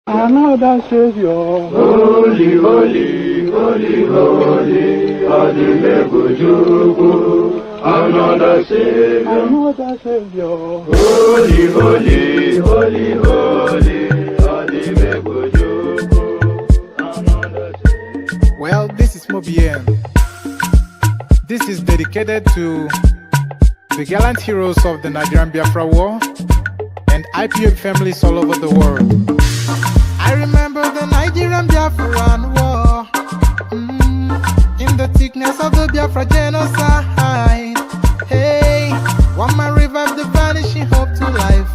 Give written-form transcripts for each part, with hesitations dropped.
Another Savior. Holy, holy, holy, holy, Adimebujuku. Another Savior. Another Savior. Holy, holy, holy, holy, Adimebujuku. Another Savior. Well, this is Mobien. This is dedicated to the gallant heroes of the Nigerian Biafra War and IPOB families all over the world. I remember the Nigerian Biafran War, in the thickness of the Biafra genocide. Hey, one man revived the vanishing hope to life.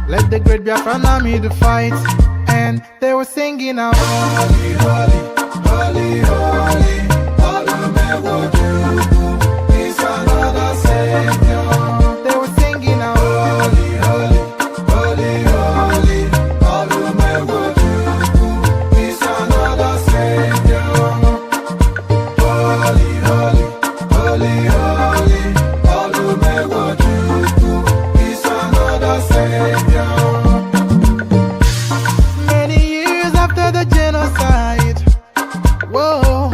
Let the great Biafran army to fight, and they were singing out, holy, holy, holy, holy, Olumewojuku is another Savior. They were singing out, holy, holy, holy, holy, Olumewojuku is another Savior. Holy, holy, holy, holy, Olumewojuku is another Savior. Many years after the genocide, whoa,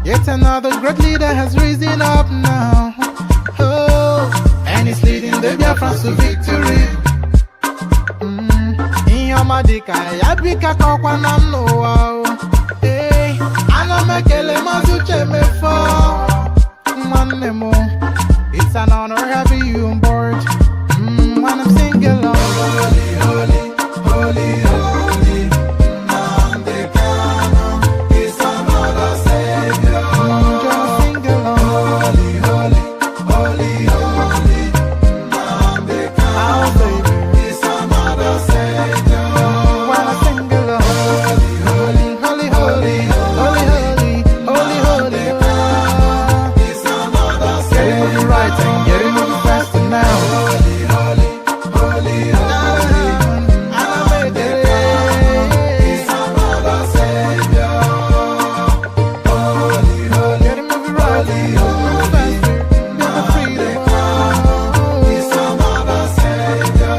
yet another great leader has risen up now. Oh, and he's leading the Biafrans to victory. In Yamadika, Yabika Kokwanam Noah. Hey, Anamekele Mazuche Mefo. Manemo, it's an honor having you on board. When I'm singing along, holy, holy, holy, holy, Nandekano is another Savior. Just sing along, holy, holy, holy, holy, Nandekano is another Savior. When I sing along, holy, holy, holy, holy, holy, holy, holy, holy, is another Savior. Get it moving right and get it moving faster now. Holy, holy, holy, holy, is another Savior. Holy, holy, get it moving right, moving faster, get the freedom. Is another Savior.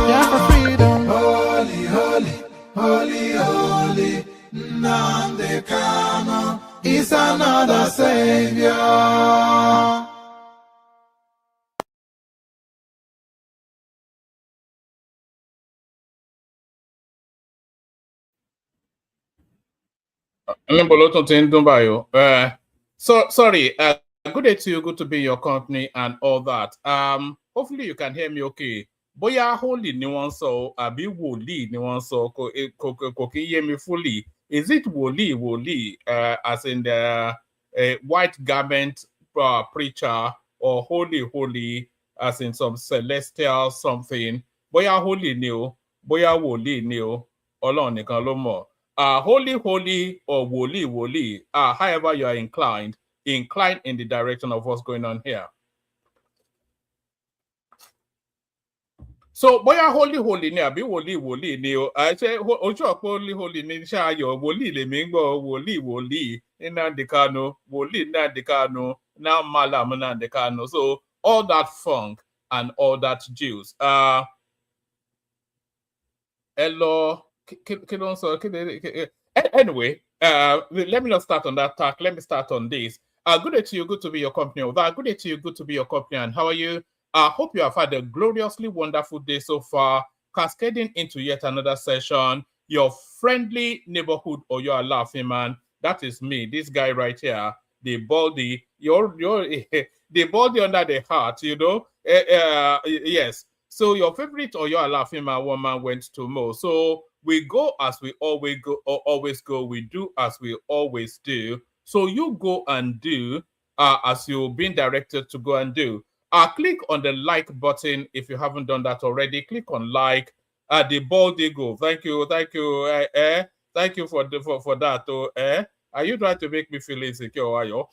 Yeah, for freedom. Holy, holy, holy, holy, Nandekano is another Savior. Sorry. Good day to you. Good to be in your company and all that. Hopefully you can hear me okay. Boya holy ni one so abi woli ni one so ko hear me fully. Is it woli as in the white garment preacher, or holy as in some celestial something? Boya holy ni o, boya woli ni o. Ọlọ́run nìkan ló mọ̀. Holy or woli, however you are inclined in the direction of what's going on here. So, boya holy ni abi woli ni o. I say ojú ọ̀pọ̀ holy ni ṣáàyọ̀ woli lè mí gbọ́ woli Nnamdi Kanu, woli Nnamdi Kanu, now Malam Nnamdi Kanu. So all that funk and all that juice. Hello. Anyway, let me not start on that talk. Let me start on this. Good day to you. Good to be your company. Good day to you. Good to be your company. And how are you? I hope you have had a gloriously wonderful day so far, cascading into yet another session. Your friendly neighborhood or your laughing man. That is me. This guy right here, the baldy. You're the baldy under the heart. You know. Yes. So your favorite or your laughing man woman went to Mo. So we go as we always go. We do as we always do. So you go and do as you've been directed to go and do. Click on the like button if you haven't done that already. Click on like. The baldy go. Thank you. Thank you for that. Are you trying to make me feel insecure? Are you?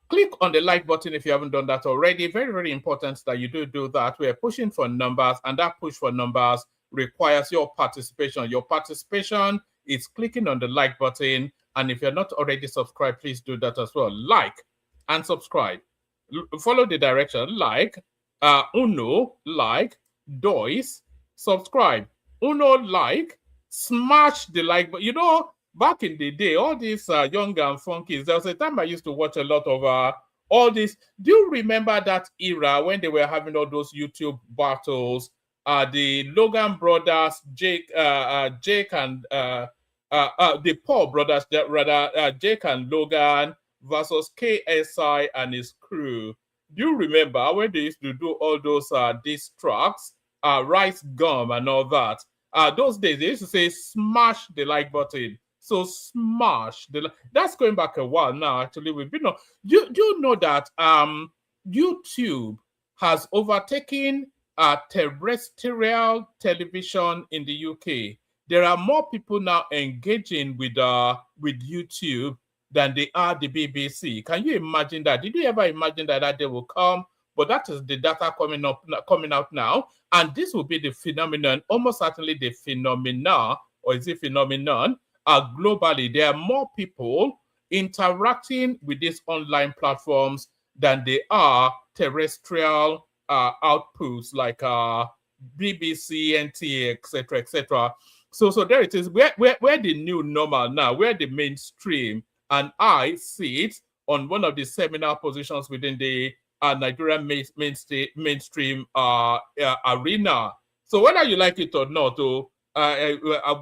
Click on the like button if you haven't done that already. Very, very important that you do that. We're pushing for numbers, and that push for numbers requires your participation. Your participation is clicking on the like button, and if you're not already subscribed, please do that as well. Like and subscribe. Follow the direction. Like, like, dois, subscribe. Uno like, smash the like button. You know, back in the day, all these young and funkies, there was a time I used to watch a lot of all this. Do you remember that era when they were having all those YouTube battles? The Logan brothers, Jake and the Paul brothers, rather, Jake and Logan versus KSI and his crew. Do you remember when they used to do all those diss tracks, Rice Gum and all that? Those days they used to say smash the like button. So smash the like. That's going back a while now. Actually, we've been on. Do you know that YouTube has overtaken terrestrial television in the UK? There are more people now engaging with YouTube than they are the BBC. Can you imagine that? Did you ever imagine that day will come? But that is the data coming out now, and this will be the phenomenon, almost certainly the phenomena, or is it phenomenon? Globally, there are more people interacting with these online platforms than they are terrestrial outputs like BBC, NTA, etc., etc. So there it is. Where the new normal now, where the mainstream, and I see it on one of the seminal positions within the Nigerian mainstream arena. So whether you like it or not,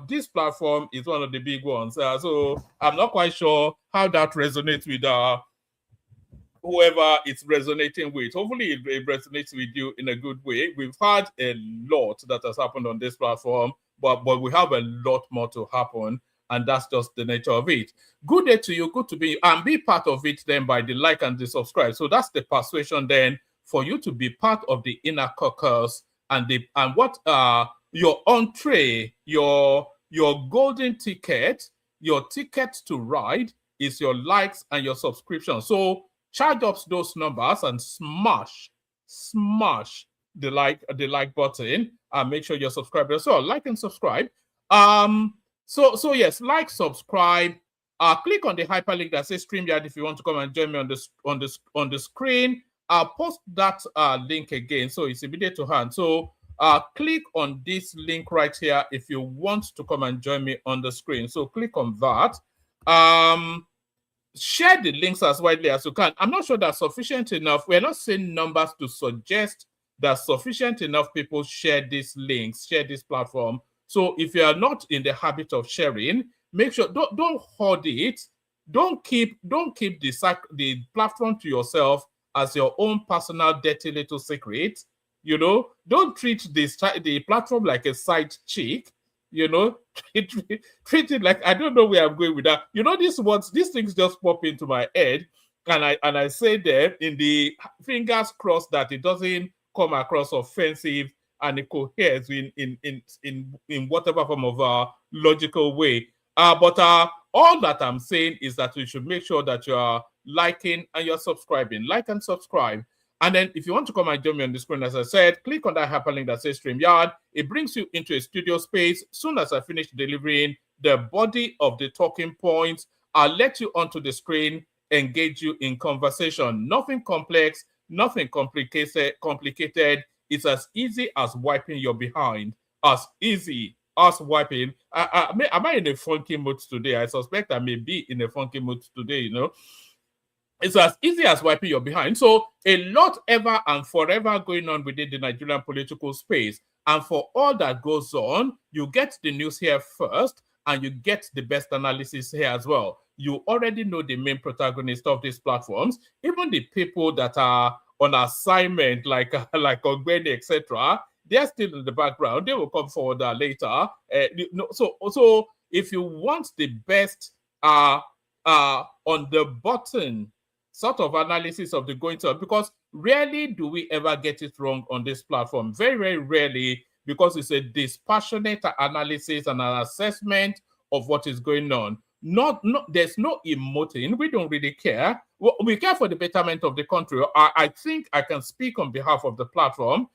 this platform is one of the big ones. So I'm not quite sure how that resonates with whoever it's resonating with. Hopefully it resonates with you in a good way. We've had a lot that has happened on this platform, but we have a lot more to happen, and that's just the nature of it. Good day to you. Good to be and be part of it then by the like and the subscribe. So that's the persuasion then for you to be part of the inner caucus, and what your entree, your golden ticket, your ticket to ride is your likes and your subscription. So charge up those numbers and smash the like button, and make sure you're subscribed as well. Like and subscribe. So yes, like, subscribe. Click on the hyperlink that says StreamYard if you want to come and join me on the screen. I'll post that link again, so it's immediate to hand. So click on this link right here if you want to come and join me on the screen. So click on that. Share the links as widely as you can. I'm not sure that's sufficient enough. We're not seeing numbers to suggest that sufficient enough people share these links, share this platform. So if you are not in the habit of sharing, make sure don't hoard it. Don't keep the platform to yourself as your own personal dirty little secret. You know, don't treat the platform like a side chick. You know, treat it like, I don't know where I'm going with that. You know, these things just pop into my head, and I say there in the fingers crossed that it doesn't come across offensive and it coheres in whatever form of logical way. But all that I'm saying is that you should make sure that you are liking and you're subscribing. Like and subscribe. And then if you want to come and join me on the screen, as I said, click on that hyperlink that says StreamYard. It brings you into a studio space. Soon as I finish delivering the body of the talking points, I'll let you onto the screen, engage you in conversation. Nothing complex, nothing complicated. It's as easy as wiping your behind. As easy as wiping. Am I in a funky mood today? I suspect I may be in a funky mood today, you know. It's as easy as wiping your behind. So a lot ever and forever going on within the Nigerian political space. And for all that goes on, you get the news here first, and you get the best analysis here as well. You already know the main protagonists of these platforms. Even the people that are on assignment, like Ogbeni, etc., they're still in the background. They will come forward later. So if you want the best on the button sort of analysis of the going on, because rarely do we ever get it wrong on this platform. Very, very rarely, because it's a dispassionate analysis and an assessment of what is going on. There's no emoting. We don't really care. We care for the betterment of the country. I think I can speak on behalf of the platform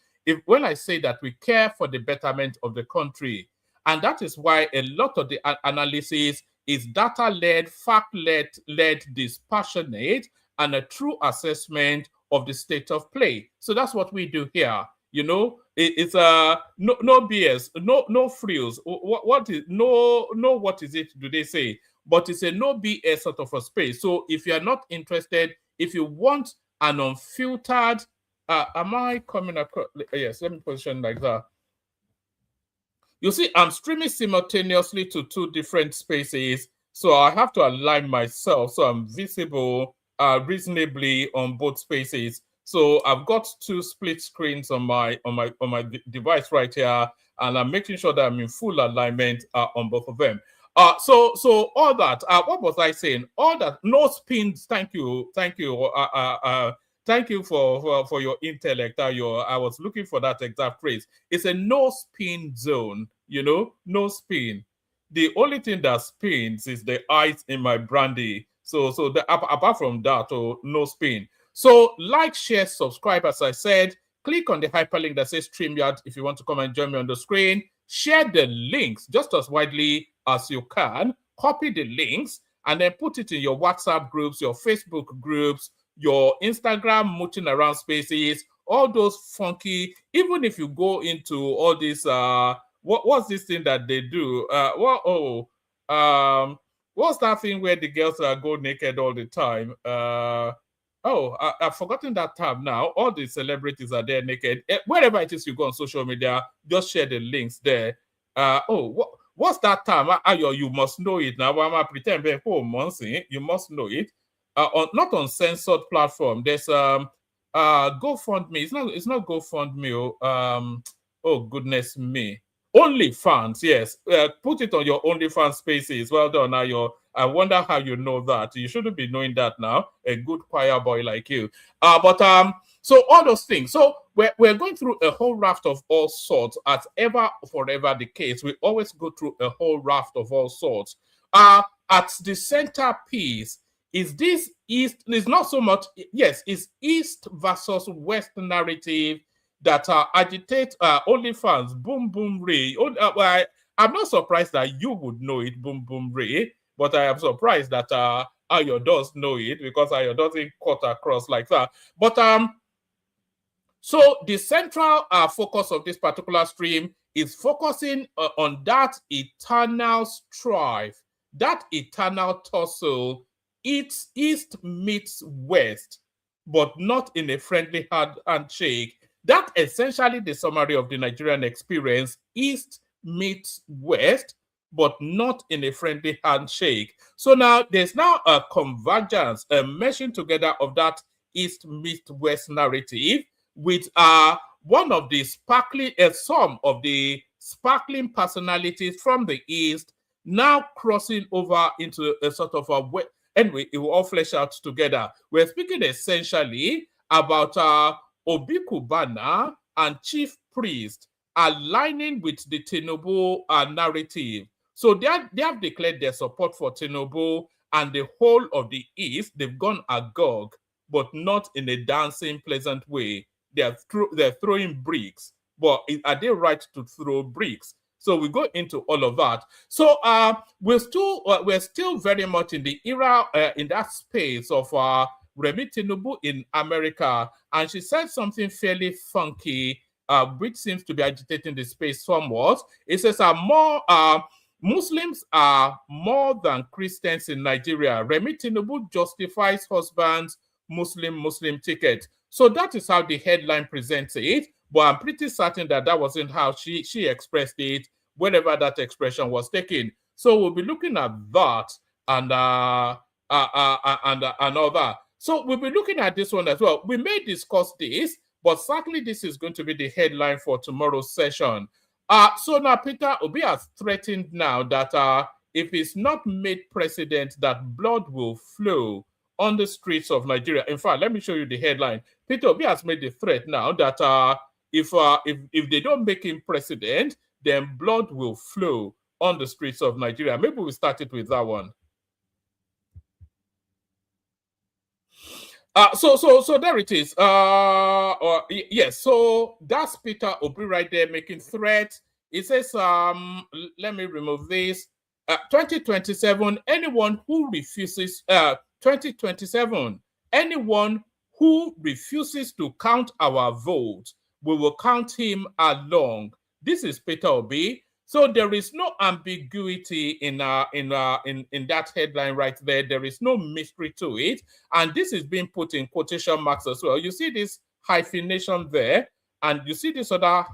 when I say that we care for the betterment of the country. And that is why a lot of the analysis is data-led, fact-led, dispassionate, and a true assessment of the state of play. So that's what we do here. You know, It's no BS, no frills. What is what is it? Do they say? But it's a no BS sort of a space. So if you are not interested, if you want an unfiltered, am I coming across? Yes, let me position like that. You see, I'm streaming simultaneously to two different spaces, so I have to align myself so I'm visible reasonably on both spaces. So I've got two split screens on my device right here, and I'm making sure that I'm in full alignment on both of them. So all that. What was I saying? All that. No spins. Thank you. Thank you for your intellect. I was looking for that exact phrase. It's a no spin zone. No spin. The only thing that spins is the ice in my brandy. So apart from that, no spin. So like, share, subscribe. As I said, click on the hyperlink that says StreamYard if you want to come and join me on the screen. Share the links just as widely as you can. Copy the links and then put it in your WhatsApp groups, your Facebook groups, your Instagram mooching around spaces, all those funky. Even if you go into all this, what's this thing that they do? What's that thing where the girls go naked all the time? I've forgotten that tab now. All the celebrities are there naked. Wherever it is you go on social media, just share the links there. What's that tab? You must know it now. I'm gonna pretend you must know it. Not on censored platform. There's GoFundMe. It's not GoFundMe. Oh goodness me. OnlyFans, yes. Put it on your OnlyFans spaces. Well done. I wonder how you know that. You shouldn't be knowing that now. A good choir boy like you. So all those things. So we're going through a whole raft of all sorts. As ever, forever the case, we always go through a whole raft of all sorts. At the centerpiece is this East. It's not so much. Yes, it's East versus West narrative that agitate OnlyFans, Boom Boom Ray. I'm not surprised that you would know it, Boom Boom Ray, but I am surprised that Ayo does know it because Ayo doesn't cut across like that. But so the central focus of this particular stream is focusing on that eternal strife, that eternal tussle. It's East meets West, but not in a friendly handshake. That essentially the summary of the Nigerian experience. East meets West, but not in a friendly handshake. So now there's now a convergence, a meshing together of that East meets West narrative with one of the some of the sparkling personalities from the East now crossing over into a sort of a West. Anyway, it will all flesh out together. We're speaking essentially about Obi Kubana and Chief Priest aligning with the Tinubu narrative. So they have declared their support for Tinubu and the whole of the East. They've gone agog, but not in a dancing, pleasant way. They're throwing bricks, but are they right to throw bricks? So we go into all of that. So we're still very much in the era in that space of Remi Tinubu in America, and she said something fairly funky, which seems to be agitating the space somewhat. It says Muslims are more than Christians in Nigeria. Remi Tinubu justifies husband's Muslim ticket. So that is how the headline presents it. But I'm pretty certain that wasn't how she expressed it, wherever that expression was taken. So we'll be looking at that and all that. So we'll be looking at this one as well. We may discuss this, but certainly this is going to be the headline for tomorrow's session. So now Peter Obi has threatened now that if he's not made president, that blood will flow on the streets of Nigeria. In fact, let me show you the headline. Peter Obi has made the threat now that if they don't make him president, then blood will flow on the streets of Nigeria. Maybe we start it with that one. So there it is. Yes, so that's Peter Obi right there making threats. It says, let me remove this. 2027, anyone who refuses 2027, anyone who refuses to count our votes we will count him along. This is Peter Obi. So there is no ambiguity in that headline right there. There is no mystery to it. And this is being put in quotation marks as well. You see this hyphenation there, and you see this other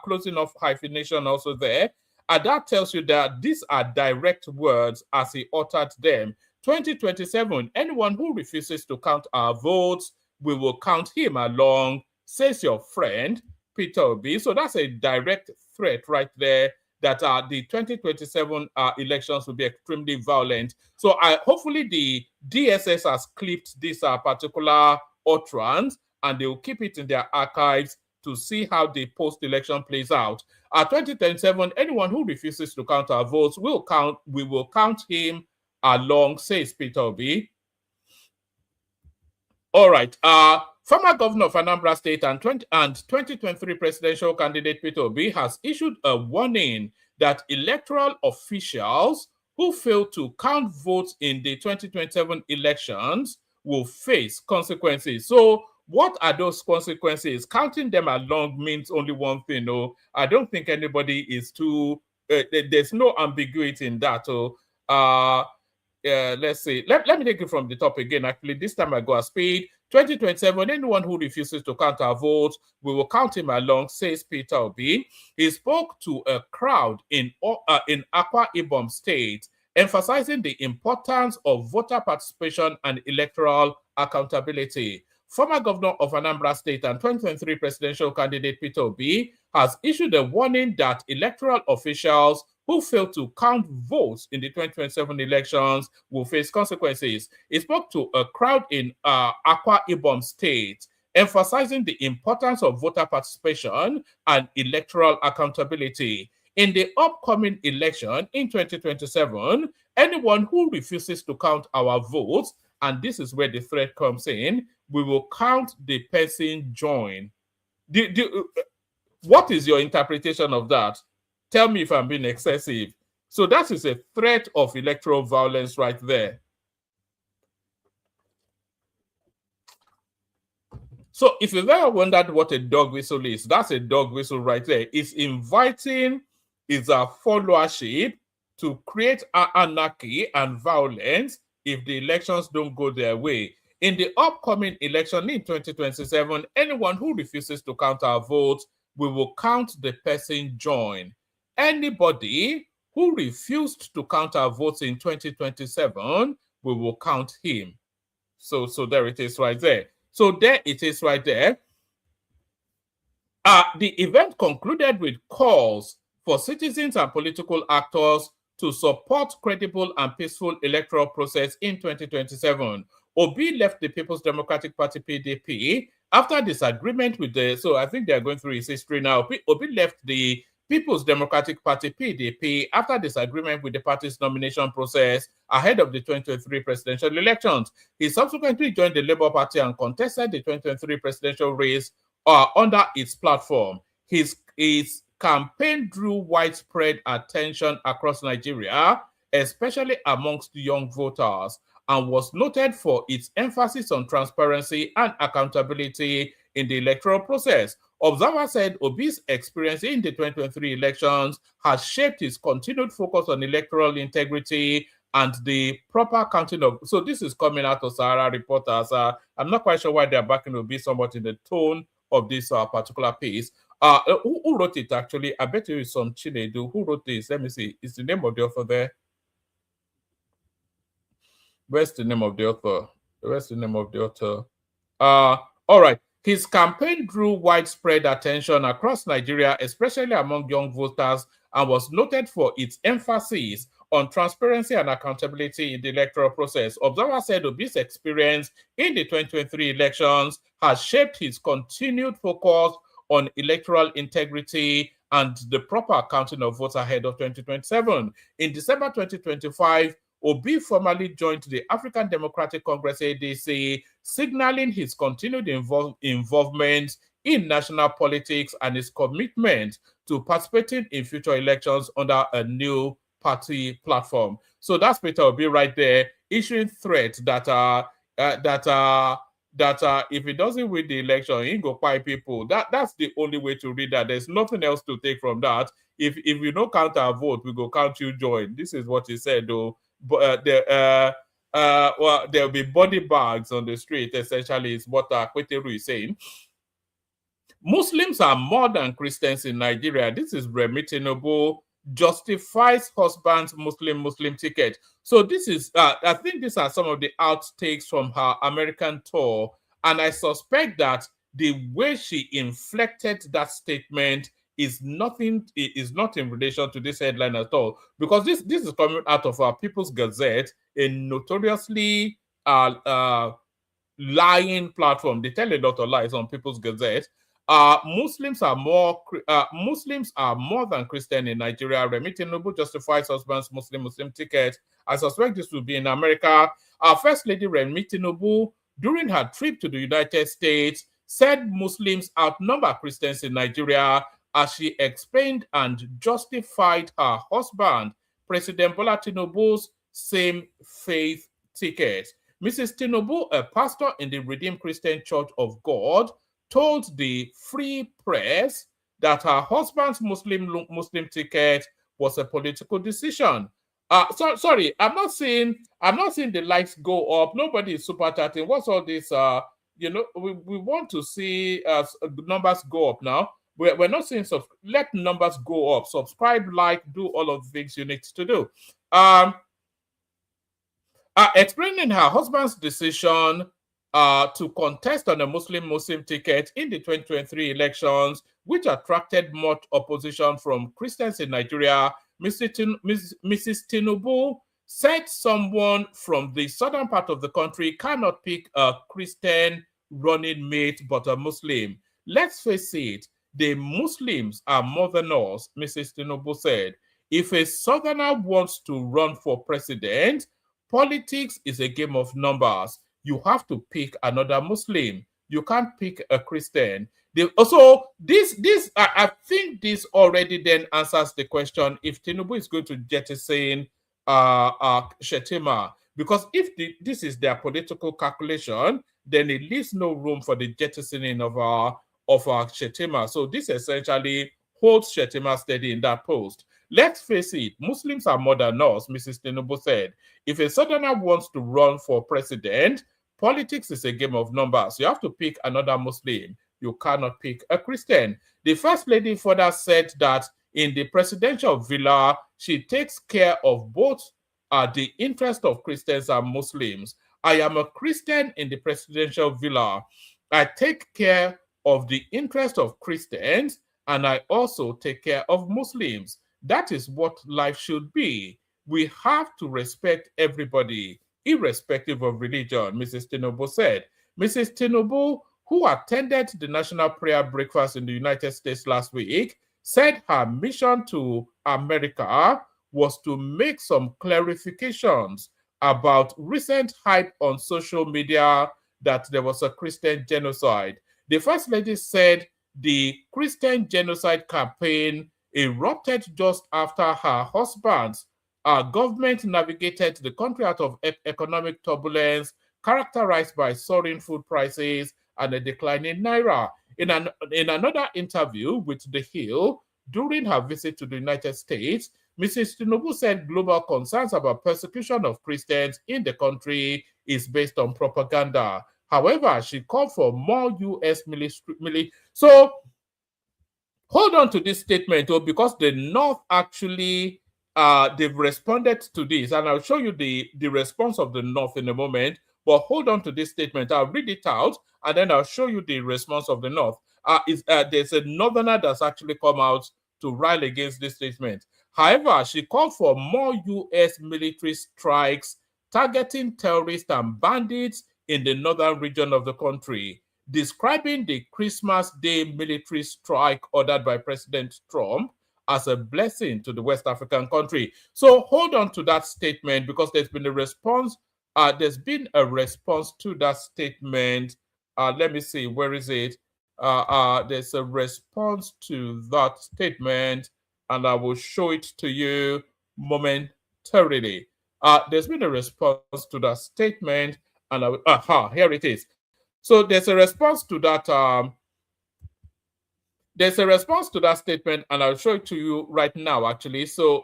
closing of hyphenation also there. And that tells you that these are direct words as he uttered them. 2027, anyone who refuses to count our votes, we will count him along, says your friend, Peter Obi. So that's a direct threat right there that the 2027 elections will be extremely violent. So hopefully the DSS has clipped this particular utterance, and they will keep it in their archives to see how the post-election plays out. 2027, anyone who refuses to count our votes, we will count him along, says Peter Obi. All right. Former governor of Anambra State and 2023 presidential candidate Peter Obi has issued a warning that electoral officials who fail to count votes in the 2027 elections will face consequences. So what are those consequences? Counting them along means only one thing. No, I don't think anybody is too, there's no ambiguity in that. Let's see. Let me take it from the top again. Actually, this time I go at speed. 2027, anyone who refuses to count our votes, we will count him along, says Peter Obi. He spoke to a crowd in Akwa Ibom State, emphasizing the importance of voter participation and electoral accountability. Former governor of Anambra State and 2023 presidential candidate Peter Obi has issued a warning that electoral officials who fail to count votes in the 2027 elections will face consequences. He spoke to a crowd in Akwa Ibom State, emphasizing the importance of voter participation and electoral accountability. In the upcoming election in 2027, anyone who refuses to count our votes, and this is where the threat comes in, we will count the person join. What is your interpretation of that? Tell me if I'm being excessive. So that is a threat of electoral violence right there. So if you've ever wondered what a dog whistle is, that's a dog whistle right there. It's inviting its followership to create anarchy and violence if the elections don't go their way. In the upcoming election in 2027, anyone who refuses to count our votes, we will count the person join. Anybody who refused to count our votes in 2027, we will count him. So there it is right there. So there it is right there. The event concluded with calls for citizens and political actors to support credible and peaceful electoral process in 2027. Obi left the People's Democratic Party, PDP, after disagreement with so I think they're going through his history now. Obi left the People's Democratic Party, PDP, after disagreement with the party's nomination process ahead of the 2023 presidential elections. He subsequently joined the Labour Party and contested the 2023 presidential race under its platform. His campaign drew widespread attention across Nigeria, especially amongst young voters, and was noted for its emphasis on transparency and accountability in the electoral process. Observers said Obi's experience in the 2023 elections has shaped his continued focus on electoral integrity and the proper counting of. So this is coming out of Sahara reporters. I'm not quite sure why they're backing Obi somewhat in the tone of this particular piece. Who wrote it actually? I bet you it's some Chinedu. Who wrote this? Let me see. Is the name of the author there? Where's the name of the author? Where's the name of the author? All right. His campaign drew widespread attention across Nigeria, especially among young voters, and was noted for its emphasis on transparency and accountability in the electoral process. Observers said Obi's experience in the 2023 elections has shaped his continued focus on electoral integrity and the proper counting of votes ahead of 2027. In December 2025, Obi formally joined the African Democratic Congress, ADC, signaling his continued involvement in national politics and his commitment to participating in future elections under a new party platform. So that's Peter Obi right there, issuing threats that that if he doesn't win the election, he go buy people. That's the only way to read that. There's nothing else to take from that. If you don't count our vote, we go count you join. This is what he said, though. But well, there'll be body bags on the street. Essentially, is what Kweteru is saying. Muslims are more than Christians in Nigeria. This is Remi Tinubu justifies husband's Muslim ticket. So this is, I think these are some of the outtakes from her American tour, and I suspect that the way she inflected that statement is not in relation to this headline at all, because this is coming out of our People's Gazette, a notoriously lying platform. They tell a lot of lies on People's Gazette. Muslims are more than Christian in Nigeria. Remi Tinubu justifies husband's Muslim ticket. I suspect this will be in America. Our First Lady Remi Tinubu, during her trip to the United States, said Muslims outnumber Christians in Nigeria as she explained and justified her husband, President Bola Tinubu's same faith ticket. Mrs. Tinubu, a pastor in the Redeemed Christian Church of God, told the Free Press that her husband's Muslim ticket was a political decision. Sorry, I'm not seeing the likes go up. Nobody is super chatting. What's all this? We want to see numbers go up now. We're not seeing let numbers go up. Subscribe, like, do all of the things you need to do. Explaining her husband's decision to contest on a Muslim ticket in the 2023 elections, which attracted much opposition from Christians in Nigeria, Mrs. Tinubu said someone from the southern part of the country cannot pick a Christian running mate but a Muslim. Let's face it, the Muslims are more than us, Mrs. Tinubu said. If a southerner wants to run for president, politics is a game of numbers. You have to pick another Muslim. You can't pick a Christian. So I think this already then answers the question if Tinubu is going to jettison Shetima, because if this is their political calculation, then it leaves no room for the jettisoning of our Shetima. So this essentially holds Shetima steady in that post. Let's face it, Muslims are more than us, Mrs. Tinubu said. If a southerner wants to run for president, politics is a game of numbers. You have to pick another Muslim. You cannot pick a Christian. The First Lady further said that in the presidential villa, she takes care of both the interest of Christians and Muslims. I am a Christian in the presidential villa. I take care of the interest of Christians, and I also take care of Muslims. That is what life should be. We have to respect everybody, irrespective of religion, Mrs. Tinubu said. Mrs. Tinubu, who attended the National Prayer Breakfast in the United States last week, said her mission to America was to make some clarifications about recent hype on social media that there was a Christian genocide. The First Lady said the Christian genocide campaign erupted just after her husband's government navigated the country out of economic turbulence characterized by soaring food prices and a declining naira. In another interview with The Hill during her visit to the United States, Mrs. Tinubu said global concerns about persecution of Christians in the country is based on propaganda. However, she called for more U.S. military. So hold on to this statement, though, because the North actually they've responded to this, and I'll show you the response of the North in a moment. But hold on to this statement. I'll read it out, and then I'll show you the response of the North. There's a Northerner that's actually come out to rail against this statement. However, she called for more U.S. military strikes targeting terrorists and bandits in the northern region of the country, describing the Christmas Day military strike ordered by President Trump as a blessing to the West African country. So hold on to that statement, because there's been a response. There's been a response to that statement. Let me see, where is it? There's a response to that statement, and I will show it to you momentarily. There's been a response to that statement, and here it is. So there's a response to that. There's a response to that statement, and I'll show it to you right now. Actually, so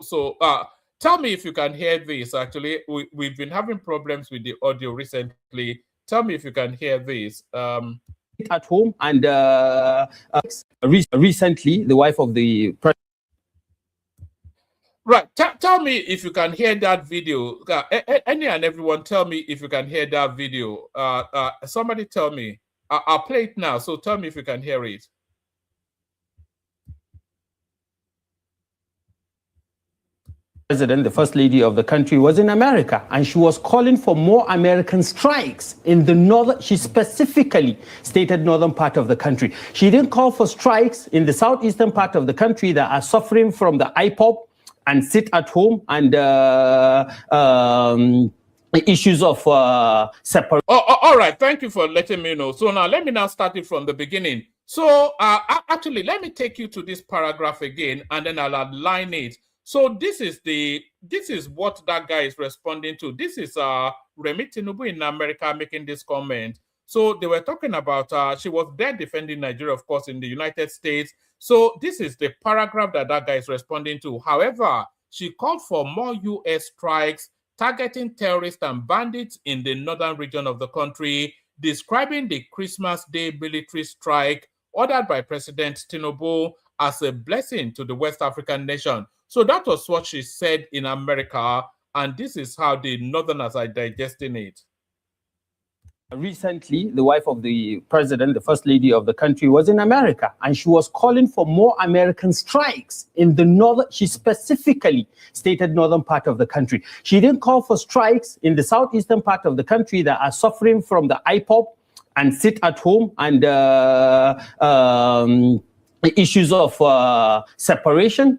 tell me if you can hear this. Actually, we've been having problems with the audio recently. Tell me if you can hear this. At home, and recently, the wife of the president. Right. Tell me if you can hear that video. Any and everyone, tell me if you can hear that video. Somebody tell me. I'll play it now. So tell me if you can hear it. President, the first lady of the country, was in America, and she was calling for more American strikes in the northern. She specifically stated northern part of the country. She didn't call for strikes in the southeastern part of the country that are suffering from the IPOP and sit at home and issues of separation. All right. Thank you for letting me know. So now let me now start it from the beginning. So actually, let me take you to this paragraph again, and then I'll outline it. So this is what that guy is responding to. This is Remi Tinubu in America making this comment. So they were talking about she was there defending Nigeria, of course, in the United States. So this is the paragraph that guy is responding to. However, she called for more U.S. strikes targeting terrorists and bandits in the northern region of the country, describing the Christmas Day military strike ordered by President Tinubu as a blessing to the West African nation. So that was what she said in America, and this is how the Northerners are digesting it. Recently, the wife of the president, the first lady of the country, was in America, and she was calling for more American strikes in the northern. She specifically stated northern part of the country. She didn't call for strikes in the southeastern part of the country that are suffering from the IPOP and sit at home and issues of separation,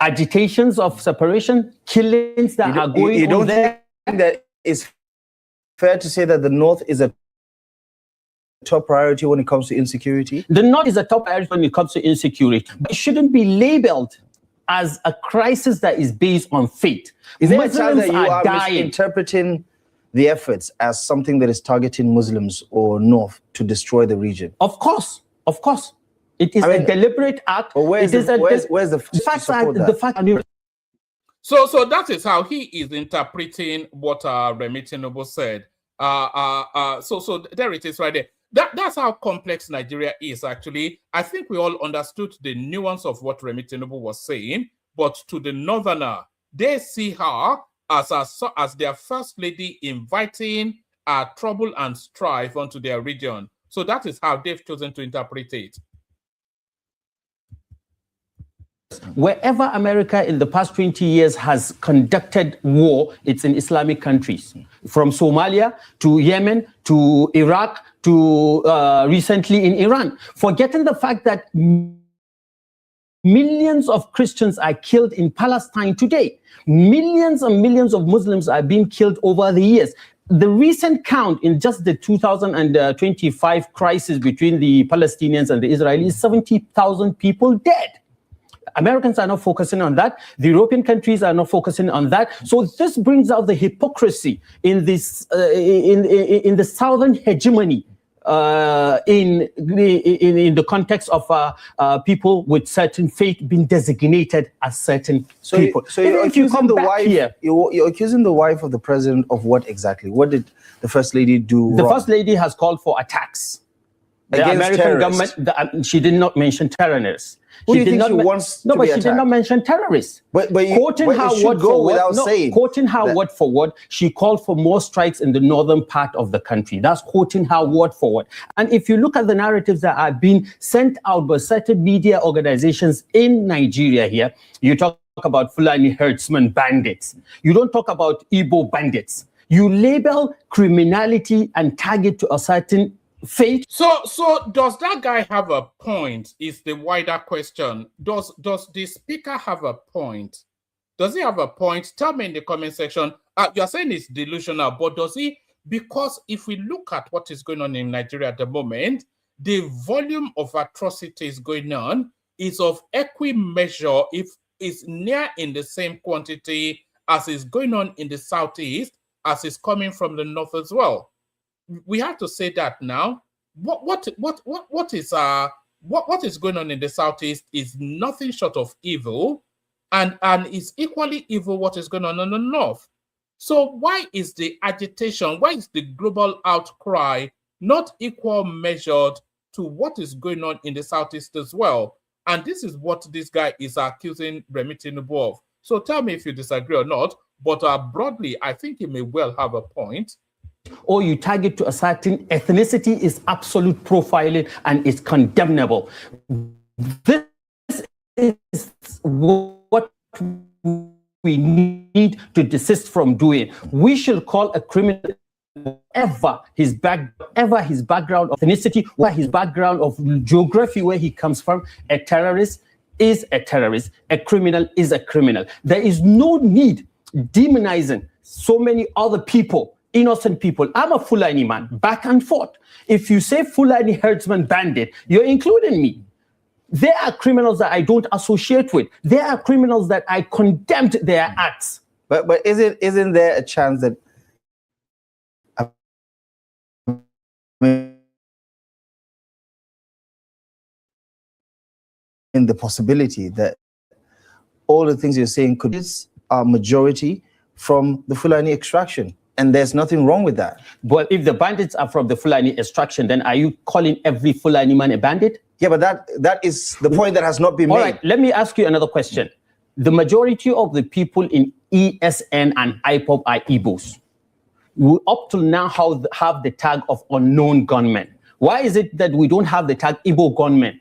agitations of separation, killings that are going on there. Think that it's fair to say that the North is a top priority when it comes to insecurity? The North is a top priority when it comes to insecurity, but it shouldn't be labeled as a crisis that is based on faith. Is there a chance Muslims that you are dying. misinterpreting the efforts as something that is targeting Muslims or North to destroy the region? Of course. It is a deliberate act. But where's the facts to support that? the fact. So that is how he is interpreting what Remi Tinubu said. So there it is right there. That's how complex Nigeria is, actually. I think we all understood the nuance of what Remi Tinubu was saying, but to the Northerner, they see her as their first lady inviting trouble and strife onto their region. So that is how they've chosen to interpret it. Wherever America in the past 20 years has conducted war, it's in Islamic countries. From Somalia to Yemen to Iraq to recently in Iran. Forgetting the fact that millions of Christians are killed in Palestine today. Millions and millions of Muslims are being killed over the years. The recent count in just the 2025 crisis between the Palestinians and the Israelis, 70,000 people dead. Americans are not focusing on that. The European countries are not focusing on that. So this brings out the hypocrisy in this in the southern hegemony in the context of people with certain faith being designated as certain people. So you're accusing the wife. You're accusing the wife of the president of what exactly? What did the first lady do? The first lady has called for attacks. The American government. She did not mention terrorists. Who do you think she wants to be but she attacked? did not mention terrorists. Quoting her word for word, quoting her word for word, she called for more strikes in the northern part of the country. That's quoting her word for word. And if you look at the narratives that are being sent out by certain media organizations in Nigeria here, you talk about Fulani herdsmen bandits. You don't talk about Igbo bandits. You label criminality and target to a certain faith. So does that guy have a point? Is the wider question. Does the speaker have a point? Does he have a point? Tell me in the comment section. You're saying it's delusional, but does he? Because if we look at what is going on in Nigeria at the moment, the volume of atrocities going on is of equi measure, if it's near in the same quantity as is going on in the southeast, as is coming from the north as well. we have to say that now. What is going on in the Southeast is nothing short of evil, and is equally evil what is going on in the North. So why is the agitation, why is the global outcry not equal measured to what is going on in the Southeast as well? And this is what this guy is accusing Remi Tinubu of. So tell me if you disagree or not, but broadly, I think he may well have a point. Or you target to a certain ethnicity is absolute profiling and is condemnable. This is what we need to desist from doing. We should call a criminal whatever his background of ethnicity, where his background of geography, where he comes from. A terrorist is a terrorist. A criminal is a criminal. There is no need demonizing so many other people, innocent people. I'm a Fulani man, back and forth. If you say Fulani herdsman bandit, you're including me. There are criminals that I don't associate with. There are criminals that I condemned their acts. But isn't there a chance that in the possibility that all the things you're saying could be a majority from the Fulani extraction? And there's nothing wrong with that. But if the bandits are from the Fulani extraction, then are you calling every Fulani man a bandit? Yeah, but that is the point that has not been made. All right, let me ask you another question. The majority of the people in ESN and IPOB are Igbos. We up till now have the tag of unknown gunmen. Why is it that we don't have the tag Igbo gunmen?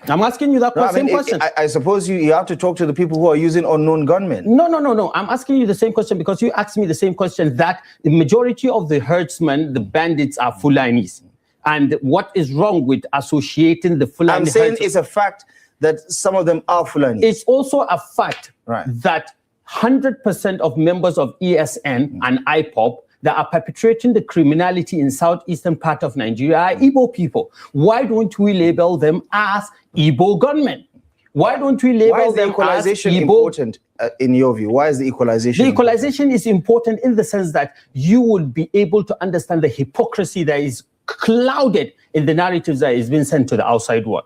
I'm asking you that same question. I suppose you have to talk to the people who are using unknown gunmen. No. I'm asking you the same question because you asked me the same question, that the majority of the herdsmen, the bandits, are Fulanis. And what is wrong with associating the Fulani? I'm saying it's a fact that some of them are Fulani. It's also a fact that 100% of members of ESN and IPOB that are perpetrating the criminality in southeastern part of Nigeria are Igbo people. Why don't we label them as Igbo gunmen? Why don't we label them as Igbo? Why is the equalization important in your view? Why is the equalization The equalization is important in the sense that you will be able to understand the hypocrisy that is clouded in the narratives that is being sent to the outside world.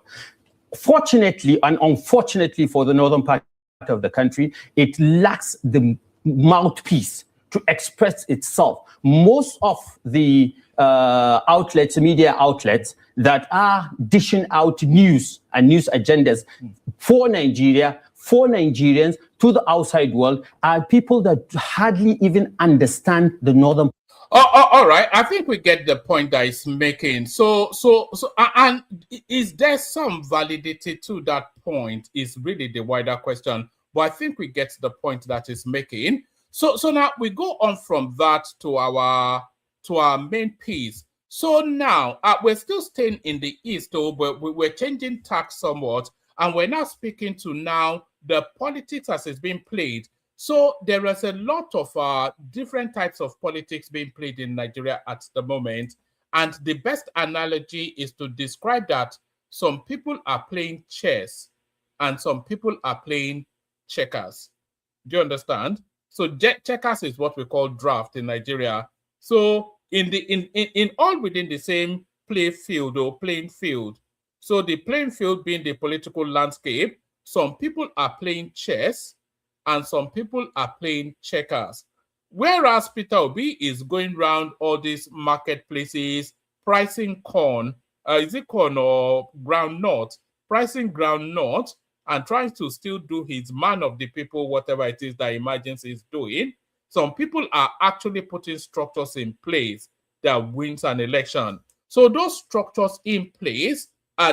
Fortunately and unfortunately for the northern part of the country, it lacks the mouthpiece to express itself. Most of the media outlets that are dishing out news and news agendas for Nigeria, for Nigerians, to the outside world, are people that hardly even understand the northern. All right, I think we get the point that he's making. So, and is there some validity to that point? Is really the wider question. But I think we get the point that he's making. So now we go on from that to our main piece. So now we're still staying in the East, though, but we're changing tack somewhat, and we're now speaking to now the politics as it's being played. So there is a lot of different types of politics being played in Nigeria at the moment, and the best analogy is to describe that some people are playing chess and some people are playing checkers. Do you understand? So checkers is what we call draft in Nigeria. So in all within the same playing field. So the playing field being the political landscape, some people are playing chess and some people are playing checkers. Whereas Peter Obi is going around all these marketplaces, pricing corn, is it corn or groundnut? Pricing groundnut and trying to still do his man of the people, whatever it is that he imagines he's doing. Some people are actually putting structures in place that wins an election. So those structures in place,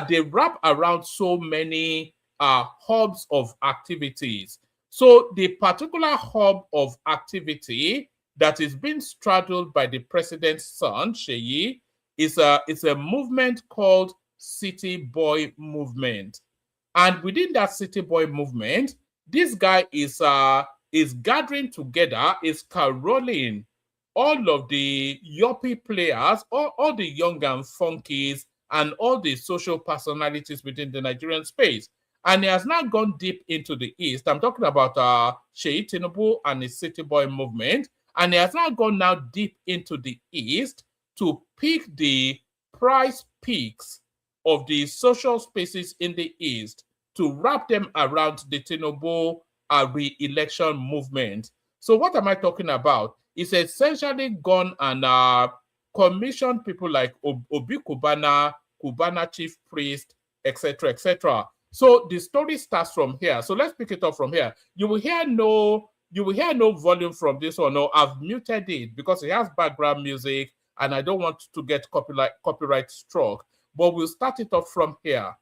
they wrap around so many hubs of activities. So the particular hub of activity that is being straddled by the president's son, Sheyi, is a movement called City Boy Movement. And within that City Boy Movement, this guy is gathering together, is caroling all of the yuppie players, all the young and funkies, and all the social personalities within the Nigerian space. And he has now gone deep into the East. I'm talking about Sheyi Tinubu and his City Boy Movement. And he has now gone now deep into the East to pick the price peaks of the social spaces in the East to wrap them around the Tinubu re-election movement. So what am I talking about? It's essentially gone and commissioned people like Obi Kubana, Kubana chief priest, etc., etc. So the story starts from here. So let's pick it up from here. You will hear no volume from this one. No, I've muted it because it has background music and I don't want to get copyright struck. But we'll start it off from here.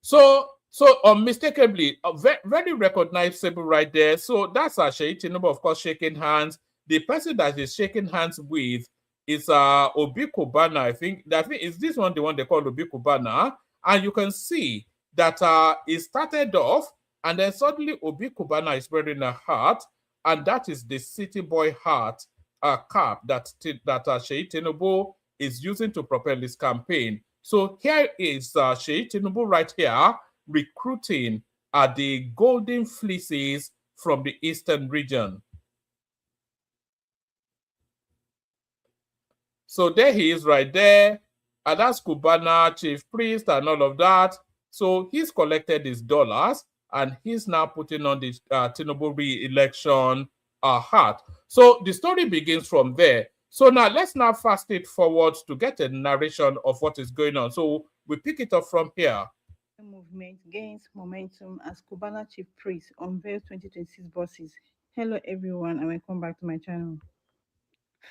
So unmistakably, very recognizable right there. So that's Sheikh Tinubu, of course, shaking hands. The person that is shaking hands with is Obi Kubana. I think is this one the one they call Obi Kubana, and you can see that it started off, and then suddenly Obi Kubana is wearing a hat, and that is the city boy hat cap that Sheikh Tinubu is using to propel his campaign. So here is Sheikh Tinubu right here recruiting the golden fleeces from the eastern region. So there he is right there. And that's Kubana, chief priest, and all of that. So he's collected his dollars and he's now putting on the Tinubu re-election hat. So the story begins from there. So now let's now fast it forward to get a narration of what is going on. So we pick it up from here. Movement gains momentum as Kubana chief priest unveils 2026 buses. Hello everyone and welcome back to my channel.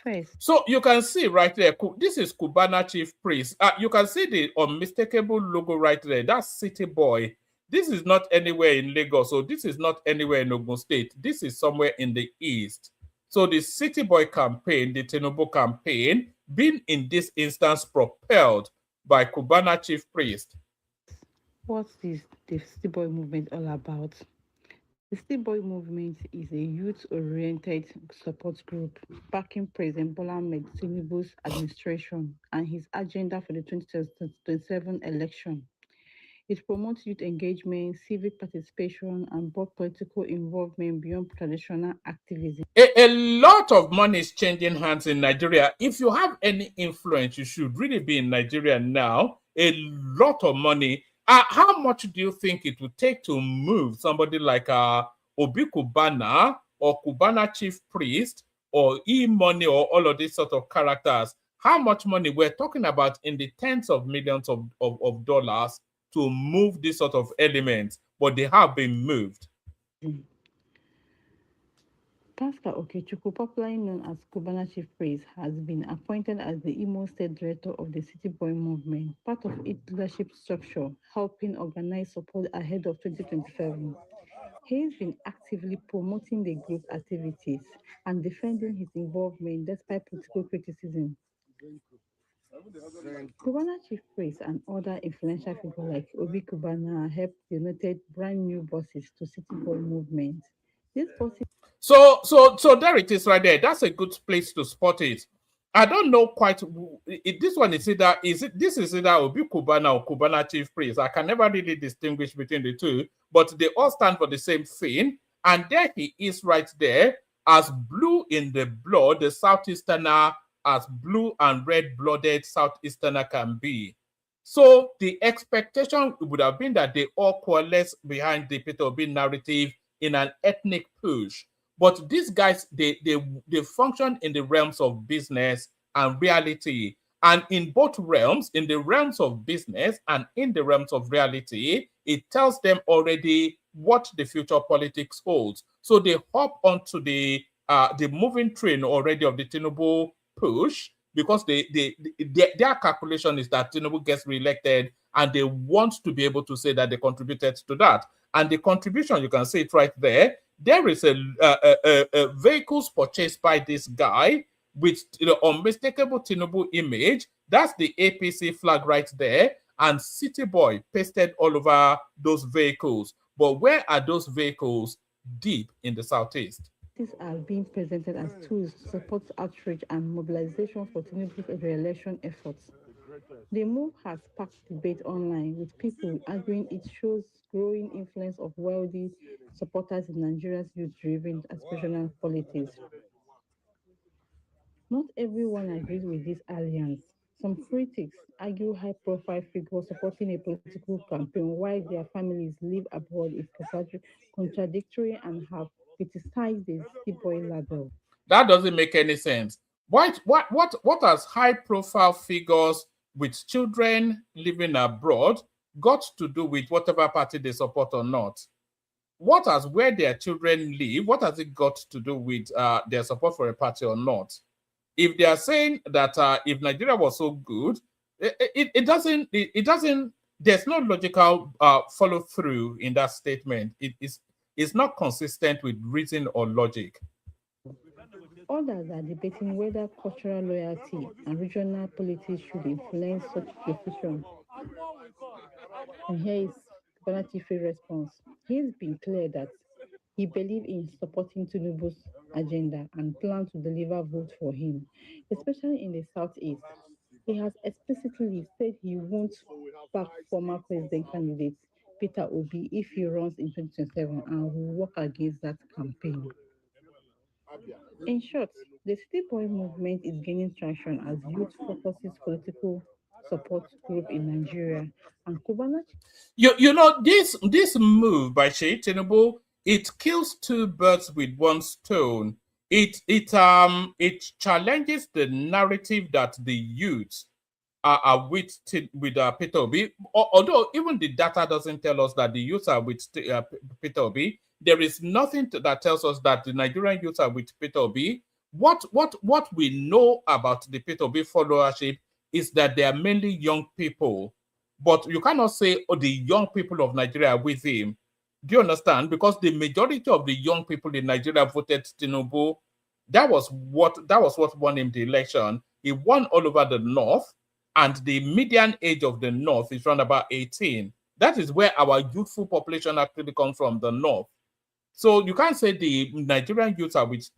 First, so you can see right there, this is Kubana chief priest. You can see the unmistakable logo right there. That's City Boy. This is not anywhere in Lagos, so this is not anywhere in Ogun State. This is somewhere in the East. So the City Boy campaign, the Tinubu campaign, being in this instance propelled by Kubana chief priest. what is the City Boy movement all about? The City Boy movement is a youth-oriented support group backing President Bola Ahmed Tinubu's administration and his agenda for the 2027 election. It promotes youth engagement, civic participation, and broad political involvement beyond traditional activism. A lot of money is changing hands in Nigeria. If you have any influence, you should really be in Nigeria now. A lot of money. How much do you think it would take to move somebody like Obi Kubana or Kubana chief priest or E-Money or all of these sort of characters? How much money we're talking about in the tens of millions of dollars to move this sort of elements, but they have been moved. Pastor Okechukwu, popularly known as Kubana Chief Priest, has been appointed as the Imo State Director of the City Boy Movement, part of its leadership structure, helping organize support ahead of 2027. He has been actively promoting the group activities and defending his involvement despite political criticism. Kubana Chief Priest and other influential figures like Obi Kubana helped donate brand new buses to City Boy Movement. These buses So there it is right there. That's a good place to spot it. I don't know quite. This one is either this is either Obi Kubana or Kubana chief priest. I can never really distinguish between the two, but they all stand for the same thing. And there he is right there, as blue in the blood, the Southeasterner, as blue and red-blooded Southeasterner can be. So the expectation would have been that they all coalesce behind the Peter Obi narrative in an ethnic push. But these guys, they function in the realms of business and reality. And in both realms, in the realms of business and in the realms of reality, it tells them already what the future politics holds. So they hop onto the moving train already of the Tinubu push, because their calculation is that Tinubu gets reelected and they want to be able to say that they contributed to that. And the contribution, you can see it right there. There is a vehicles purchased by this guy with unmistakable Tinubu image. That's the APC flag right there. And City Boy pasted all over those vehicles. But where are those vehicles? Deep in the Southeast. These are being presented as tools to support outreach and mobilization for Tinubu's re-election efforts. The move has sparked debate online, with people arguing it shows growing influence of wealthy supporters in Nigeria's youth-driven aspirational politics. Not everyone agrees with this alliance. Some critics argue high-profile figures supporting a political campaign while their families live abroad is contradictory and have criticized the city boy label. That doesn't make any sense. What has high profile figures with children living abroad got to do with whatever party they support or not? What has where their children live, what has it got to do with their support for a party or not? If they are saying that if Nigeria was so good, it doesn't, there's no logical follow through in that statement. It's not consistent with reason or logic. Others are debating whether cultural loyalty and regional politics should influence such decisions. And here is Bonati's response. He's been clear that he believes in supporting Tinubu's agenda and plans to deliver votes for him, especially in the southeast. He has explicitly said he won't back former president candidate Peter Obi if he runs in 2027 and will work against that campaign. In short, the City Boy movement is gaining traction as youth focuses political support group in Nigeria, and Kubana You know this move by Sheikh Tinubu, it kills two birds with one stone. It challenges the narrative that the youth are with Peter Obi. Although even the data doesn't tell us that the youth are with Peter Obi, there is nothing that tells us that the Nigerian youth are with Peter Obi. What we know about the Peter Obi followership is that they are mainly young people, but you cannot say, oh, the young people of Nigeria are with him. Do you understand? Because the majority of the young people in Nigeria voted Tinubu. That was what won him the election. He won all over the north, and the median age of the north is around about 18. That is where our youthful population actually comes from, the north. So you can't say the Nigerian youths are with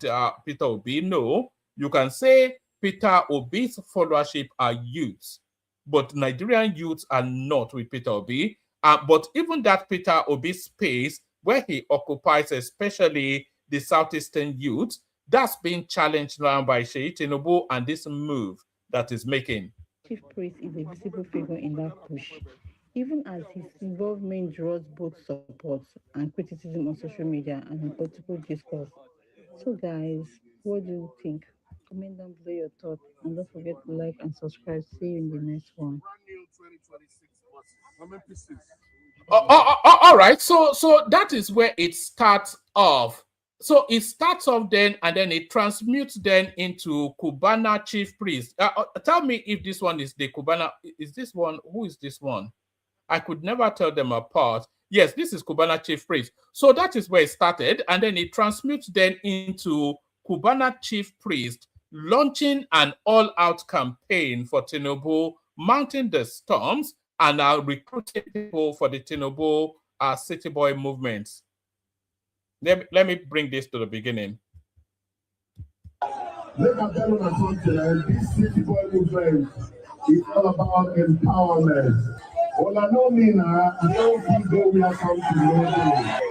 Peter Obi. No, you can say Peter Obi's followership are youths, but Nigerian youths are not with Peter Obi. But even that Peter Obi space where he occupies, especially the southeastern youth, that's being challenged now by Sheikh Tinubu and this move that is making. chief priest is a visible figure in that push, even as his involvement draws both support and criticism on social media and in political discourse. So, guys, what do you think? Comment down below your thoughts and don't forget to like and subscribe. See you in the next one. All right, so that is where it starts off. So it starts off then, and then it transmutes then into Cubana chief priest. Tell me if this one is the Cubana. Is this one? Who is this one? I could never tell them apart. Yes, this is Cubana chief priest. So that is where it started, and then it transmutes then into Cubana chief priest launching an all-out campaign for Tinubu, mounting the storms, and are recruiting people for the Tinubu City Boy movements. Let me bring this to the beginning. Let me tell you something. This City Boy movement is all about empowerment. Well, I know me now. I don't think go we are come to know.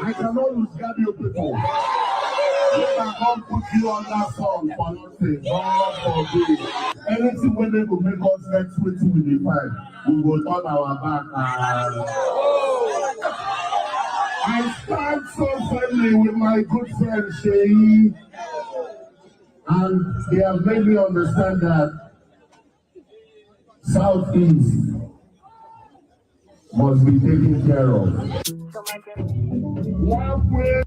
I cannot lose you people. If I can't put you on that song for nothing, God forbid. Anything when they will make us next week we will find, we will turn our back. I stand so firmly with my good friend Sheyi, and they have made me understand that Southeast must be taken care of. One way.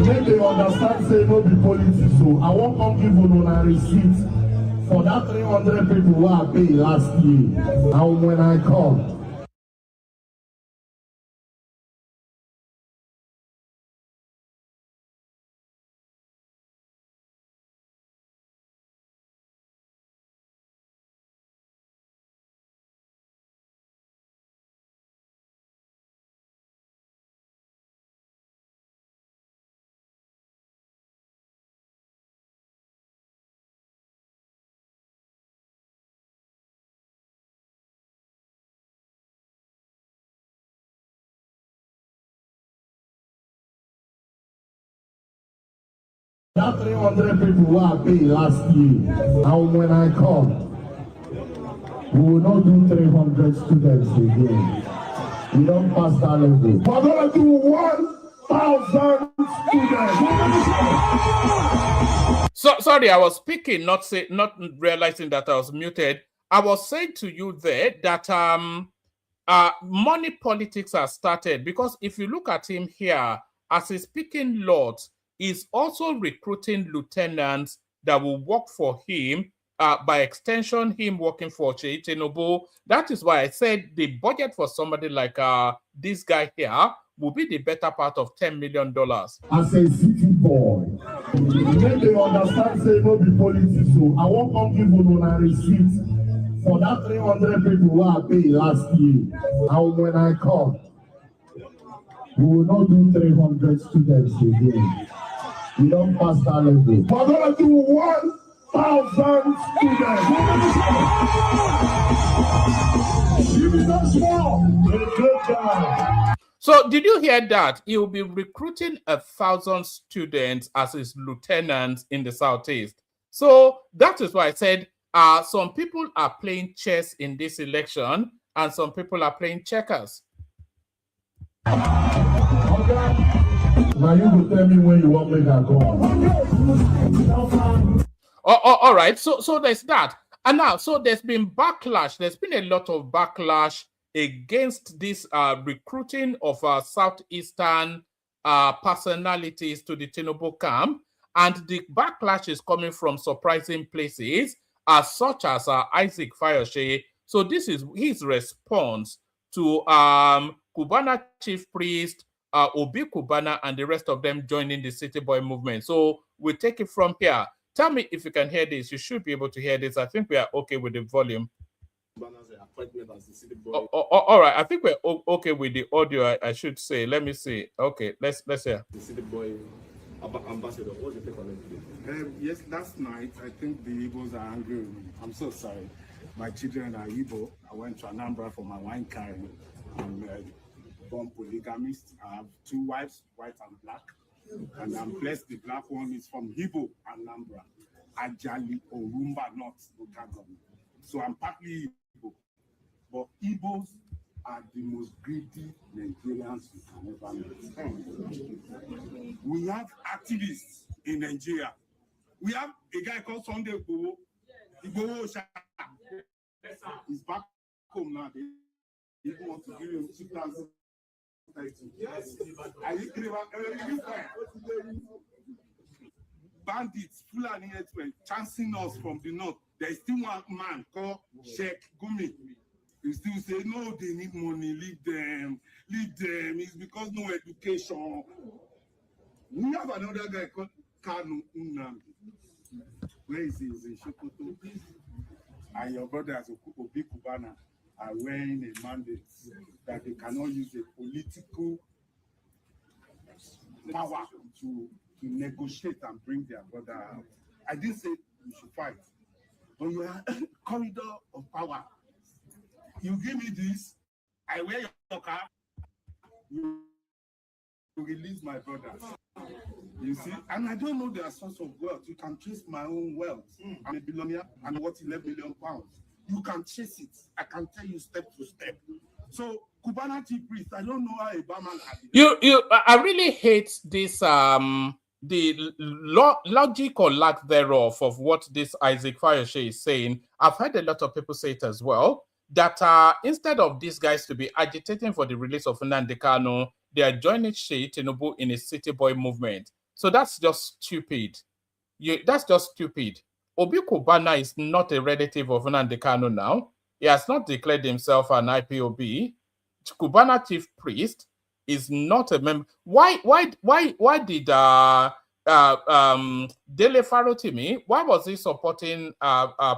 Make they understand say no be politics, so I won't come give you a receipt for that 300 people who I paid last year. And when I come, That 300 people who are paid last year, and when I come, we will not do 300 students again. We don't pass that level. We're going to do 1,000 students. So sorry, I was speaking, not realizing that I was muted. I was saying to you there that money politics has started, because if you look at him here as he's speaking lots, he's also recruiting lieutenants that will work for him. By extension, him working for Remi Tinubu. That is why I said the budget for somebody like this guy here will be the better part of $10 million. As a city boy, when they understand, say no be politics, so I won't come give you a receipt for that 300 people who are paid last year. And when I come, we will not do 300 students again. We don't pass that level. We're going to do 1,000 students. Give me that small. So did you hear that? He will be recruiting 1,000 students as his lieutenants in the Southeast. So that is why I said some people are playing chess in this election and some people are playing checkers. Now you will tell me when you want me to go. All right, so there's that. And now, so there's been backlash. There's been a lot of backlash against this recruiting of Southeastern personalities to the Tinubu camp. And the backlash is coming from surprising places, such as Isaac Fayose. So this is his response to Cubana chief priest, Obi Cubana, and the rest of them joining the City Boy movement. So we'll take it from here. Tell me if you can hear this. You should be able to hear this. I think we are okay with the volume. All right. I think we're okay with the audio, I should say. Let me see. Okay, let's hear. The City Boy ambassador, what's your take on it? Yes, last night, I think the Igbos are angry with me. I'm so sorry. My children are Igbo. I went to Anambra for my wine carrying. I'm born polygamist. I have 2 wives, white and black. And I'm blessed the black one is from Igbo, Anambra, Ajali, Orumba North, local government. So I'm partly Igbo. But Igbos are the most greedy Nigerians you can ever meet. We have activists in Nigeria. We have a guy called Sunday Igboho. Igboho Osha. He's back home now. They want to give him 2,000. Yes. Bandits, Fulani herdsmen, chancing us from the north. There's still one man called Sheikh Gumi. He still say, no, they need money, leave them. It's because no education. We have another guy called Kanu Unamdi. Where is he? He's in Sokoto. And your brothers, Obi Cubana, are wearing a mandate that they cannot use a political power to negotiate and bring their brother out. I didn't say we should fight, but you are a corridor of power. You give me this, I wear your car, you release my brothers. You see, and I don't know their source of wealth. You can trace my own wealth. I'm a billionaire. I'm worth 11 million pounds. You can chase it. I can tell you step to step. So, Cubana chief priest, I don't know how a barman had it. I really hate this the logic or lack thereof of what this Isaac Fayose is saying. I've heard a lot of people say it as well, that instead of these guys to be agitating for the release of Nnamdi Kanu, they are joining Remi Tinubu in a City Boy movement. So that's just stupid. That's just stupid. Obi Cubana is not a relative of Nnamdi Kanu now. He has not declared himself an IPOB. Cubana chief priest is not a member. Why did Dele Farotimi, why was he supporting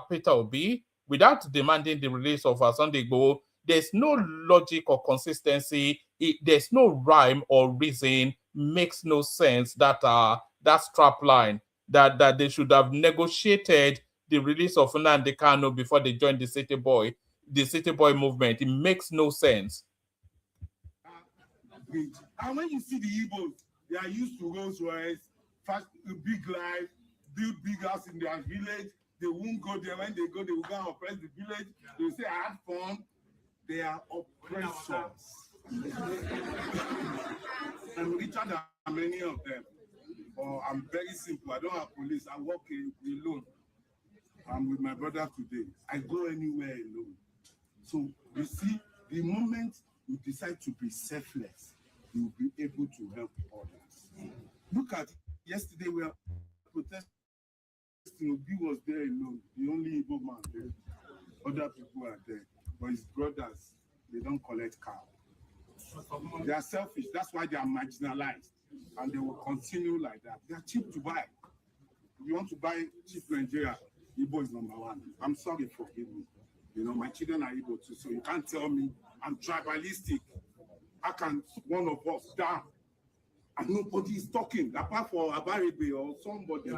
Peter Obi without demanding the release of Sunday Igboho? There's no logic or consistency. There's no rhyme or reason. Makes no sense that that strap line that they should have negotiated the release of Nnamdi Kanu before they joined the City Boy movement. It makes no sense. And when you see the Igbos, they are used to Rolls Royce, fast, big life, build big house in their village. They won't go there. When they go, they will go and oppress the village. They will say, I had fun. They are oppressors. I'm richer than many of them. Or I'm very simple. I don't have police. I work alone. I'm with my brother today. I go anywhere alone. So you see, the moment you decide to be selfless, you'll be able to help others. Look at yesterday, we were protesting. Obi was there alone, the only Igbo man there. Other people are there, but his brothers, they don't collect cow. They are selfish. That's why they are marginalized, and they will continue like that. They are cheap to buy. If you want to buy cheap Nigeria, Igbo is number one. I'm sorry, forgive me. You know, my children are Igbo too, so you can't tell me I'm tribalistic. How can one of us down? And nobody is talking, apart from Abaribe or somebody.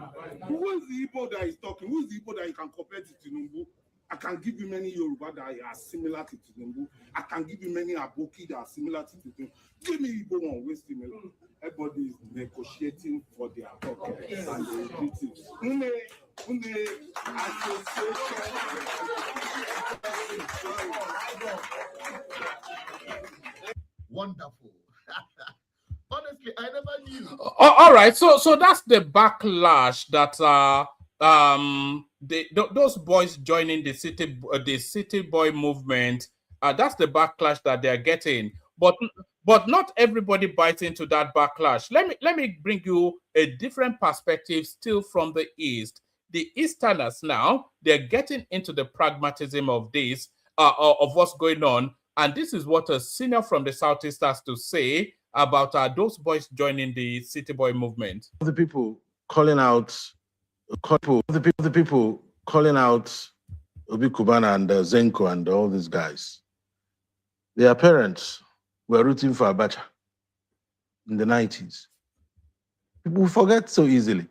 Who is the Igbo that is talking? Who is the Igbo that you can compare to Tinubu? I can give you many Yoruba that are similar to Tinubu. I can give you many Aboki that are similar to Tinubu. Give me Igbo one, waste him. Everybody is negotiating for their pockets and they repeat it. Wonderful. Honestly, I never knew. All right, so that's the backlash that those boys joining the city boy movement. That's the backlash that they're getting. But not everybody bites into that backlash. Let me bring you a different perspective, still from the East. The Easterners now, they're getting into the pragmatism of this, of what's going on. And this is what a senior from the Southeast has to say about those boys joining the city boy movement. The people calling out, the people calling out Obi Kubana and Zenko and all these guys, their parents were rooting for Abacha in the 90s. People forget so easily.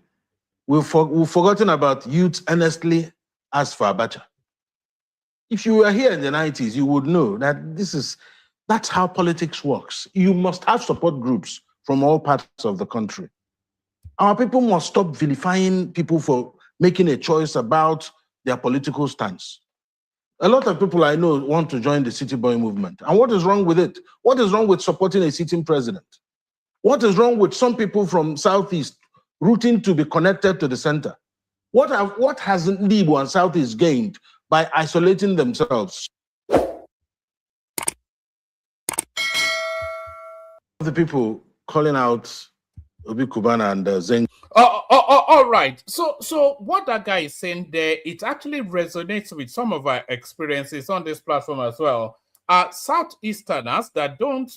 We've forgotten about youth earnestly asked for Abacha. If you were here in the 90s, you would know that that's how politics works. You must have support groups from all parts of the country. Our people must stop vilifying people for making a choice about their political stance. A lot of people I know want to join the city boy movement. And what is wrong with it? What is wrong with supporting a sitting president? What is wrong with some people from Southeast rooting to be connected to the center? What has Igbo and Southeast gained by isolating themselves? The people calling out Obi Kubana and Zen. All right. So what that guy is saying there, it actually resonates with some of our experiences on this platform as well. Southeasterners that don't,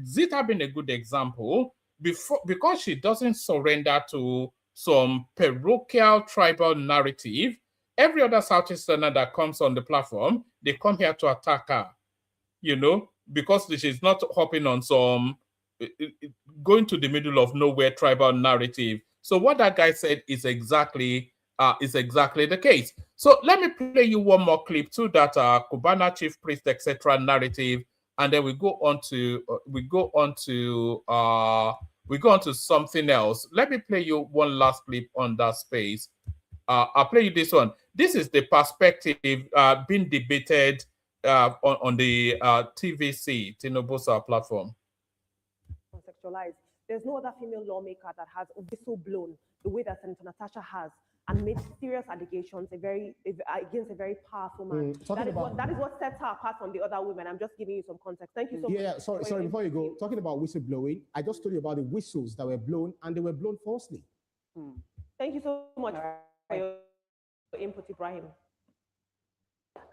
Zita being a good example, because she doesn't surrender to some parochial tribal narrative. Every other Southeasterner that comes on the platform, they come here to attack her, you know, because she's not hopping on some going to the middle of nowhere tribal narrative. So what that guy said is exactly the case. So let me play you one more clip to that Kubana chief priest etc. narrative, and then we go on to something else. Let me play you one last clip on that space. I'll play you this one. This is the perspective being debated on the TVC, Tinubu's platform. Sexualized. There's no other female lawmaker that has whistle-blown the way that Senator Natasha has and made serious allegations against a very powerful man. That is what sets her apart from the other women. I'm just giving you some context. Thank you so much. Yeah, sorry, before you go, talking about whistleblowing, I just told you about the whistles that were blown, and they were blown falsely. Thank you so much for your input, Ibrahim.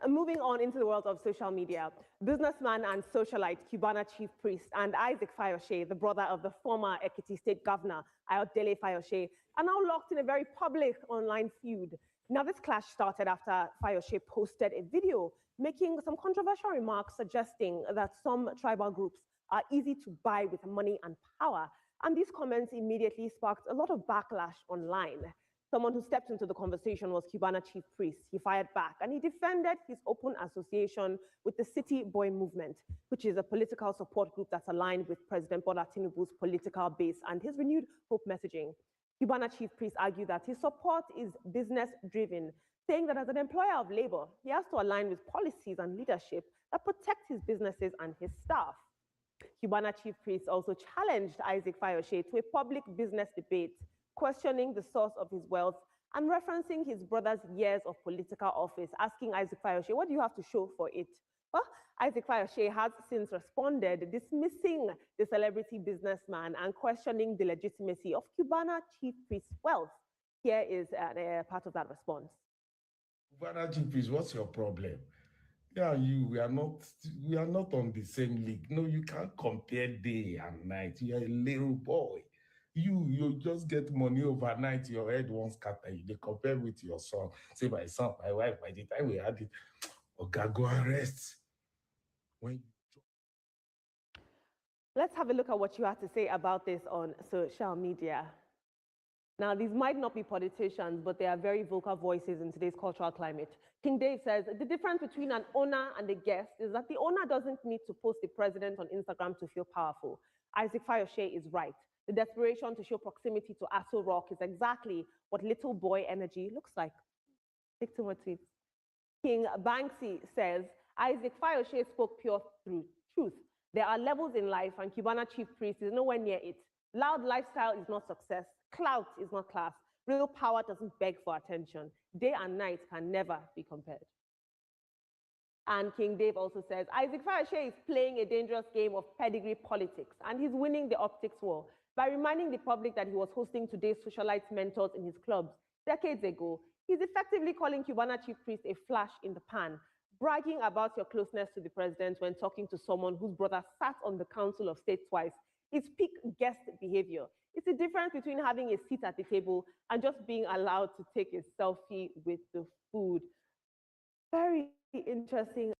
Moving on into the world of social media, businessman and socialite Cubana chief priest and Isaac Fayose, the brother of the former Ekiti state governor, Ayodele Fayose, are now locked in a very public online feud. Now, this clash started after Fayose posted a video making some controversial remarks suggesting that some tribal groups are easy to buy with money and power. And these comments immediately sparked a lot of backlash online. Someone who stepped into the conversation was Cubana chief priest. He fired back and he defended his open association with the City Boy Movement, which is a political support group that's aligned with President Bola Tinubu's political base and his renewed hope messaging. Cubana chief priest argued that his support is business-driven, saying that as an employer of labor, he has to align with policies and leadership that protect his businesses and his staff. Cubana chief priest also challenged Isaac Fayoshe to a public business debate, questioning the source of his wealth and referencing his brother's years of political office, asking Isaac Fayoshe, what do you have to show for it? Well, Isaac Fayoshe has since responded, dismissing the celebrity businessman and questioning the legitimacy of Cubana chief priest's wealth. Here is part of that response. Cubana chief priest, what's your problem? Yeah, we are not on the same league. No, you can't compare day and night. You are a little boy. You just get money overnight, your head won't scatter. You they compare with your son. Say, my son, my wife, by the time we had it, okay, go and rest. Let's have a look at what you had to say about this on social media. Now, these might not be politicians, but they are very vocal voices in today's cultural climate. King Dave says, the difference between an owner and a guest is that the owner doesn't need to post the president on Instagram to feel powerful. Isaac Fayoshe is right. The desperation to show proximity to Aso Rock is exactly what little boy energy looks like. Stick to my tweets. King Banksy says, Isaac Fayoshe spoke pure truth. There are levels in life, and Cubana chief priest is nowhere near it. Loud lifestyle is not success. Clout is not class. Real power doesn't beg for attention. Day and night can never be compared. And King Dave also says, Isaac Fayoshe is playing a dangerous game of pedigree politics, and he's winning the optics war by reminding the public that he was hosting today's socialite mentors in his clubs decades ago. He's effectively calling Cubana chief priest a flash in the pan, bragging about your closeness to the president when talking to someone whose brother sat on the Council of State twice. It's peak guest behavior. It's the difference between having a seat at the table and just being allowed to take a selfie with the food. Very interesting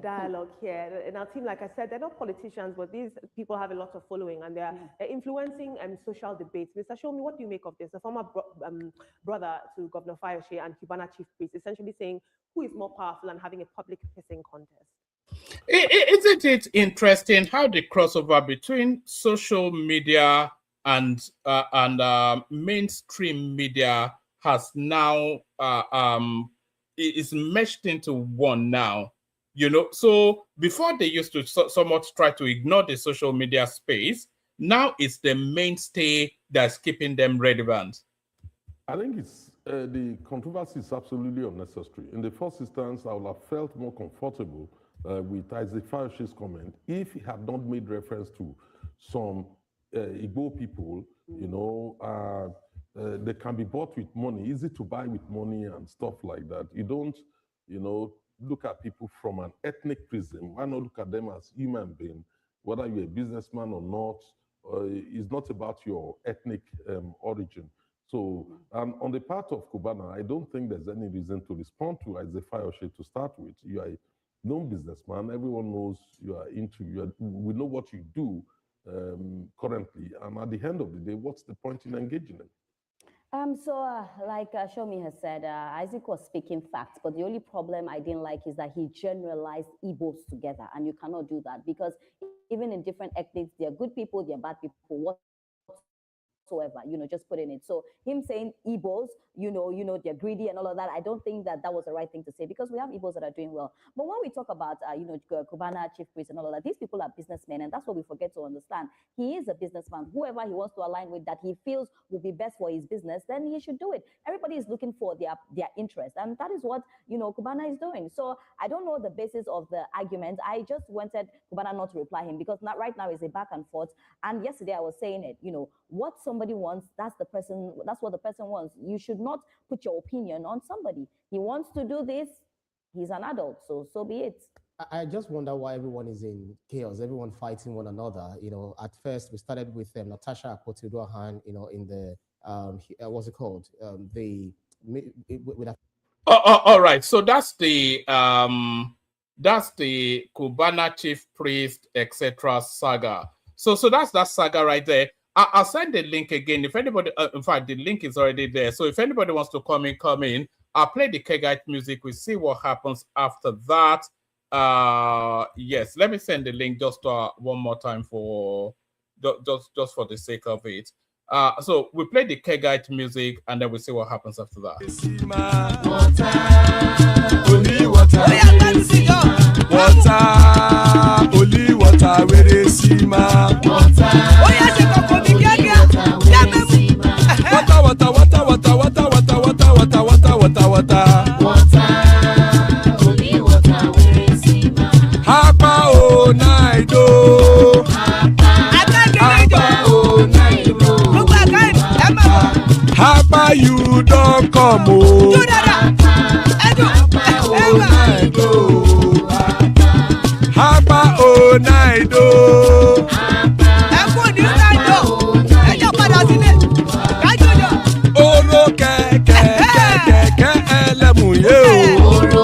dialogue here. And our team, like I said, they're not politicians, but these people have a lot of following and they're influencing social debates. Mr. Shomi, what do you make of this? A former brother to Governor Fayoshe and Cubana chief priest essentially saying who is more powerful and having a public pissing contest. Isn't it interesting how the crossover between social media and mainstream media has now is meshed into one now? You know, so before they used to somewhat try to ignore the social media space. Now it's the mainstay that's keeping them relevant. I think it's the controversy is absolutely unnecessary. In the first instance, I would have felt more comfortable with Isaac Fayoshe's comment if he had not made reference to some Igbo people, you know, they can be bought with money, easy to buy with money and stuff like that. You don't, you know, look at people from an ethnic prism. Why not look at them as human beings, whether you're a businessman or not? It's not about your ethnic origin. So, on the part of Cubana, I don't think there's any reason to respond to Isaac Fayoshe to start with. You are a known businessman. Everyone knows you are we know what you do currently. And at the end of the day, what's the point in engaging them? Like Shomi has said, Isaac was speaking facts, but the only problem I didn't like is that he generalized Igbos together, and you cannot do that because even in different ethnics, there are good people, there are bad people, whatsoever, you know, just put in it. So him saying Igbos, you know, they're greedy and all of that, I don't think that that was the right thing to say because we have Igbos that are doing well. But when we talk about, you know, Cubana, chief priest and all of that, these people are businessmen, and that's what we forget to understand. He is a businessman. Whoever he wants to align with that he feels will be best for his business, then he should do it. Everybody is looking for their interest, and that is what, you know, Cubana is doing. So I don't know the basis of the argument. I just wanted Cubana not to reply him because right now is a back and forth. And yesterday I was saying it, you know, what somebody wants, that's what the person wants. You should not put your opinion on somebody. He wants to do this, he's an adult, so be it. I just wonder why everyone is in chaos, everyone fighting one another. You know, at first we started with Natasha Akpoti-Uduaghan, you know, in the what's it called? All right, so that's the Cubana chief priest, etc. saga. So that's that saga right there. I'll send the link again. If anybody, in fact, the link is already there. So if anybody wants to come in. I'll play the Kegite music. We'll see what happens after that. Yes, let me send the link just one more time for just for the sake of it. So we play the Kegite music and then we see what happens after that. Only water, only water, where they see ma. Water, only water, where they see ma. Hapa o naido. Hapa o naido. Hapa you don't come o. Hapa o naido. Hapa o naido. Oro kẹ̀kẹ́ ẹlẹ́mù yé o.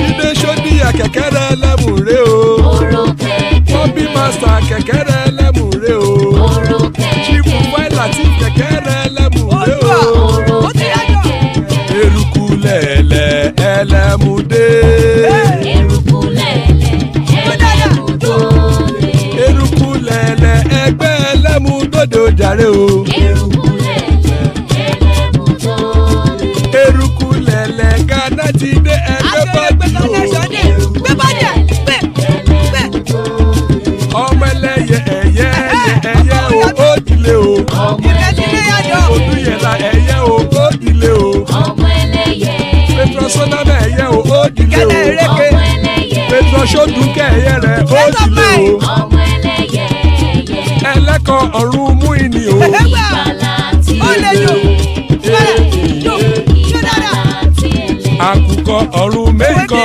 Ilé sọ́dí kẹ̀kẹ́ ẹlẹ́mù ré o. Bọ́bí Master kẹ̀kẹ́ ẹlẹ́mù ré o. Chifu Wáìlà tí kẹ̀kẹ́ ẹlẹ́mù ré o. Eruku lẹ̀lẹ̀ ẹlẹ́mù dé. Eruku lẹ̀lẹ̀ ẹgbẹ́ ẹlẹ́mù dòde ojàre o. Eruku lẹ̀lẹ̀ Ghana ti dé ẹgbẹ́ bọ́dì o. Ọmọ ẹlẹ́yẹ ẹyẹ o ó dìlé o. Odúyẹ̀lá ẹyẹ o ó dìlé o. Petrosonama ẹyẹ o ó dìlé o. Petrosodúnkẹ́ ẹyẹ rẹ̀ ó dìlé o. Ẹlẹ́kọ̀ ọ̀run mú ìní o. Àkùkọ ọ̀run méjìkọ.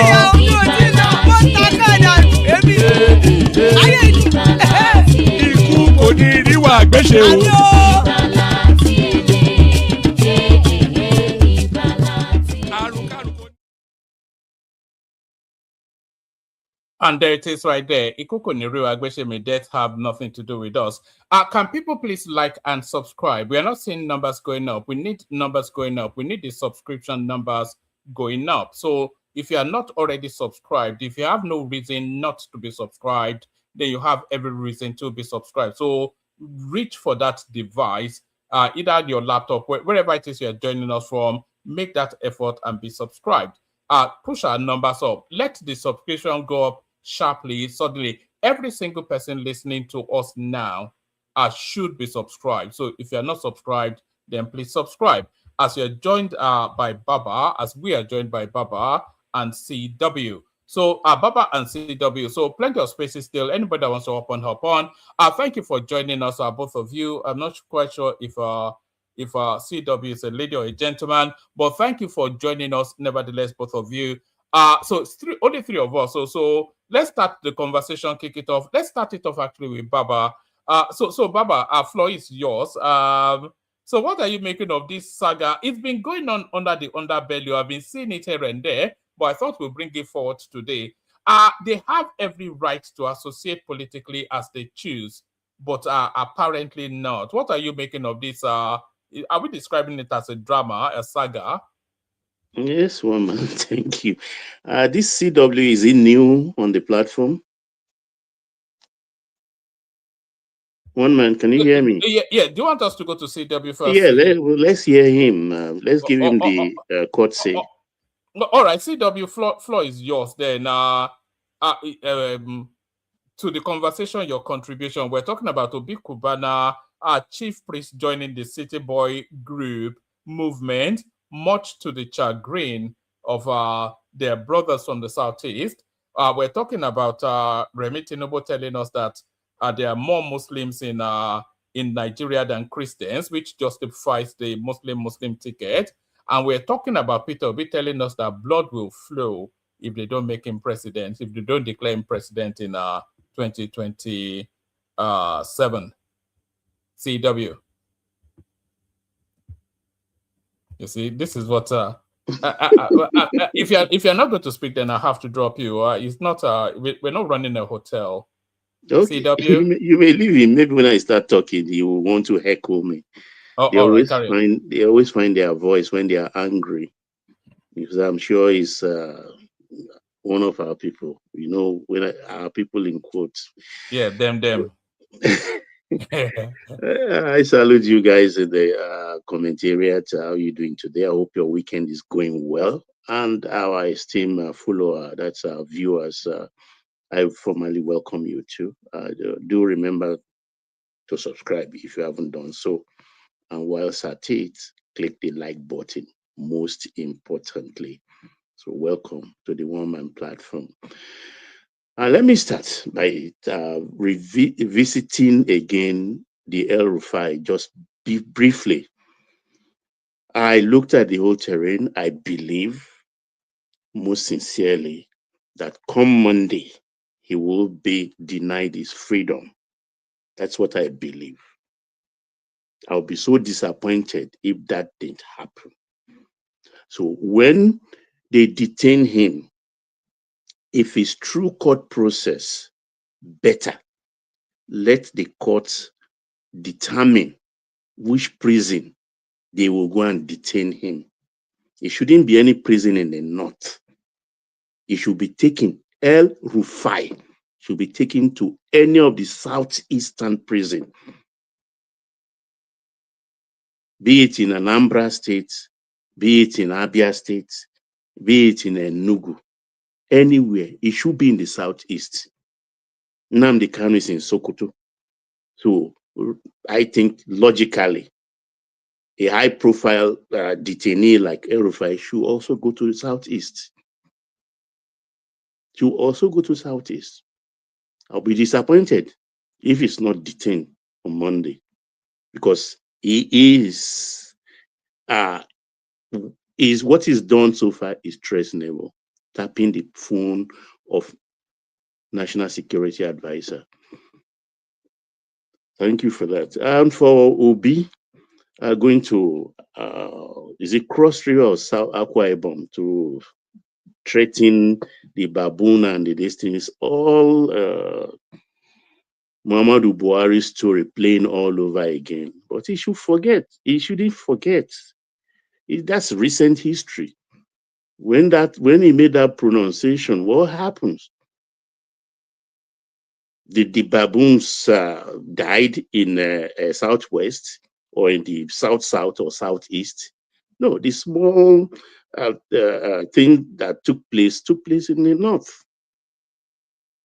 Ikú kò ní ríwà gbéṣe o. And there it is right there. Ikuko Niru Agbeshemi, death have nothing to do with us. Can people please like and subscribe? We are not seeing numbers going up. We need numbers going up. We need the subscription numbers going up. So if you are not already subscribed, if you have no reason not to be subscribed, then you have every reason to be subscribed. So reach for that device, either your laptop, wherever it is you are joining us from, make that effort and be subscribed. Push our numbers up. Let the subscription go up sharply, suddenly. Every single person listening to us now should be subscribed. So if you're not subscribed, then please subscribe. As you're joined by Baba, as we are joined by Baba and CW. So Baba and CW, so plenty of spaces still. Anybody that wants to hop on. Thank you for joining us, both of you. I'm not quite sure if CW is a lady or a gentleman, but thank you for joining us, nevertheless, both of you. So it's only three of us. So let's start the conversation, kick it off. Let's start it off actually with Baba. So Baba, our floor is yours. So what are you making of this saga? It's been going on under the underbelly. I've been seeing it here and there, but I thought we'll bring it forward today. They have every right to associate politically as they choose, but apparently not. What are you making of this? Are we describing it as a drama, a saga? Yes, woman. Thank you. This CW, is it new on the platform? One man, can you hear me? Yeah. Do you want us to go to CW first? Yeah, let's hear him. Let's give him the courtesy. All right, CW, floor is yours then. To the conversation, your contribution, we're talking about Obi Kubana, chief priest joining the City Boy group movement, much to the chagrin of their brothers from the Southeast. We're talking about Remi Tinubu telling us that there are more Muslims in Nigeria than Christians, which justifies the Muslim ticket. And we're talking about Peter Obi telling us that blood will flow if they don't make him president, if they don't declare him president in 2027. CW. You see, this is what if you're not going to speak, then I have to drop you. It's not we're not running a hotel. Okay. CW. You may leave him. Maybe when I start talking, he will want to heckle me. They always find their voice when they are angry. Because I'm sure he's one of our people. You know, when our people in quotes. Yeah, them. I salute you guys in the commentariat. How are you doing today? I hope your weekend is going well. And our esteemed follower, that's our viewers, I formally welcome you too. Do remember to subscribe if you haven't done so. And whilst at it, click the like button, most importantly. So welcome to the One Man platform. Let me start by revisiting again the El Rufai just briefly. I looked at the whole terrain. I believe most sincerely that come Monday, he will be denied his freedom. That's what I believe. I'll be so disappointed if that didn't happen. So when they detain him, if it's true court process, better let the courts determine which prison they will go and detain him. It shouldn't be any prison in the north. It should be taken, El Rufai should be taken to any of the southeastern prison, be it in Anambra State, be it in Abia State, be it in Enugu, anywhere. It should be in the southeast. Nnamdi Kanu is in Sokoto. So I think logically, a high-profile detainee like El Rufai should also go to the southeast. Should also go to southeast. I'll be disappointed if he's not detained on Monday, because he is what he's done so far is treasonable, tapping the phone of National Security Advisor. Thank you for that. And for Obi, going to is it Cross River or South Akwa Ibom to threaten the baboon and the destinies, all Muhammadu Buhari's story playing all over again. But he should forget. He shouldn't forget. That's recent history. When he made that pronunciation, what happens? Did the baboons died in southwest or in the south or southeast? No, the small thing that took place in the north.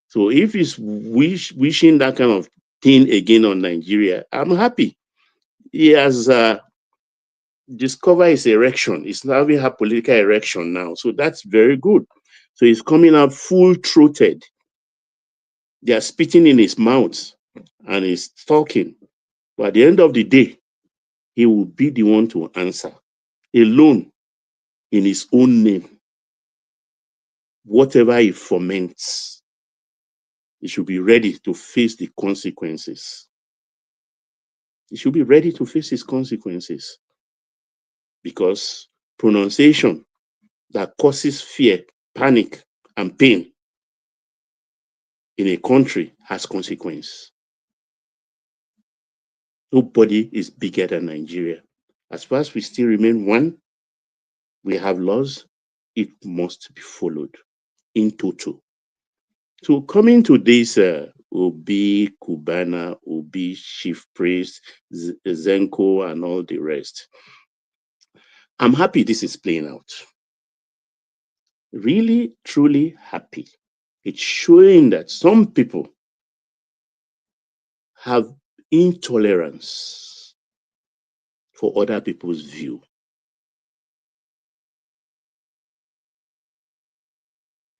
So if he's wishing that kind of thing again on Nigeria, I'm happy. He has discovered his erection. He's having a political erection now. So that's very good. So he's coming out full-throated. They are spitting in his mouth and he's talking. But at the end of the day, he will be the one to answer alone in his own name. Whatever he foments, he should be ready to face the consequences. He should be ready to face his consequences, because pronunciation that causes fear, panic, and pain in a country has consequence. Nobody is bigger than Nigeria. As far as we still remain one, we have laws, it must be followed in total. So coming to this Obi, Kubana, Obi, Chief Priest, Zenko, and all the rest, I'm happy this is playing out. Really, truly happy. It's showing that some people have intolerance for other people's view.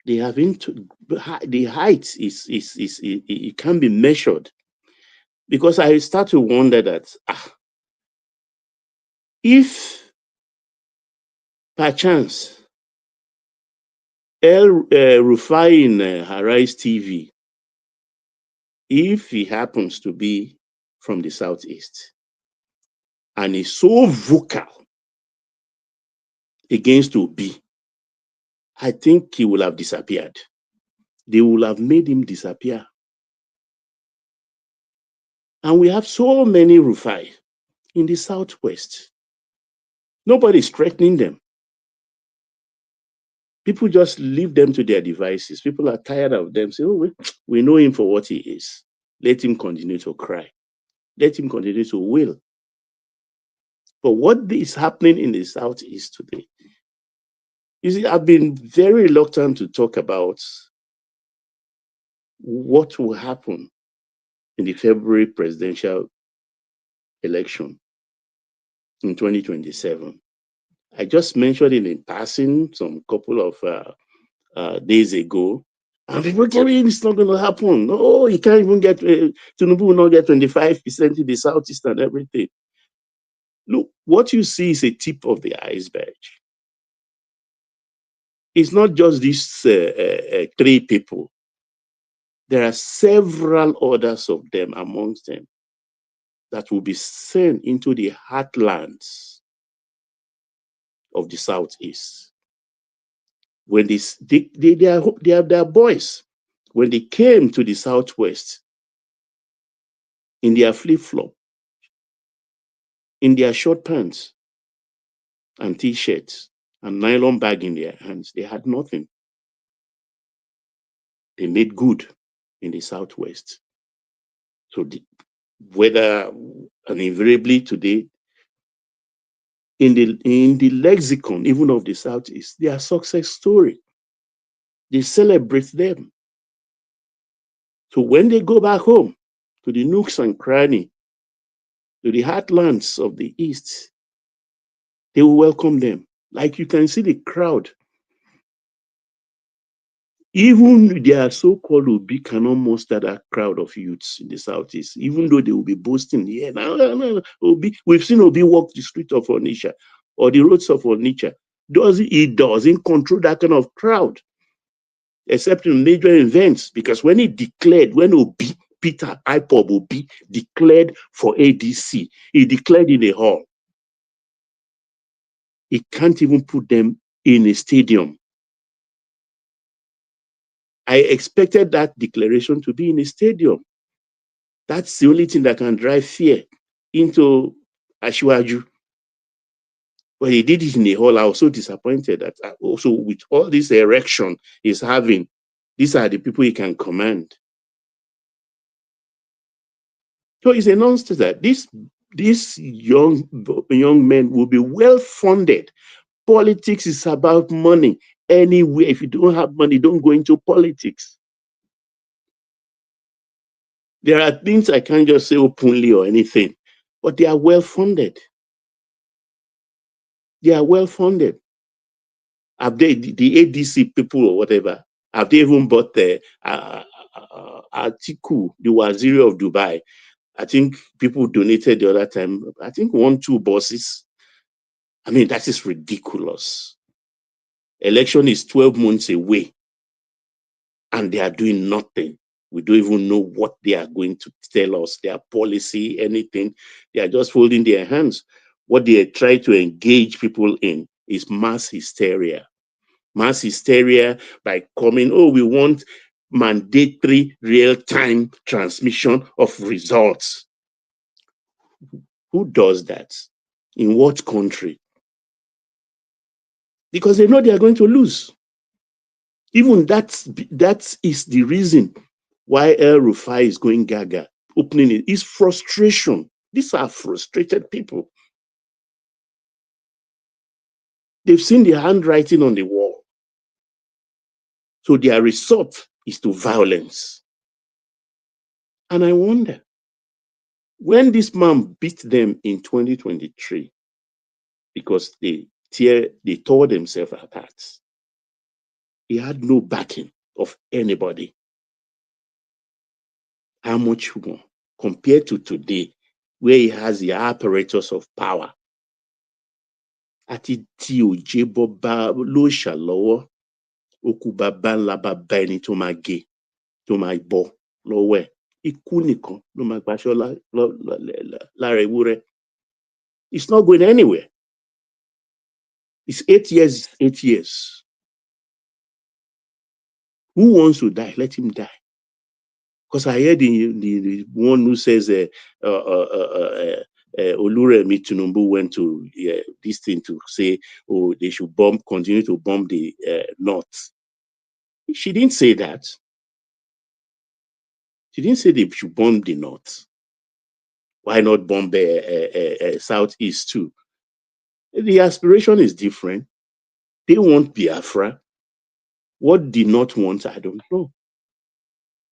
They have the height is it can be measured, because I start to wonder that if perchance El Rufai in Harais TV, if he happens to be from the southeast and is so vocal against Obi, I think he will have disappeared. They will have made him disappear. And we have so many Rufai in the southwest. Nobody's threatening them. People just leave them to their devices. People are tired of them. Say, oh, we know him for what he is. Let him continue to cry. let him continue to will. But what is happening in the Southeast today? You see, I've been very reluctant to talk about what will happen in the February presidential election in 2027. I just mentioned it in passing some couple of days ago, and people tell me it's not going to happen. Oh, you can't even get, Tinubu will not get 25% in the Southeast and everything. Look, what you see is a tip of the iceberg. It's not just these three people. There are several others of them amongst them that will be sent into the heartlands of the Southeast. When they are boys. When they came to the Southwest in their flip-flop, in their short pants and t-shirts and nylon bag in their hands, they had nothing. They made good in the Southwest. So whether and invariably today, in the lexicon, even of the Southeast, they are success story. They celebrate them. So when they go back home to the nooks and cranny, to the heartlands of the East, they will welcome them. Like you can see the crowd. Even their so-called Obi cannot muster that crowd of youths in the Southeast, even though they will be boasting, yeah, no, Obi. We've seen Obi walk the street of Onitsha or the roads of Onitsha. He doesn't control that kind of crowd, except in major events, because when Obi, Peter IPOB Obi declared for ADC, he declared in a hall. He can't even put them in a stadium. I expected that declaration to be in a stadium. That's the only thing that can drive fear into Ashwaju. But he did it in a hall. I was so disappointed that also with all this erection he's having, these are the people he can command. So it's a nonsense that these young men will be well funded. Politics is about money. Anyway, if you don't have money, don't go into politics. There are things I can't just say openly or anything, but they are well funded. They are well funded. Have they, the ADC people or whatever, have they even bought the Atiku, the Waziri of Dubai? I think people donated the other time, I think 1-2 buses. I mean, that is ridiculous. Election is 12 months away and they are doing nothing. We don't even know what they are going to tell us, their policy, anything. They are just holding their hands. What they try to engage people in is mass hysteria. Mass hysteria by coming, oh, we want mandatory real-time transmission of results. Who does that? In what country? Because they know they are going to lose. Even that is the reason why El Rufai is going gaga, opening it. It's frustration. These are frustrated people. They've seen the handwriting on the wall. So their resort is to violence. And I wonder, when this man beat them in 2023, because they tore themselves apart, he had no backing of anybody. How much more compared to today, where he has the apparatus of power? Àti tí òjé bọ́ bá ló ṣàlọ́wọ́, ó kú bàbá ńlá bàbá ẹni tó máa gé, tó máa bọ́ lọ́wọ́ ẹ̀. Ikú nìkan ló máa gbaṣọ́ lára ewúrẹ́. It's not going anywhere. It's 8 years, 8 years. Who wants to die? Let him die. Because I heard the one who says Remi Tinubu went to this thing to say, oh, they should continue to bomb the north. She didn't say that. She didn't say they should bomb the north. Why not bomb Southeast too? The aspiration is different. They want Biafra. What did not want, I don't know.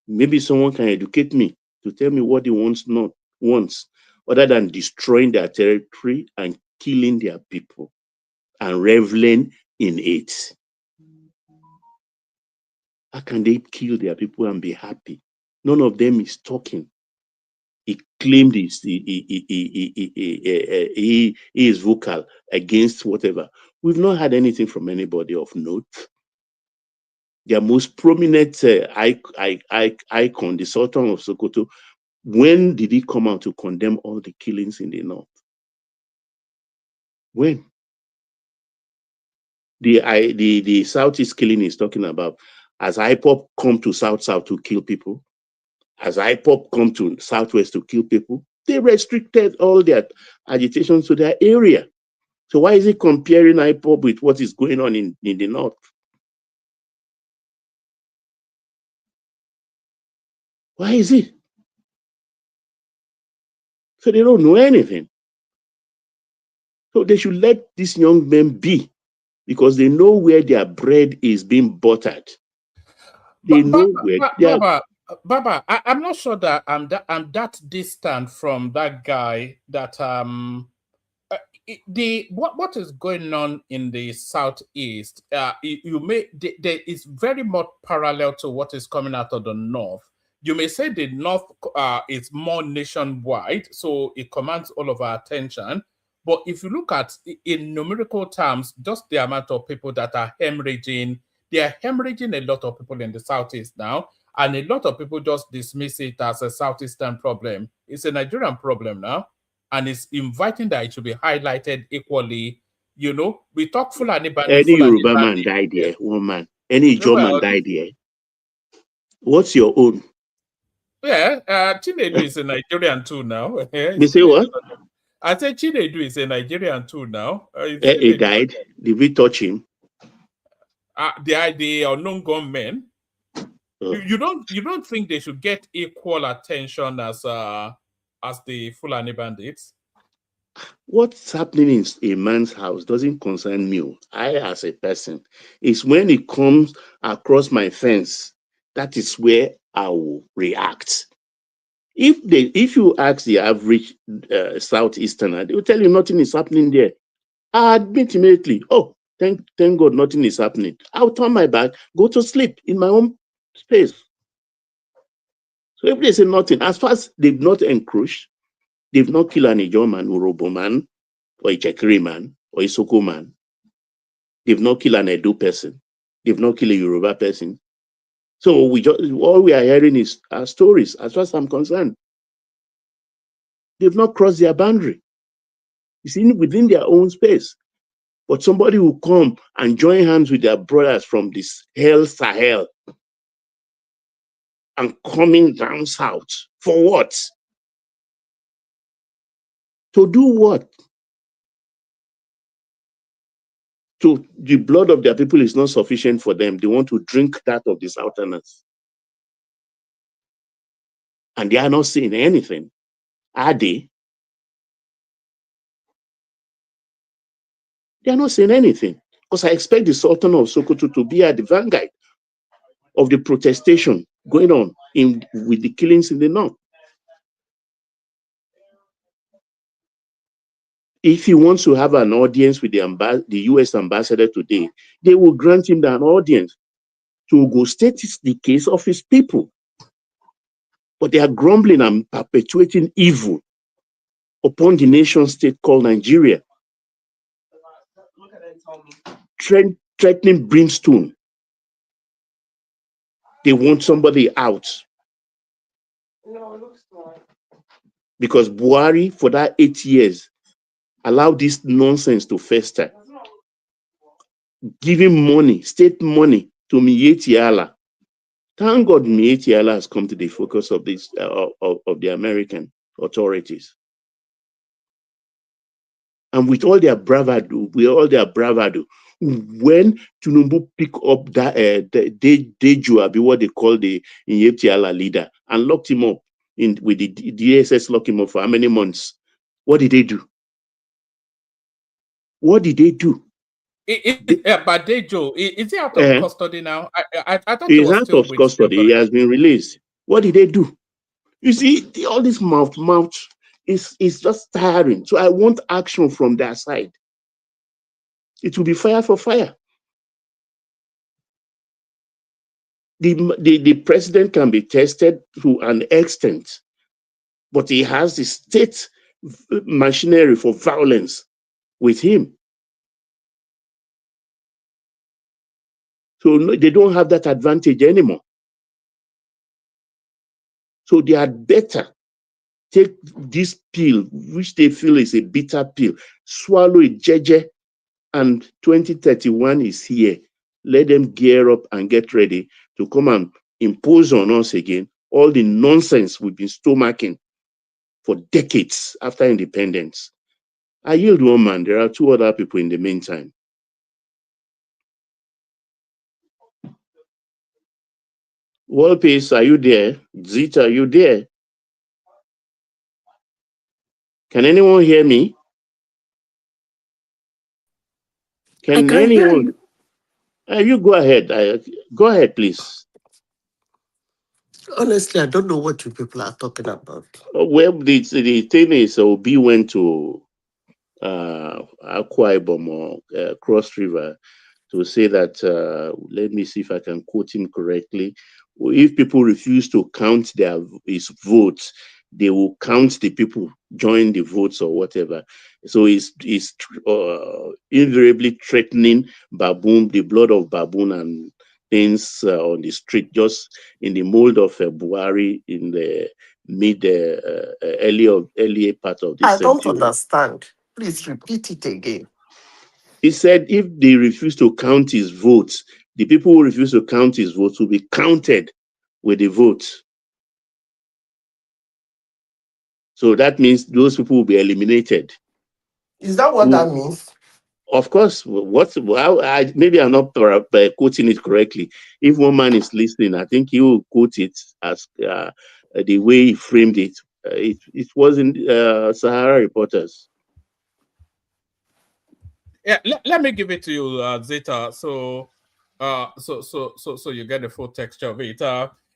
Maybe someone can educate me to tell me what he wants, other than destroying their territory and killing their people and reveling in it. How can they kill their people and be happy? None of them is talking. He claimed he is vocal against whatever. We've not had anything from anybody of note. Their most prominent icon, the Sultan of Sokoto, when did he come out to condemn all the killings in the north? When? The Southeast killing is talking about, has IPOP come to South to kill people? Has IPOP come to Southwest to kill people? They restricted all their agitation to their area. So why is he comparing IPOP with what is going on in the north? Why is it? So they don't know anything. So they should let these young men be, because they know where their bread is being buttered. They know where Baba, I'm not sure that I'm that distant from that guy that what is going on in the southeast, there is very much parallel to what is coming out of the north. You may say the north is more nationwide, so it commands all of our attention. But if you look at in numerical terms, just the amount of people that are hemorrhaging, they are hemorrhaging a lot of people in the southeast now, and a lot of people just dismiss it as a southeastern problem. It's a Nigerian problem now. And it's inviting that it should be highlighted equally. You know, we talk Fulani bandit. Any Yoruba man died there, one man. Any German died there. What's your own? Yeah, Chinedu is a Nigerian too now. You say what? I said Chinedu is a Nigerian too now. He died. Did we touch him? The unknown gunmen. You don't think they should get equal attention as the Fulani bandits? What's happening in a man's house doesn't concern me. I, as a person, it's when it comes across my fence, that is where I will react. If you ask the average Southeasterner, they will tell you nothing is happening there. I admit immediately, oh, thank God nothing is happening. I'll turn my back, go to sleep in my own space. So if they say nothing, as far as they've not encroached, they've not killed an Ijaw man, Urobo man, or a Chekiri man, or a Soko man. They've not killed an Edo person. They've not killed a Yoruba person. So all we are hearing is stories, as far as I'm concerned. They've not crossed their boundary. It's within their own space. But somebody will come and join hands with their brothers from this hell Sahel and coming down south. For what? To do what? To the blood of their people is not sufficient for them. They want to drink that of the Southerners. And they are not saying anything. Are they? They are not saying anything. Because I expect the Sultan of Sokoto to be at the vanguard of the protestation going on with the killings in the north. If he wants to have an audience with the US ambassador today, they will grant him an audience to go state the case of his people. But they are grumbling and perpetuating evil upon the nation state called Nigeria, threatening brimstone. They want somebody out. Because Buhari, for that 8 years, allowed this nonsense to fester, giving money, state money to Miyetti Allah. Thank God Miyetti Allah has come to the focus of this of the American authorities. And with all their bravado, when Tinubu pick up that Deju, what they call the Miyetti Allah leader, and locked him up with the DSS lock him up for how many months? What did they do? What did they do? But Dejo, is he out of custody now? I thought he he's was out still of with custody. He has been released. What did they do? You see, all this mouth is just tiring. So I want action from their side. It will be fire for fire. The president can be tested to an extent, but he has the state machinery for violence with him. So they don't have that advantage anymore. So they had better take this pill, which they feel is a bitter pill, swallow it, jeje, and 2031 is here. Let them gear up and get ready to come and impose on us again all the nonsense we've been stomaching for decades after independence. I yield one man. There are two other people in the meantime. World Peace, are you there? Zita, are you there? Can anyone hear me? Can anyone? You go ahead. Go ahead, please. Honestly, I don't know what you people are talking about. Well, the thing is, Obi went to Akwa Ibom or Cross River to say that, let me see if I can quote him correctly. If people refuse to count his votes, they will count the people join the votes or whatever. So he's invariably threatening baboon, the blood of baboon and things on the street, just in the mold of Buhari in the earlier part of this I don't century. understand. Please repeat it again. He said if they refuse to count his votes, the people who refuse to count his votes will be counted with the votes. So that means those people will be eliminated. Is that what that means? Of course. Maybe I'm not quoting it correctly. If one man is listening, I think he will quote it as the way he framed it. It wasn't Sahara Reporters. Yeah, let me give it to you, Zeta. So you get the full texture of it.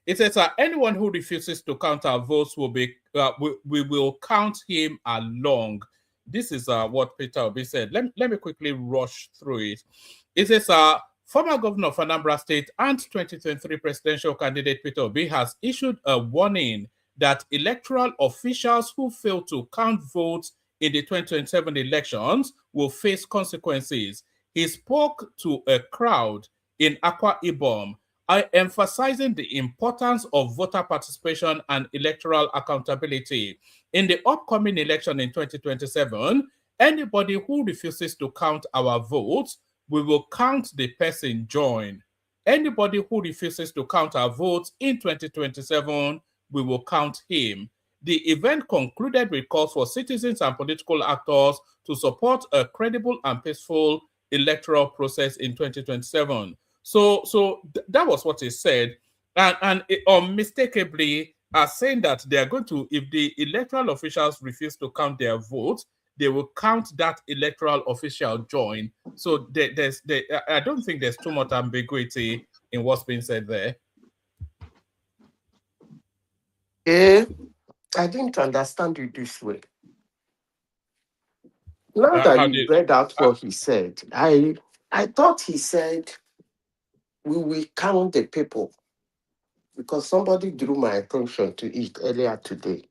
It says anyone who refuses to count our votes will be we will count him along. This is what Peter Obi said. Let me quickly rush through it. It says former governor of Anambra State and 2023 presidential candidate Peter Obi has issued a warning that electoral officials who fail to count votes in the 2027 elections will face consequences. He spoke to a crowd in Akwa Ibom, emphasizing the importance of voter participation and electoral accountability. In the upcoming election in 2027, anybody who refuses to count our votes, we will count the person join. Anybody who refuses to count our votes in 2027, we will count him. The event concluded with calls for citizens and political actors to support a credible and peaceful electoral process in 2027. So that was what he said, and unmistakably are saying that they are going to, if the electoral officials refuse to count their votes, they will count that electoral official join. So I don't think there's too much ambiguity in what's being said there. I didn't understand it this way. Now that you read out what he said, I thought he said we will count the people, because somebody drew my attention to it earlier today.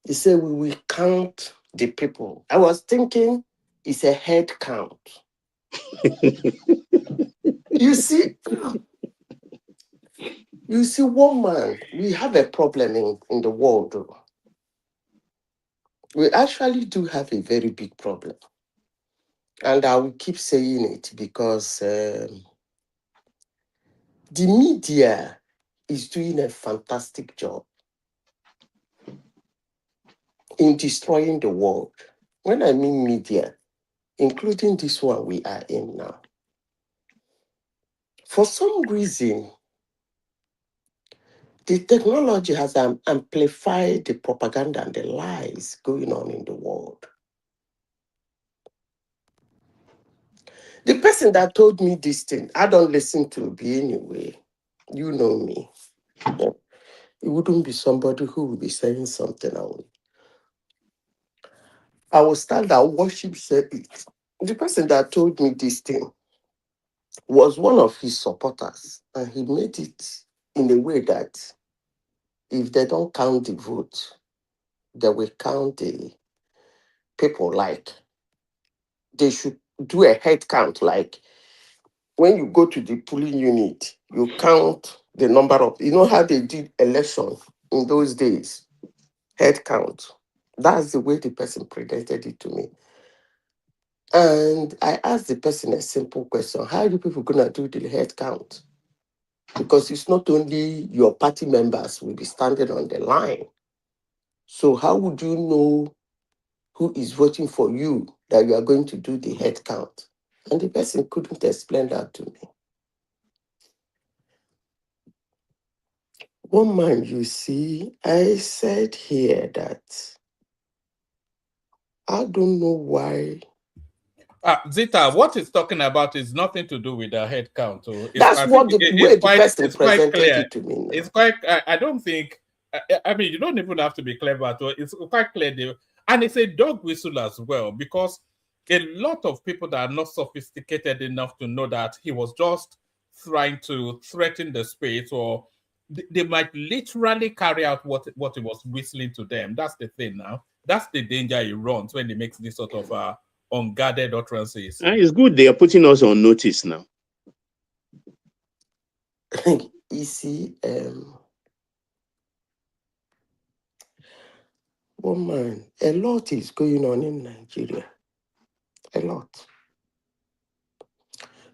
He said we will count the people. I was thinking it's a head count. You see, one man, we have a problem in the world. We actually do have a very big problem. And I will keep saying it because the media is doing a fantastic job in destroying the world. When I mean media, including this one we are in now. For some reason, The technology has amplified the propaganda and the lies going on in the world. The person that told me this thing, I don't listen to Obi anyway. You know me. Yeah. It wouldn't be somebody who would be saying something I will stand and worship said it. The person that told me this thing was one of his supporters, and he made it in a way that if they don't count the vote, they will count the people. Like they should do a head count. Like when you go to the polling unit, you count the number of, you know how they did election in those days, head count. That's the way the person presented it to me. And I asked the person a simple question: how are you people gonna do the head count? Because it's not only your party members will be standing on the line. So how would you know who is voting for you that you are going to do the head count? And the person couldn't explain that to me. One man, you see, I said here that I don't know why. Zita, what he's talking about is nothing to do with the head count. Oh. That's I think what the way the person it's quite presented clear. it to me now. It's quite. I don't think. I mean, you don't even have to be clever at all. It's quite clear, and it's a dog whistle as well, because a lot of people that are not sophisticated enough to know that he was just trying to threaten the space, or they might literally carry out what he was whistling to them. That's the thing now. That's the danger he runs when he makes this sort of unguarded utterances. And it's good they are putting us on notice now. You see, woman, a lot is going on in Nigeria. A lot.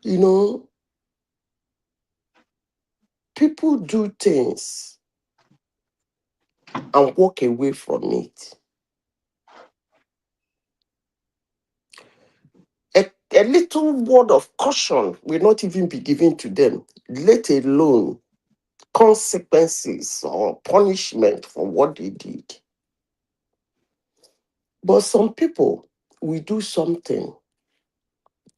You know, people do things and walk away from it. A little word of caution will not even be given to them, let alone consequences or punishment for what they did. But some people will do something.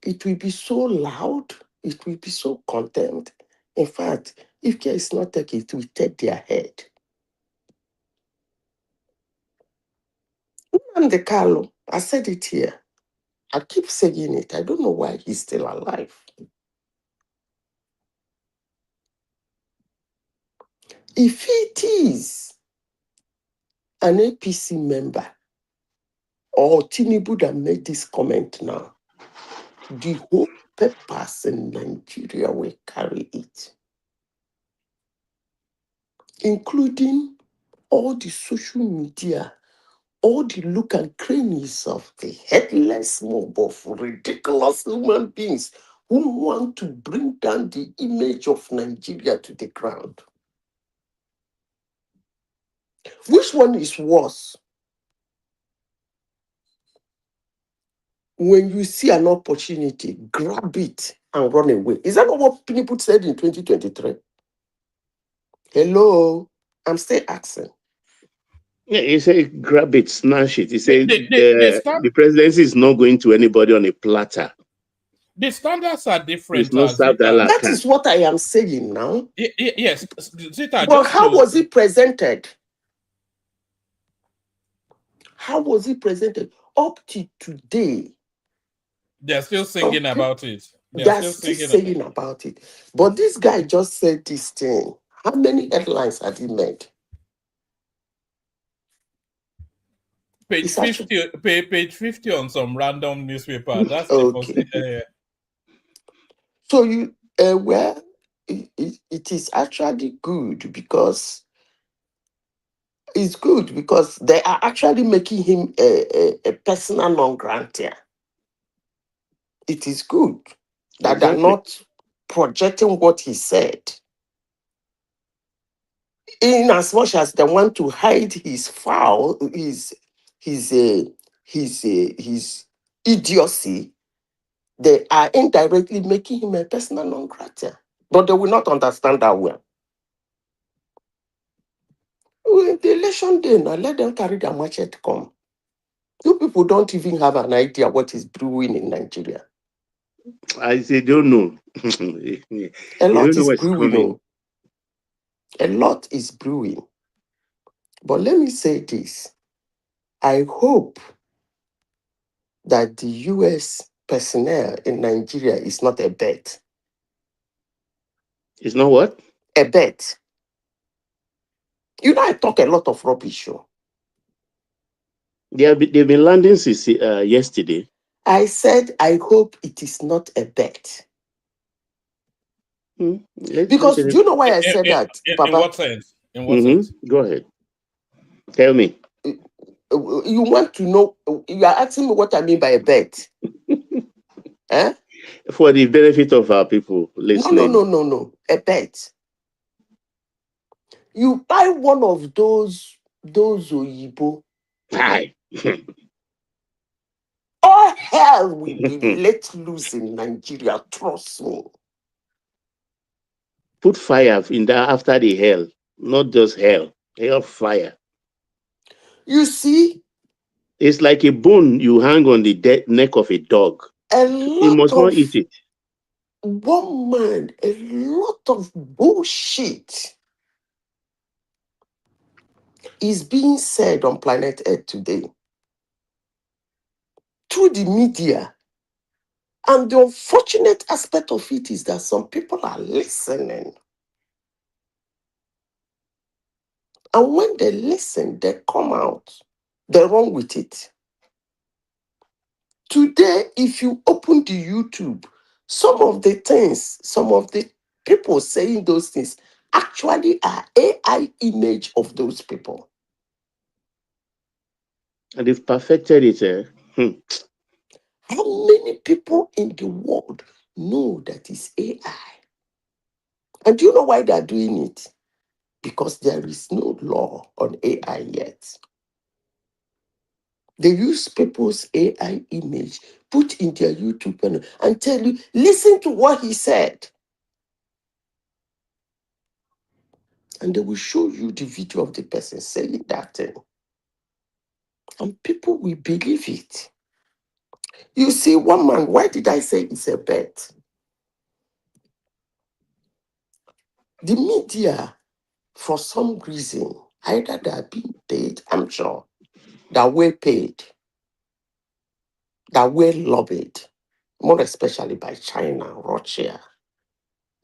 It will be so loud, it will be so contempt. In fact, if care is not taken, it will take their head. Nnamdi Kanu, I said it here. I keep saying it. I don't know why he's still alive. If it is an APC member or Tinubu that made this comment now, the whole papers in Nigeria will carry it, including all the social media, all the look and crannies of the headless mob of ridiculous human beings who want to bring down the image of Nigeria to the ground. Which one is worse? When you see an opportunity, grab it and run away. Is that not what people said in 2023? Hello, I'm still asking. Yeah, he said grab it, snatch it. He said The the presidency is not going to anybody on a platter. The standards are different. It's not served a la That carte. is what I am saying now. Yes, Zita, But how was it presented? How was it presented? Up to today, they're still singing about it. They're still saying about it. But this guy just said this thing. How many headlines had he made? Page 50, page 50 on some random newspaper. That's okay. So you well, it is actually good because it's good because they are actually making him a persona non grata. It is good that they're not projecting what he said. In as much as they want to hide his foul, his idiocy, they are indirectly making him a persona non grata. But they will not understand that well. When the election day, now let them carry their machete come. You people don't even have an idea what is brewing in Nigeria. I say, don't know. A You lot don't know is what's brewing. coming. Oh. A lot is brewing. But let me say this. I hope that the US personnel in Nigeria is not a bet. It's not what? A bet. You know, I talk a lot of rubbish. Oh. They've been landing since yesterday. I said, I hope it is not a bet. Because do you know why I said that, In Papa? what sense? In what sense? Go ahead. Tell me. You want to know, you are asking me what I mean by a bet. Eh? For the benefit of our people listening. No. A bet. You buy one of those Oyibo. Hi. All hell will be let loose in Nigeria, trust me. Put fire in there after the hell, not just hell. Hell fire. You see? It's like a bone you hang on the neck of a dog. He must not eat it. One man, a lot of bullshit is being said on planet Earth today through the media. And the unfortunate aspect of it is that some people are listening. And when they listen, they come out. They run with it. Today, if you open the YouTube, some of the people saying those things actually are AI image of those people. And they've perfected it. How many people in the world know that it's AI? And do you know why they're doing it? Because there is no law on AI yet. They use people's AI image, put in their YouTube channel, and tell you, listen to what he said. And they will show you the video of the person saying that thing. And people will believe it. You see, one man, why did I say it's a bet? The media, for some reason, either they are being paid, I'm sure, that were paid, that were lobbied, more especially by China, Russia,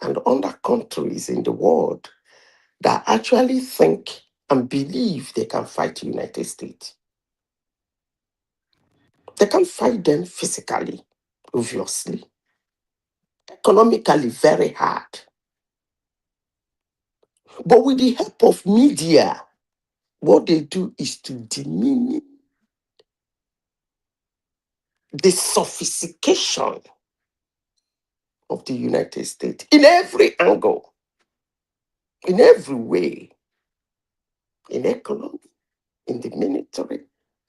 and other countries in the world that actually think and believe they can fight the United States. They can fight them physically, obviously. Economically, very hard. But with the help of media, what they do is to diminish the sophistication of the United States in every angle, in every way, in economy, in the military,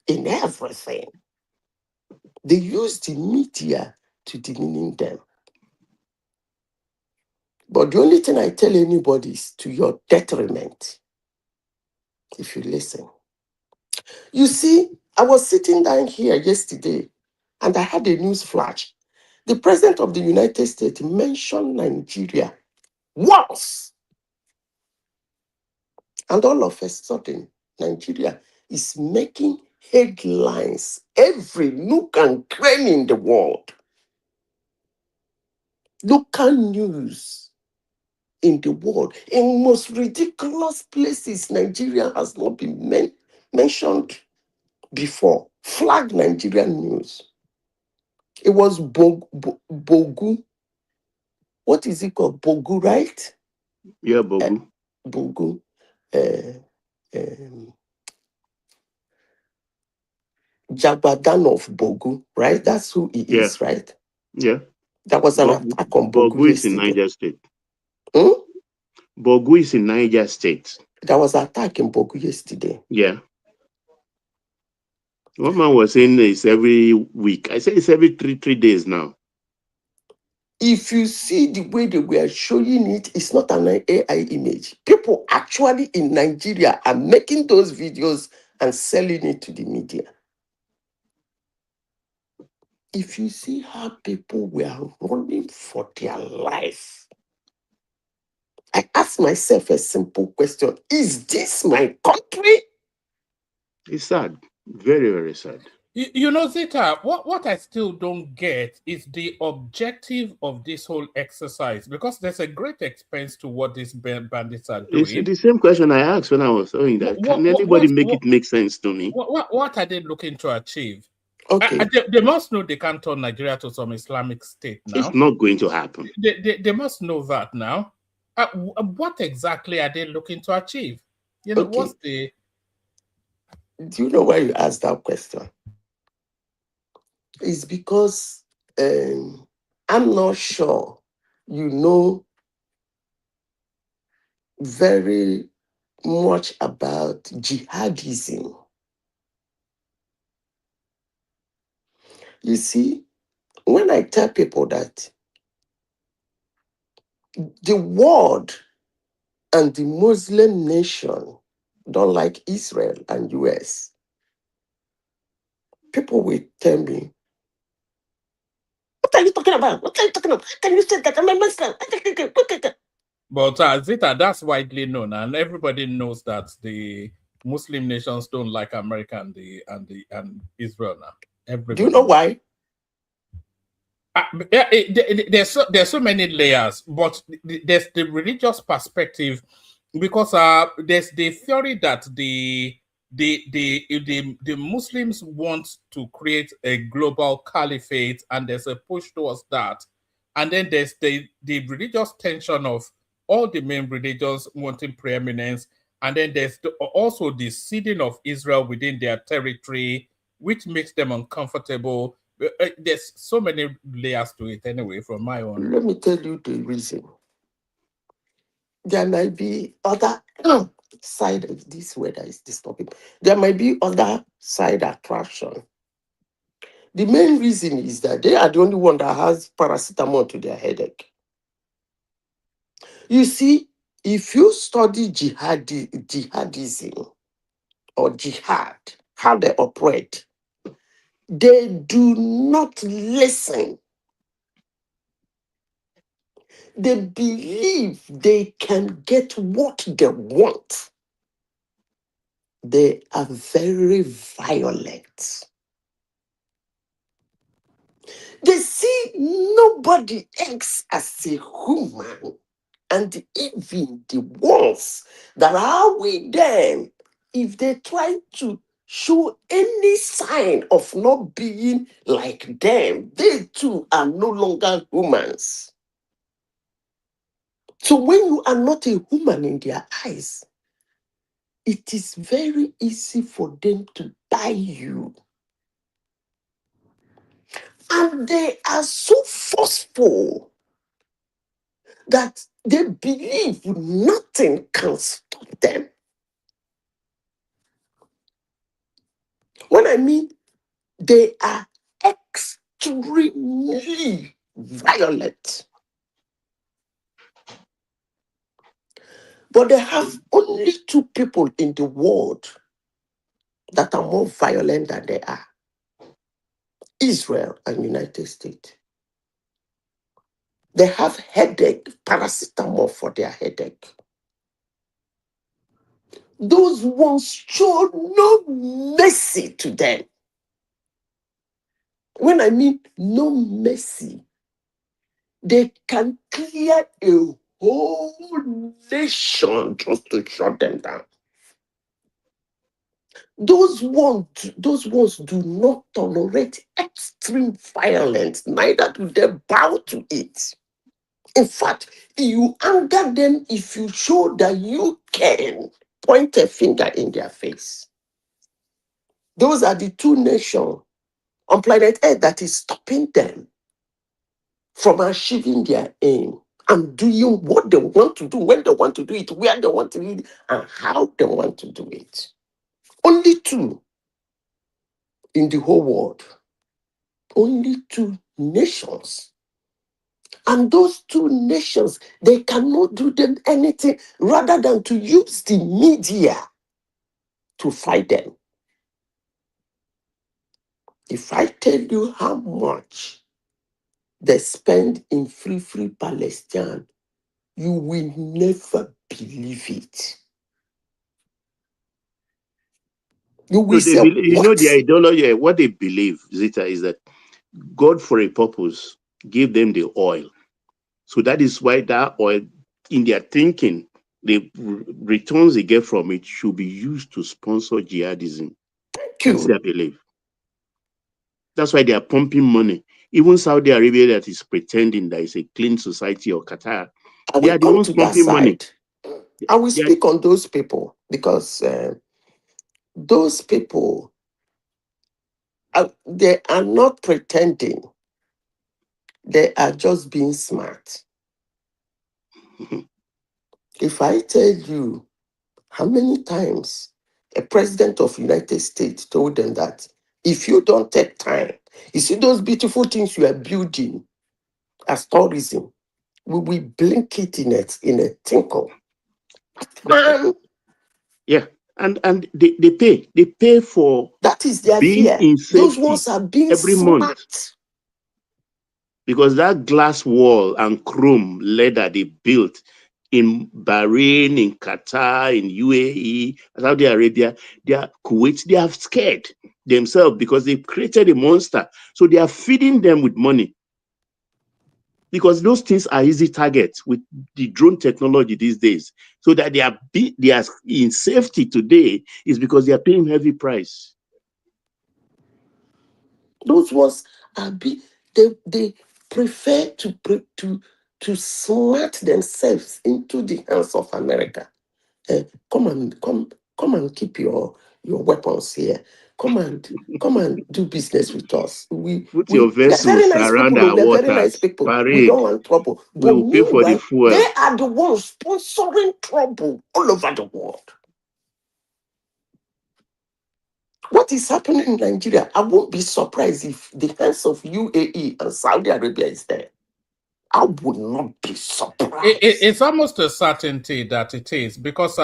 in everything. They use the media to demean them. But the only thing I tell anybody is to your detriment, if you listen. You see, I was sitting down here yesterday and I had a news flash. The president of the United States mentioned Nigeria once. And all of a sudden, Nigeria is making headlines every nook and cranny in the world. Local news in the world, in most ridiculous places, Nigeria has not been mentioned before. Flag Nigerian news. It was Bogu. What is it called? Bogu, right? Yeah, Bogu. Bogu. Jagbadan of Bogu, right? That's who he is, right? Yeah. There was an attack on Bogu Bogu is in yesterday. Niger State. Bogu is in Niger State. There was an attack in Bogu yesterday. Yeah. One man was saying it's every week. I say it's every three days now. If you see the way they were showing it, it's not an AI image. People actually in Nigeria are making those videos and selling it to the media. If you see how people were running for their life, I ask myself a simple question: is this my country? It's sad. Very, very sad. You know, Zita, what I still don't get is the objective of this whole exercise, because there's a great expense to what these bandits are It's doing. the same question I asked when I was saying that. Can anybody make it make sense to me? What are they looking to achieve? Okay. They must know they can't turn Nigeria to some Islamic state now. It's not going to happen. They must know that now. What exactly are they looking to achieve? You know, Okay. what's the... Do you know why you asked that question? It's because I'm not sure you know very much about jihadism. You see, when I tell people that the world and the Muslim nation don't like Israel and US, people will tell me, what are you talking about? What are you talking about? Can you say that I'm a Muslim? But Zita, that's widely known, and everybody knows that the Muslim nations don't like America and Israel now. Everybody. Do you know why? There's so many layers, but there's the religious perspective, because there's the theory that the Muslims want to create a global caliphate, and there's a push towards that. And then there's the religious tension of all the main religions wanting preeminence, and then there's also the ceding of Israel within their territory, which makes them uncomfortable. There's so many layers to it anyway, from my own. Let me tell you the reason. There might be other side of this weather is disturbing. There might be other side attraction. The main reason is that they are the only one that has paracetamol to their headache. You see, if you study jihadism or jihad, how they operate, they do not listen. They believe they can get what they want. They are very violent. They see nobody else as a human. And even the ones that are with them, if they try to show any sign of not being like them, they too are no longer humans. So when you are not a human in their eyes, it is very easy for them to buy you. And they are so forceful that they believe nothing can stop them. When I mean they are extremely violent, but they have only two people in the world that are more violent than they are: Israel and United States. They have headache, paracetamol for their headache. Those ones show no mercy to them. When I mean no mercy, they can clear a whole nation just to shut them down. Those ones do not tolerate extreme violence, neither do they bow to it. In fact, you anger them if you show that you can point a finger in their face. Those are the two nations on planet Earth that is stopping them from achieving their aim and doing what they want to do, when they want to do it, where they want to do it, and how they want to do it. Only two in the whole world. Only two nations And those two nations, they cannot do them anything rather than to use the media to fight them. If I tell you how much they spend in free Palestine, you will never believe it. You will No, they say, believe, you know, what? the ideology, what they believe, Zita, is that God, for a purpose, gave them the oil. So that is why that oil, in their thinking, the returns they get from it should be used to sponsor jihadism. That's their belief. That's why they are pumping money. Even Saudi Arabia, that is pretending that it's a clean society, or Qatar, I they will are the come ones to that pumping money. side. I will speak on those people because those people, they are not pretending. They are just being smart. If I tell you how many times a president of the United States told them that if you don't take time, you see those beautiful things you are building as tourism, we will blink it in a twinkle. Yeah, and they pay for that is their being fear. in Those safety ones are being every month. smart. Because that glass wall and chrome leather they built in Bahrain, in Qatar, in UAE, Saudi Arabia, they are Kuwait, they are scared themselves because they've created a monster. So they are feeding them with money. Because those things are easy targets with the drone technology these days. So that they are in safety today is because they are paying heavy price. Those ones are they prefer to smart themselves into the hands of America. Come and keep your weapons here. Come and do business with us. Put your They're very vessels nice around people. Oh, our they're very nice waters. people. We Parade. don't want trouble. We But will pay for the meanwhile, fuel. they are the ones sponsoring trouble all over the world. What is happening in Nigeria? I won't be surprised if the hands of UAE and Saudi Arabia is there. I would not be surprised. It's almost a certainty that it is, because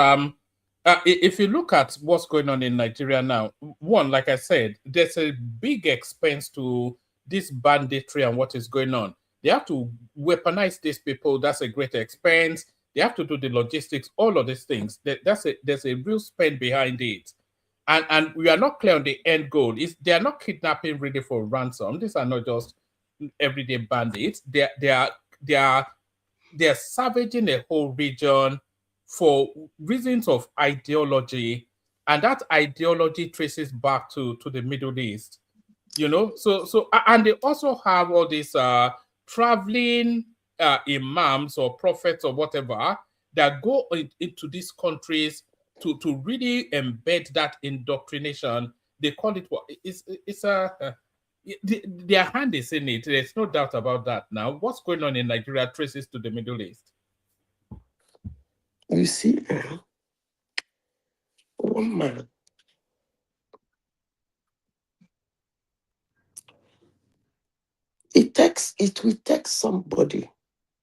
if you look at what's going on in Nigeria now, one, like I said, there's a big expense to this banditry and what is going on. They have to weaponize these people. That's a great expense. They have to do the logistics, all of these things. There's a real spend behind it. And we are not clear on the end goal. They are not kidnapping really for ransom. These are not just everyday bandits. They're savaging a whole region for reasons of ideology, and that ideology traces back to the Middle East. And they also have all these traveling imams or prophets or whatever that go into these countries to really embed that indoctrination. They call it what? It's a their hand is in it. There's no doubt about that. Now, what's going on in Nigeria traces to the Middle East. You see, one man, it will take somebody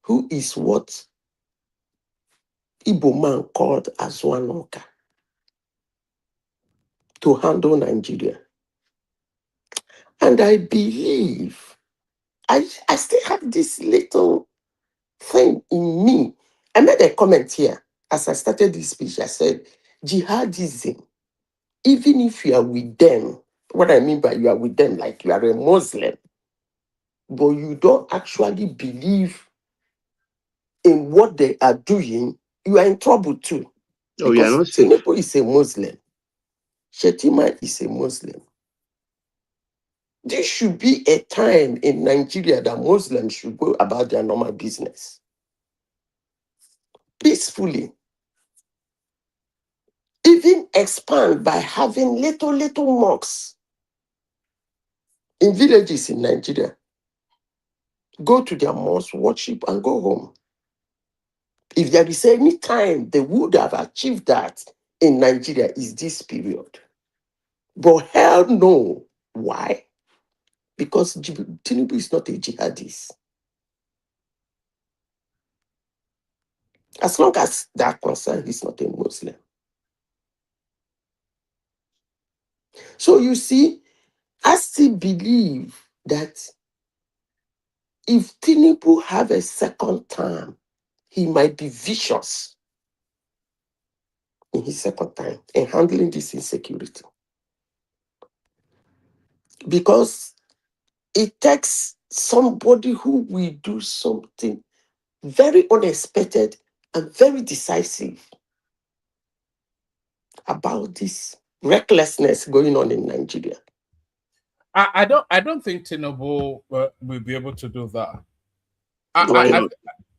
who is what Igbo man called Azwanoka to handle Nigeria. And I believe I still have this little thing in me. I made a comment here as I started this speech. I said, jihadism, even if you are with them, what I mean by you are with them, like you are a Muslim, but you don't actually believe in what they are doing, you are in trouble too. Oh, you are Because not safe. Tinubu is a Muslim. Shetima is a Muslim. This should be a time in Nigeria that Muslims should go about their normal business peacefully. Even expand by having little mosques in villages in Nigeria. Go to their mosque, worship, and go home. If there is any time they would have achieved that in Nigeria, is this period. But hell no. Why? Because Tinubu is not a jihadist. As long as that concerned, he's not a Muslim. So you see, I still believe that if Tinubu have a second term, he might be vicious in his second time in handling this insecurity. Because it takes somebody who will do something very unexpected and very decisive about this recklessness going on in Nigeria. I don't think Tinubu will be able to do that. Why not?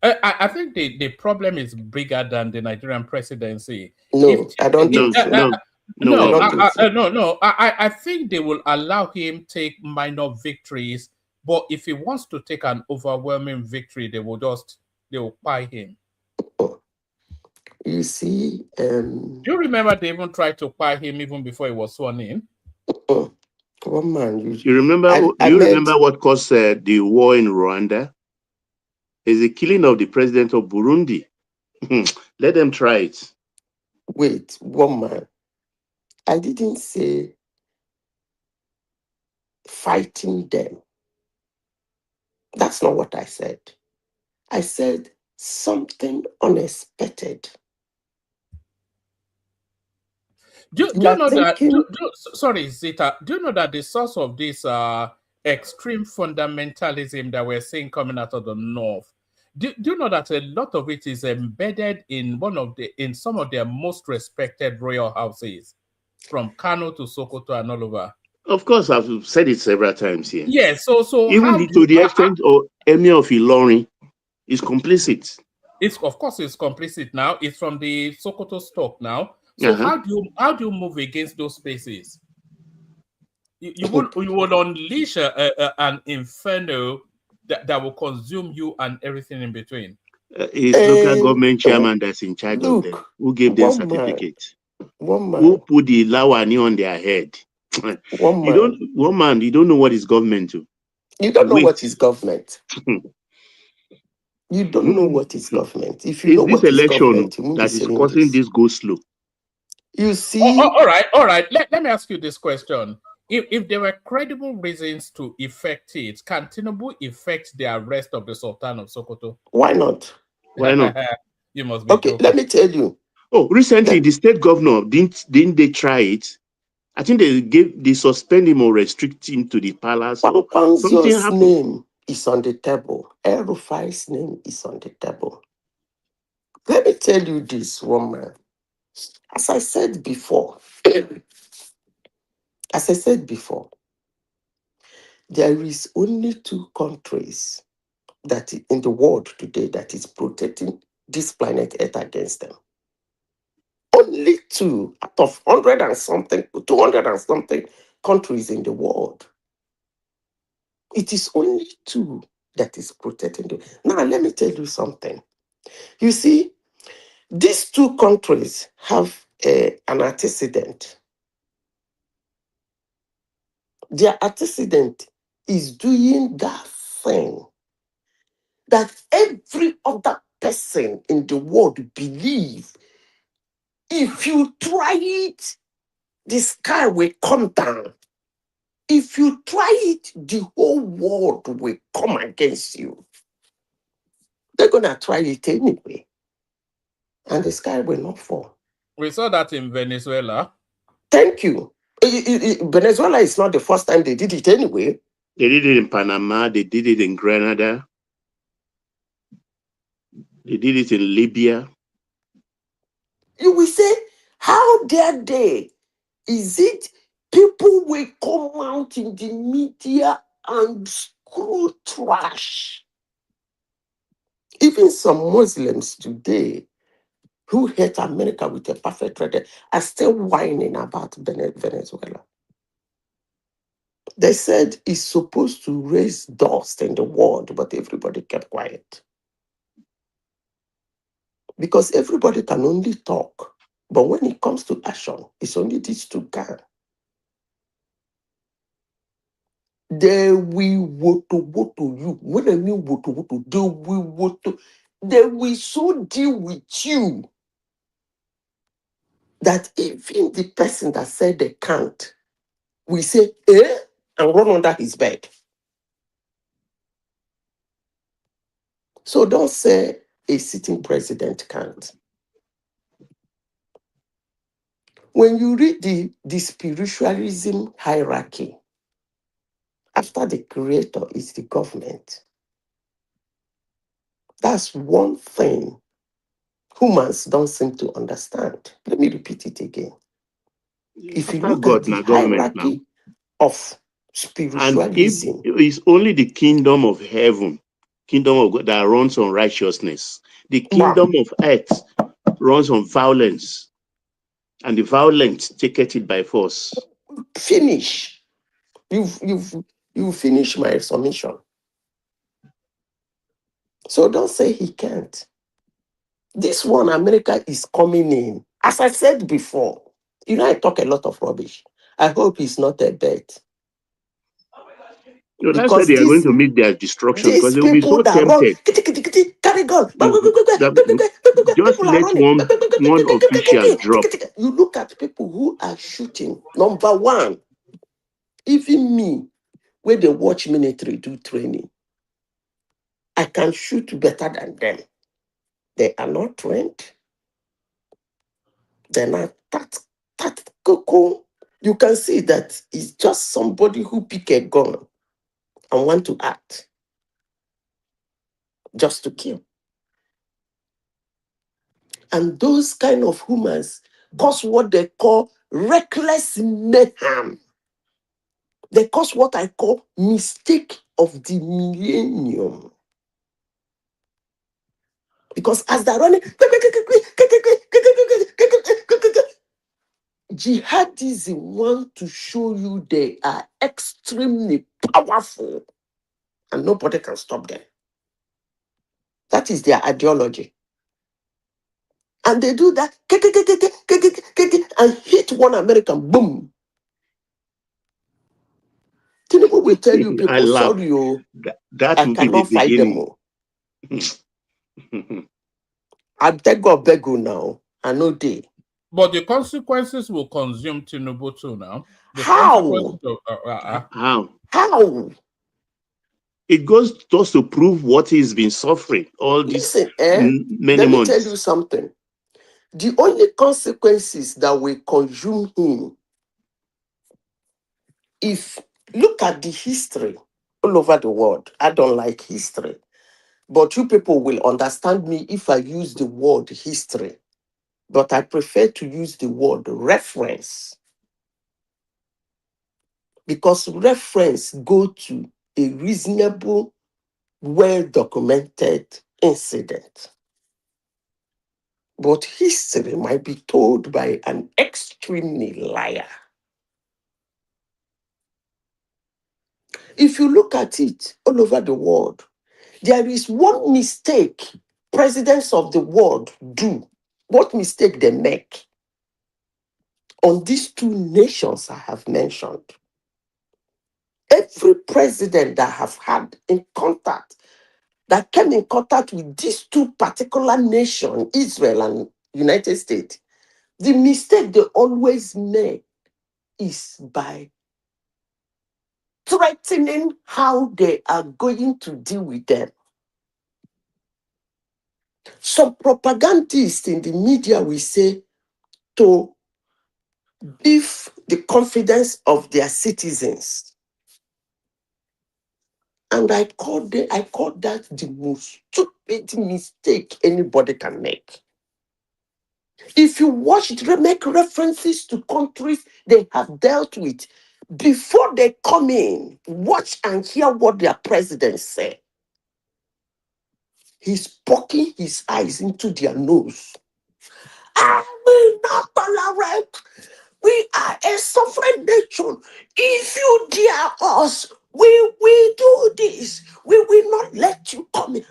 I think the problem is bigger than the Nigerian presidency. No, I don't think so. No. I think they will allow him take minor victories, but if he wants to take an overwhelming victory, they will buy him. You see, do you remember they even tried to buy him even before he was sworn in? One man, you remember? Do you remember what caused the war in Rwanda? It's the killing of the president of Burundi. Let them try it. Wait, one man. I didn't say fighting them. That's not what I said. I said something unexpected. Do you know that? Sorry, Zita. Do you know that the source of this extreme fundamentalism that we're seeing coming out of the north? Do you know that a lot of it is embedded in some of their most respected royal houses, from Kano to Sokoto and all over? Of course, I've said it several times here. Yes. So even to the extent of Emir of Ilorin is complicit. Of course it's complicit now. It's from the Sokoto stock now. So how do you move against those spaces? You will unleash an inferno that will consume you and everything in between. It's local government chairman that's in charge of them. Who gave them certificate? Who put the lawani on their head? One man, you don't know what is government to. You don't know what is government. You don't know what is government. If you know what is government, you won't be saying causing this go slow. You see. All right. Let me ask you this question. If there were credible reasons to effect it, can Tinubu effect the arrest of the Sultan of Sokoto? Why not? Why not? You must be joking. Let me tell you. Oh, recently the state governor didn't they try it? I think they suspend him or restrict him to the palace. Something happened. Name is on the table. El-Rufai's name is on the table. Let me tell you this, woman. As I said before, there is only 2 countries that in the world today that is protecting this planet Earth against them. Only 2 out of 100 and something, 200 and something countries in the world. It is only 2 that is protecting them. Now, let me tell you something. You see, these 2 countries have an antecedent. Their antecedent is doing that thing that every other person in the world believes. If you try it, the sky will come down. If you try it, the whole world will come against you. They're going to try it anyway. And the sky will not fall. We saw that in Venezuela. Thank you. Venezuela is not the first time they did it anyway. They did it in Panama. They did it in Grenada. They did it in Libya. You will say, how dare they? Is it people will come out in the media and screw trash? Even some Muslims today who hate America with a perfect record are still whining about Venezuela. They said it's supposed to raise dust in the world, but everybody kept quiet. Because everybody can only talk. But when it comes to action, it's only these 2 guys. They will woto you. When I mean woto, they will woto. they will so deal with you that even the person that said they can't will say, and run under his bed. So don't say a sitting president can't. When you read the spiritualism hierarchy, after the creator is the government, that's one thing humans don't seem to understand. Let me repeat it again. If you After look at God, the na government now. hierarchy of And if spiritualism, it's only the kingdom of heaven, kingdom of God that runs on righteousness, the kingdom of earth runs on violence, and the violent take it by force. finish. You finish my submission. So don't say he can't. This one, America is coming in. As I said before, I talk a lot of rubbish. I hope it's not a bet. No, that's why Because they are going to meet their destruction, because these they will be people so that run, tempted. carry gun, Just people are let running. one official drop. You look at people who are shooting. Number one, even me, when they watch military do training, I can shoot better than them. They are not trained. They're not that cool. You can see that it's just somebody who pick a gun and want to act just to kill. And those kind of humans cause what they call reckless mayhem. They cause what I call mistake of the millennium. Because as they're running, jihadism want to show you they are extremely powerful and nobody can stop them. That is their ideology. And they do that and hit one American, boom. Tinubu will tell you I people, laugh. sorry, you, That I will be the cannot fight them beginning. all. I beg God, beg you now. I know they. But the consequences will consume Tinubu too now. The How? How? It goes just to prove what he's been suffering all these Listen, many let me tell you months. something. The only consequences that will consume him, if look at the history all over the world. I don't like history, but you people will understand me if I use the word history. But I prefer to use the word reference, because reference go to a reasonable, well-documented incident. But history might be told by an extremely liar. If you look at it all over the world, there is one mistake presidents of the world do. What mistake they make on these two nations I have mentioned? Every president that have had in contact, that came in contact with these two particular nations, Israel and United States, the mistake they always make is by threatening how they are going to deal with them. Some propagandists in the media will say to beef the confidence of their citizens. And I call that the most stupid mistake anybody can make. If you make references to countries they have dealt with, before they come in, watch and hear what their presidents say. He's poking his eyes into their nose. I will not tolerate. We are a sovereign nation. If you dare us, we will do this. We will not let you come in.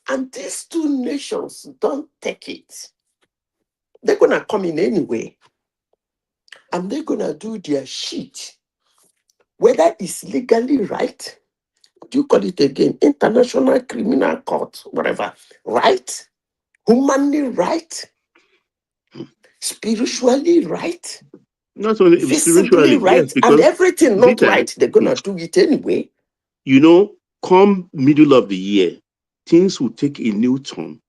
And these two nations don't take it. They're going to come in anyway. And they're going to do their shit. Whether it's legally right, do you call it again? International Criminal Court, whatever. Right? Humanly right? Spiritually right? Not only Visibly spiritually, yes, right? And because everything not Zita, right, they're gonna do it anyway. you know, come middle of the year, things will take a new turn.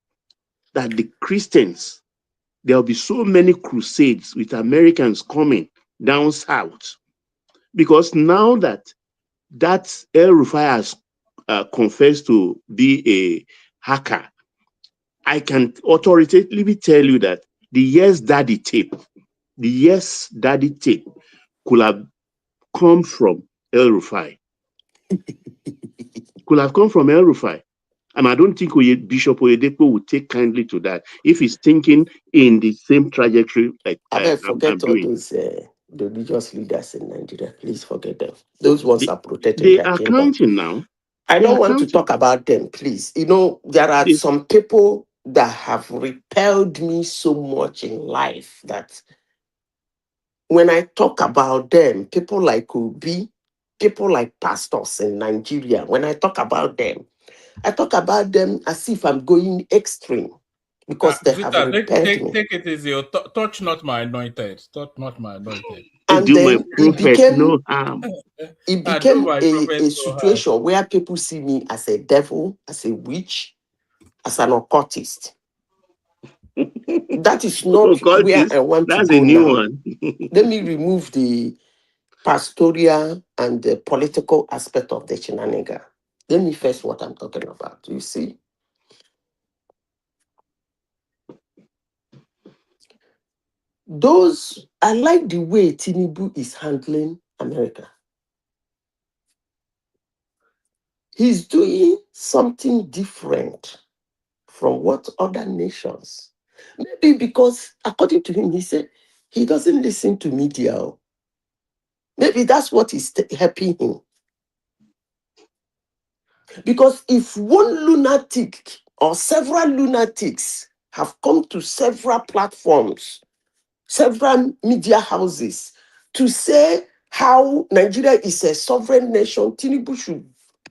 That the Christians, there'll be so many crusades with Americans coming down south. Because now that El Rufai has confessed to be a hacker, I can authoritatively tell you that the Yes Daddy tape could have come from El Rufai. Could have come from El Rufai. And I don't think Bishop Oyedepo would take kindly to that if he's thinking in the same trajectory like I better I'm forget all doing. those the religious leaders in Nigeria. Please forget them. Those ones are protecting They their are kingdom. counting now. I They don't are want to counting. talk about them, please. You know, there are some people that have repelled me so much in life that when I talk about them, people like Obi, people like pastors in Nigeria, when I talk about them, I talk about them as if I'm going extreme because they have Zita, repelled me. take it easy. Touch not my anointed. Touch not my anointed. And do then my prophet no harm. it I do became my prophet a no harm. situation where people see me as a devil, as a witch, as an occultist. That is not where I want to That's go a new now. one. Let me remove the pastoral and the political aspect of the shenanigan. Let me first what I'm talking about. You see, I like the way Tinubu is handling America. He's doing something different from what other nations. Maybe because, according to him, he said he doesn't listen to media. Maybe that's what is helping him. Because if one lunatic or several lunatics have come to several platforms, several media houses to say how Nigeria is a sovereign nation, Tinubu should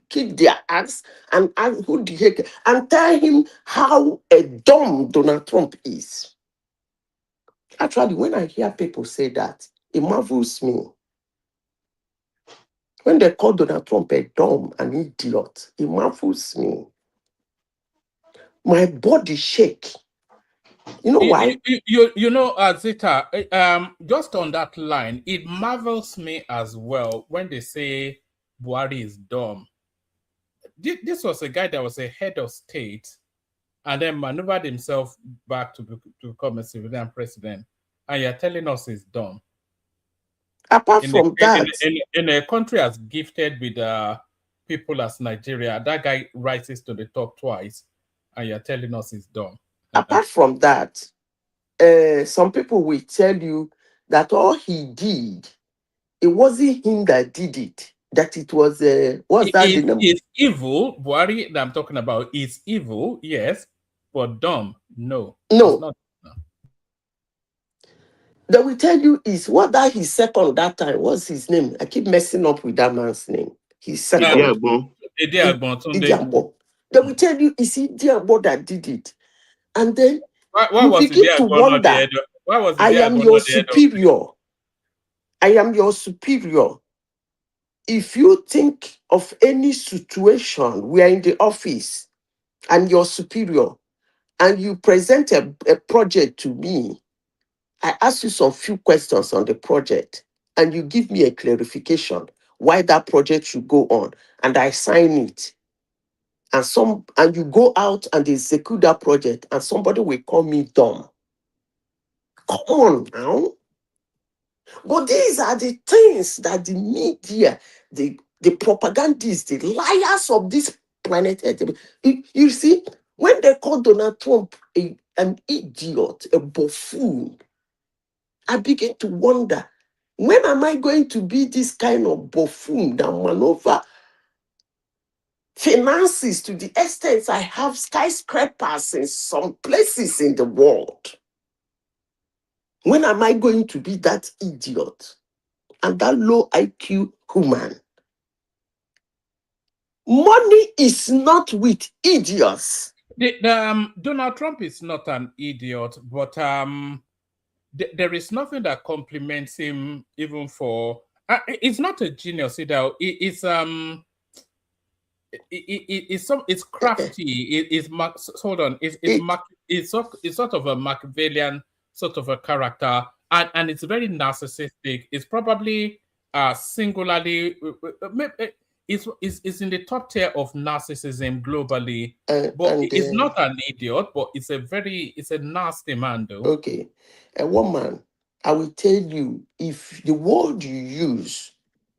kick their ass and ask who the heck and tell him how a dumb Donald Trump is. Actually, when I hear people say that, it marvels me. When they call Donald Trump a dumb, an idiot, it marvels me. My body shake. You know why? You know, Zita, just on that line, it marvels me as well when they say Buhari is dumb. This was a guy that was a head of state and then maneuvered himself back to become a civilian president. And you're telling us he's dumb. Apart from that, in a country as gifted with people as Nigeria, that guy rises to the top twice, and you're telling us he's dumb. Apart from that, some people will tell you that all he did, it wasn't him that did it. That it was what's that the name? It's evil. Buhari that I'm talking about is evil, yes, but dumb, no. No. It's not. They will tell you is what that his second that time. What's his name? I keep messing up with that man's name. His second. Idiagbo. They will tell you it's Idiagbo that did it. And then Why you was begin to wonder, I am your superior. I am your superior. If you think of any situation, we are in the office and you're superior, and you present a project to me, I ask you some few questions on the project, and you give me a clarification why that project should go on, and I sign it. And you go out and execute that project, and somebody will call me dumb. Come on now. But these are the things that the media, the propagandists, the liars of this planet Earth. You see, when they call Donald Trump an idiot, a buffoon, I begin to wonder, when am I going to be this kind of buffoon that maneuver finances to the extent I have skyscrapers in some places in the world? When am I going to be that idiot and that low IQ human? Money is not with idiots. Donald Trump is not an idiot, but there is nothing that compliments him even for. It's not a genius either. It's crafty. Hold on. It's sort of a Machiavellian sort of a character, and it's very narcissistic. It's probably singularly. It's in the top tier of narcissism globally, but it's not an idiot. But it's a nasty man, though. Okay, a woman, I will tell you, if the word you use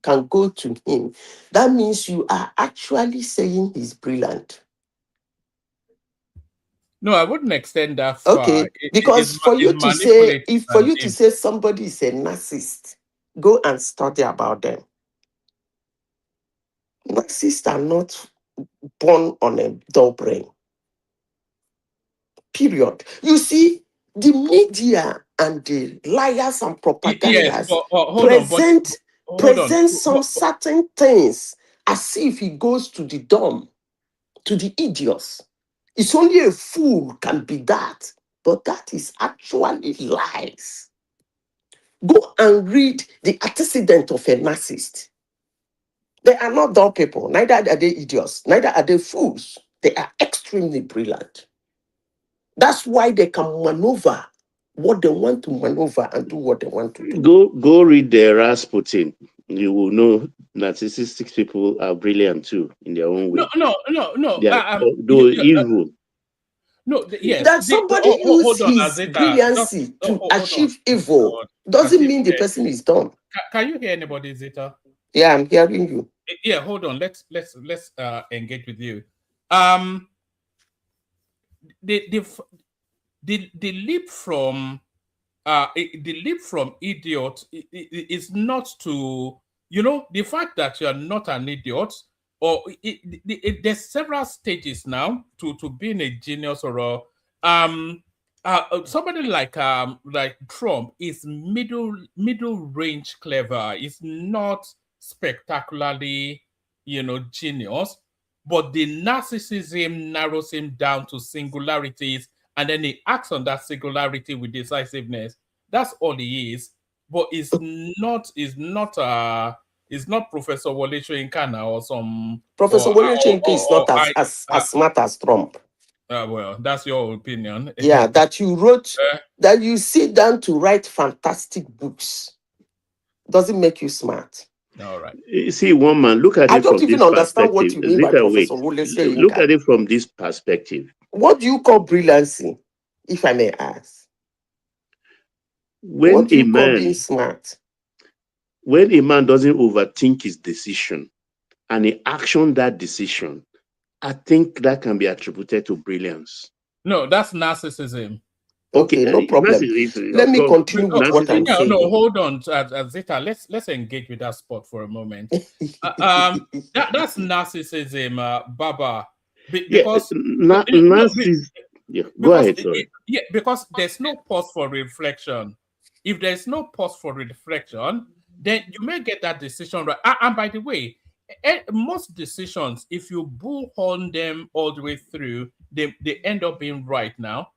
can go to him, that means you are actually saying he's brilliant. No, I wouldn't extend that far. Okay, because for you to say, to say somebody is a narcissist, go and study about them. Narcissists are not born on a dull brain. Period. You see, the media and the liars and propagandas present some certain things as if it goes to the dumb, to the idiots. It's only a fool can be that, but that is actually lies. Go and read the antecedent of a narcissist. They are not dumb people, neither are they idiots, neither are they fools. They are extremely brilliant. That's why they can maneuver what they want to maneuver and do what they want to do. Go read the Rasputin. You will know narcissistic people are brilliant too in their own way. No. They are evil. No, yes. That somebody use his brilliancy to achieve evil doesn't mean the person is dumb. Can you hear anybody, Zita? Yeah, I'm hearing you. Yeah, hold on. Let's engage with you. The leap from idiot is not to, the fact that you are not an idiot, or there's several stages now to being a genius, or somebody like Trump is middle range clever. It's not spectacularly genius, but the narcissism narrows him down to singularities, and then he acts on that singularity with decisiveness. That's all he is. But it's not Professor Wole Soyinka or some Professor Wole Soyinka is not as smart as Trump. Well, that's your opinion. Yeah, that you wrote, that you sit down to write fantastic books doesn't make you smart. All right. You see, one man, look at it. I don't even understand what you mean by Professor Wole Soyinka. Look at it from this perspective. What do you call brilliancy, if I may ask? When what do you call being smart? When a man doesn't overthink his decision and he actions that decision, I think that can be attributed to brilliance. No, that's narcissism. Okay, no problem. Let me continue with what I'm saying. No, hold on, Zita. Let's engage with that spot for a moment. That's narcissism, Baba. Because go ahead. Sorry. Because there's no pause for reflection. If there's no pause for reflection, then you may get that decision right. And by the way, most decisions, if you bullhorn them all the way through, they end up being right now.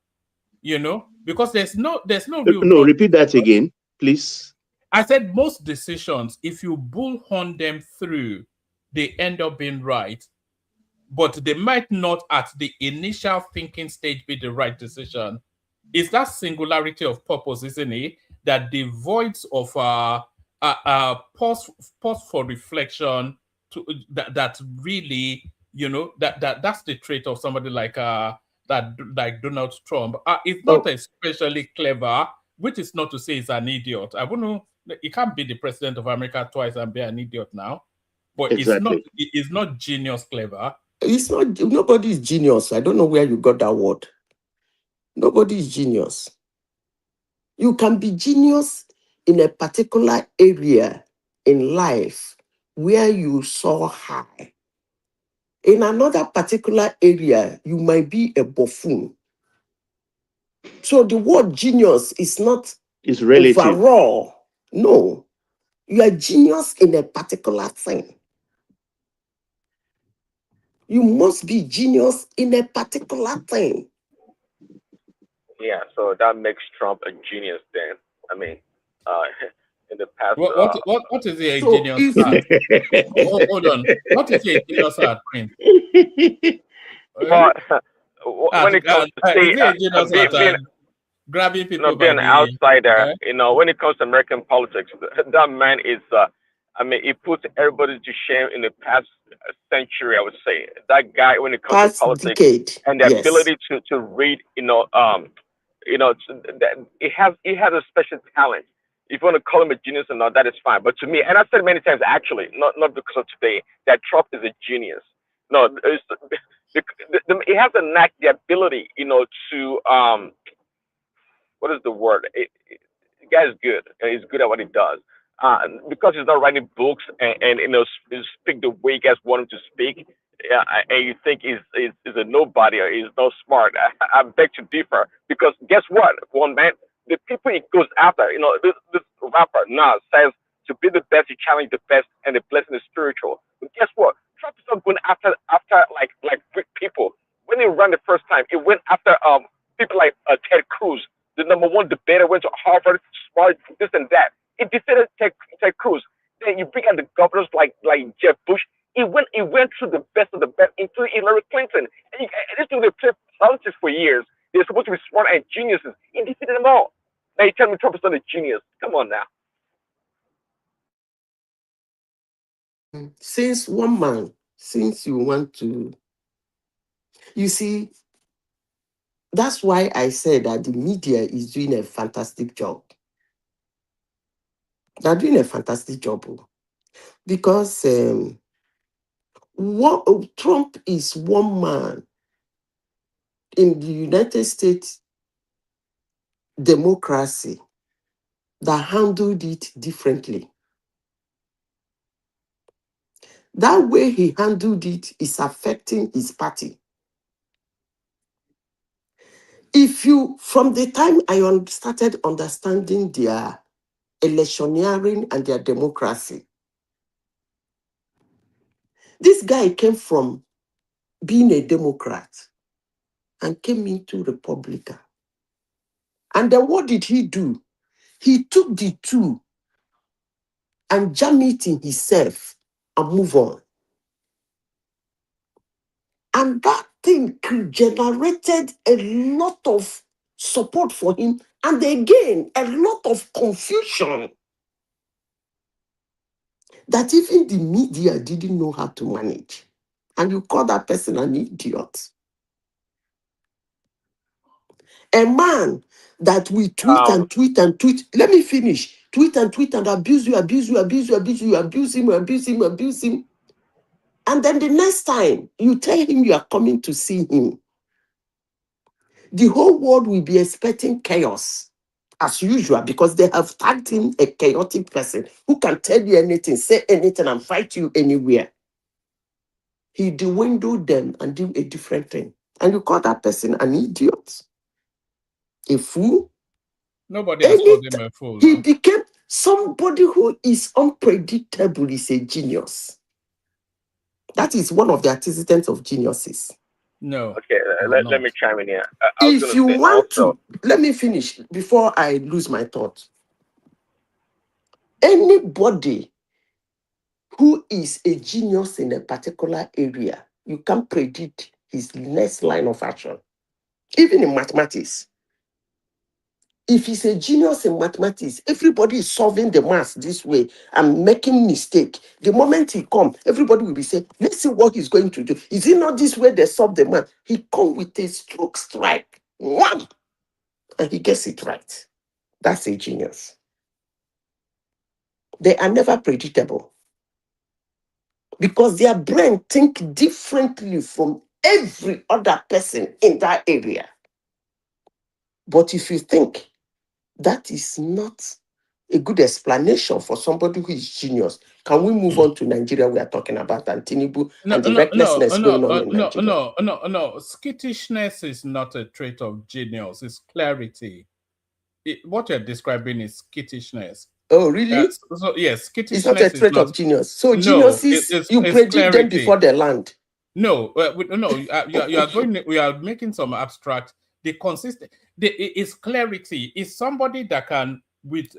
Because there's no real. No, repeat that again, please. I said most decisions, if you bullhorn them through, they end up being right, but they might not at the initial thinking stage be the right decision. It's that singularity of purpose, isn't it, that the voids of pause for reflection that really, that's the trait of somebody like Donald Trump. It's not especially clever, which is not to say he's an idiot. I wouldn't. He can't be the president of America twice and be an idiot now. But exactly. It's not genius clever. It's not. Nobody is genius. I don't know where you got that word. Nobody is genius. You can be genius in a particular area in life where you soar high. In another particular area, you might be a buffoon. So the word genius is not relative. Overall. No. You are genius in a particular thing. You must be genius in a particular thing. Yeah, so that makes Trump a genius then. I mean, in the past. What is he a So genius if at? Hold on. What is he a genius at, Prince? Well, when it comes to Is he a genius at being grabbing people being by an the outsider, when it comes to American politics, that man is. I mean, he puts everybody to shame in the past century. I would say that guy, when it comes to past politics decade, and the yes. ability to read, he has a special talent. If you want to call him a genius or not, that is fine. But to me, and I've said many times actually, not because of today, that Trump is a genius. No, he has a knack, the ability, to what is the word? The guy is good. He's good at what he does. Because he's not writing books and speak the way you guys want him to speak, and you think he's a nobody or he's not smart. I beg to differ. Because guess what? One man, the people he goes after, this rapper Nas says to be the best, you challenge the best, and the blessing is spiritual. But guess what? Trump is not going after like big people. When he ran the first time, he went after people like Ted Cruz, the number one debater, went to Harvard, smart, this and that. He defeated Ted Cruz. Then you bring out the governors like Jeb Bush. He went through the best of the best, including Hillary Clinton. And these people, they played politics for years. They're supposed to be smart and geniuses. He defeated them all. Now you tell me Trump is not a genius. Come on now. Since you want to, you see, that's why I said that the media is doing a fantastic job. They're doing a fantastic job because Trump is one man in the United States democracy that handled it differently. That way he handled it is affecting his party. From the time I started understanding their electioneering and their democracy, this guy came from being a Democrat and came into Republican. And then what did he do? He took the two and jammed it in himself and move on. And that thing generated a lot of support for him. And again, a lot of confusion that even the media didn't know how to manage. And you call that person an idiot. A man that we tweet and tweet and tweet. Let me finish. Tweet and tweet and abuse you, abuse you, abuse you, abuse you, abuse him, abuse him, abuse him. And then the next time you tell him you are coming to see him, the whole world will be expecting chaos as usual because they have tagged him a chaotic person who can tell you anything, say anything, and fight you anywhere. He dwindled them and do a different thing. And you call that person an idiot? A fool? Nobody has called him a fool. He became somebody who is unpredictable, is a genius. That is one of the antecedents of geniuses. No. Okay, let me chime in here. If you want to, let me finish before I lose my thought. Anybody who is a genius in a particular area, you can predict his next line of action. Even in mathematics. If he's a genius in mathematics, everybody is solving the math this way and making mistake. The moment he comes, everybody will be saying, let's see what he's going to do. Is it not this way they solve the math? He comes with a stroke strike. Wham! And he gets it right. That's a genius. They are never predictable. Because their brain think differently from every other person in that area. But if you think that is not a good explanation for somebody who is genius, can we move on to Nigeria? We are talking about and Tinubu and the recklessness going on in Nigeria. No. Skittishness is not a trait of genius. It's clarity. What you're describing is skittishness. Oh, really? Yes, skittishness it's not a trait of genius. So no, geniuses, you predict them before they land. No, you are going. We are making some abstract. The consistent. Is clarity. Is somebody that can with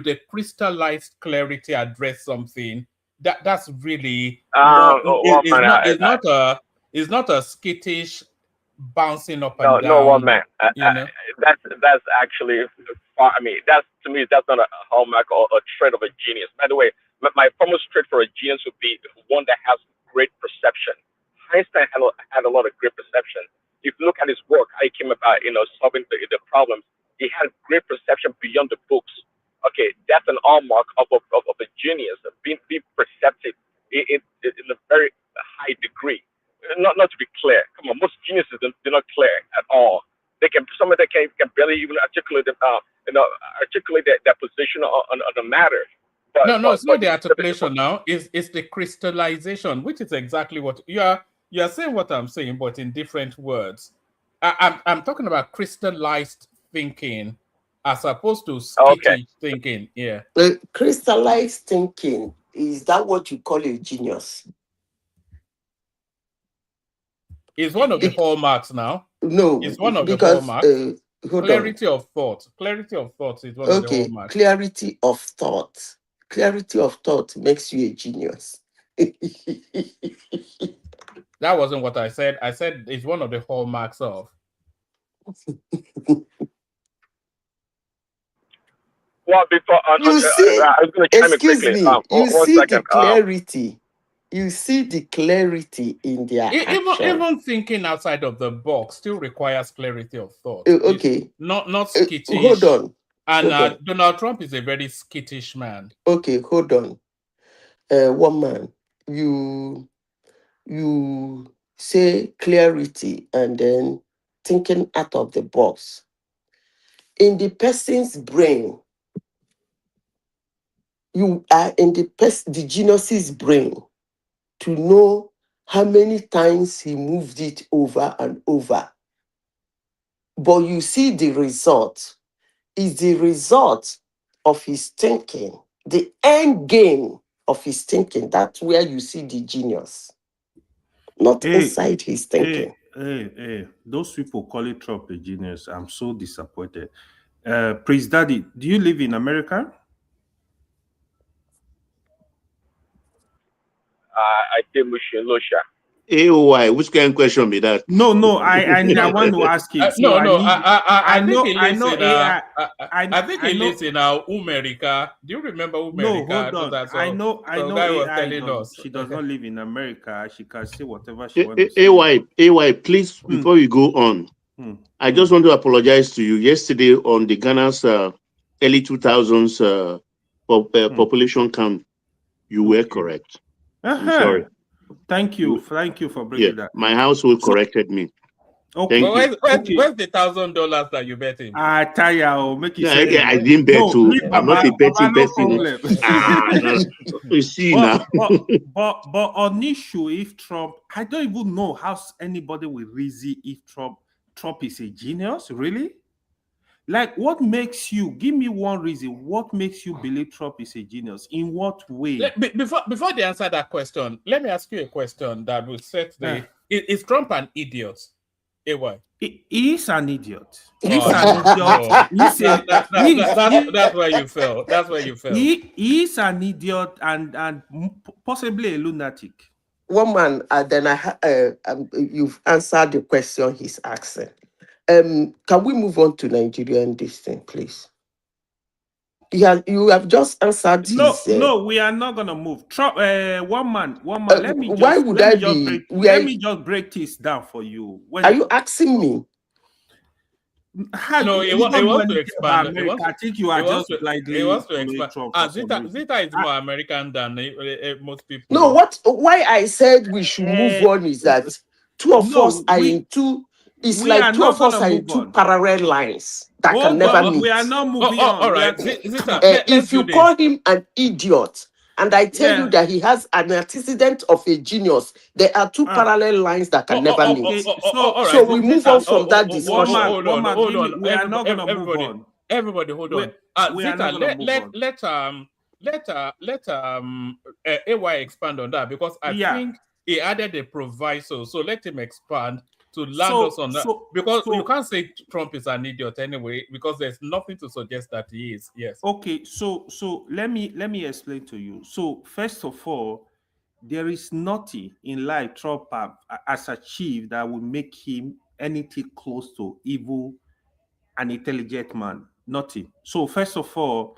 a crystallized clarity address something. That's really more. One man, It's not a skittish bouncing up and no, one down. man. You know. That's actually far. I mean, that's to me, that's not a hallmark or a trait of a genius. By the way, my foremost trait for a genius would be one that has great perception. Einstein had a lot of great perception. If you look at his work, how he came about, solving the problems, he had great perception beyond the books. Okay, that's an hallmark of a genius, being perceptive in a very high degree. Not to be clear. Come on, most geniuses they're not clear at all. Some of them can barely even articulate articulate their position on the matter. No, it's not the articulation now. It's the crystallization, which is exactly what you are saying what I'm saying, but in different words. I'm talking about crystallized thinking as opposed to skittish thinking. Yeah. Crystallized thinking, is that what you call a genius? It's one of the hallmarks now. No, it's one of because, the hallmarks. Clarity of thought. Clarity of thought is one of the hallmarks. Clarity of thought. Clarity of thought makes you a genius. That wasn't what I said. I said it's one of the hallmarks of. Well, before you see, I was going to chime in quickly. You see the clarity. You see the clarity in their action. Even thinking outside of the box still requires clarity of thought. Okay. Not skittish. Hold on. And Donald Trump is a very skittish man. Okay, hold on. One man, you say clarity and then thinking out of the box. In the person's brain, you are in the genius's brain to know how many times he moved it over and over. But you see the result is the result of his thinking, the end game of his thinking. That's where you see the genius, not inside his thinking. Those people call it Trump a genius. I'm so disappointed. Praise Daddy, do you live in America? I think we should look. AOY, which kind of question be that? No, I want to ask you. So I think he lives in America. Do you remember America? No, hold on. I know she does not live in America. She can say whatever she wants to say. AY, please, before we go on, I just want to apologize to you. Yesterday on the Ghana's early 2000s population count, you were correct. I'm sorry. Thank you for bringing that. My household corrected me. Okay. Well, where's the $1,000 that you bet him? I tell you, make it. I didn't bet too. I'm not a betting person. You see now. But on issue, if Trump, I don't even know how anybody will reason if Trump is a genius. Really? Like, what makes you, give me one reason, what makes you believe Trump is a genius? In what way? Before they answer that question, let me ask you a question that will set the... Is Trump an idiot? AY? He is an idiot. He's an idiot. That's where you fell. That's where you fell. He is an idiot and possibly a lunatic. One man, then you've answered the question he's asking. Can we move on to Nigeria and this thing, please? You have just answered. No, we are not gonna move. Trump, one man. Let me just break this down for you. Are you asking me? No, he wants to expand. America. I think you are just blindly. He wants to expand. Zita is more American than most people. No, why I said we should move on is that two of us are in two. It's like two of us are in two parallel lines that can never meet. We are not moving on. All right. If you call him an idiot, and I tell you that he has an antecedent of a genius, there are two parallel lines that can never meet. So we move on from that discussion. Hold on. We are not going to move on. Everybody, hold on. Zita, let AY expand on that, because I think he added a proviso. So let him expand to land us on that. Because you can't say Trump is an idiot anyway, because there's nothing to suggest that he is. Yes. Okay, so let me explain to you. So first of all, there is nothing in life Trump has achieved that will make him anything close to evil, an intelligent man. Nothing. So first of all,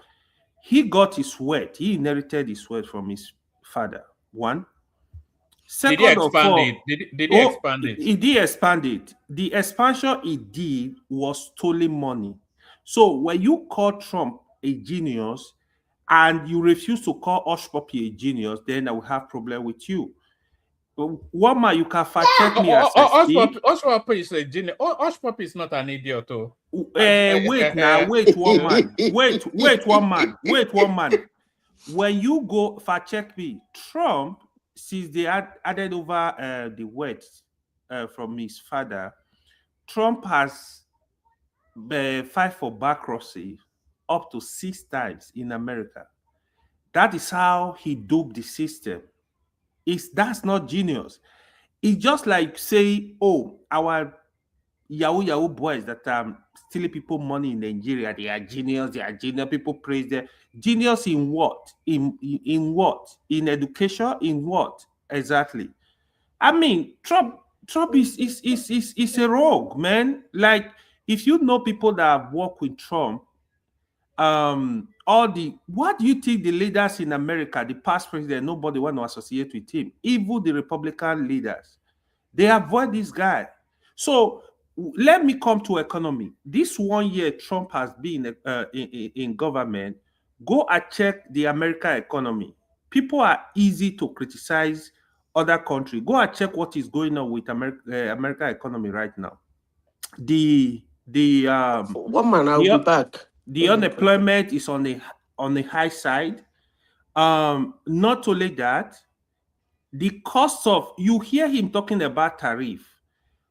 he got his wealth. He inherited his wealth from his father. One. Did he expand it? Did he expand it? He did expand it. The expansion he did was stolen money. So when you call Trump a genius and you refuse to call Hush Puppy a genius, then I will have problem with you. One man, you can fact check me as Hush Puppy is a genius. Hush Puppy is not an idiot, though. Wait now, wait one man. Wait one man. When you go fact check me, Trump, since they added over the wealth from his father, Trump has filed for bankruptcy up to 6 times in America. That is how he duped the system. That's not genius. It's just like say, oh, our Yahoo boys that are stealing people money in Nigeria, they are genius, people praise them. Genius in what? In what? In education? In what? Exactly. I mean, Trump is a rogue, man. Like, if you know people that have worked with Trump, what do you think the leaders in America, the past president, nobody want to associate with him? Even the Republican leaders, they avoid this guy. So let me come to economy. This 1 year Trump has been in government, go and check the American economy. People are easy to criticize other countries. Go and check what is going on with American economy right now. One man, I'll be back. The unemployment is on the high side. Not only that, the cost of, you hear him talking about tariff.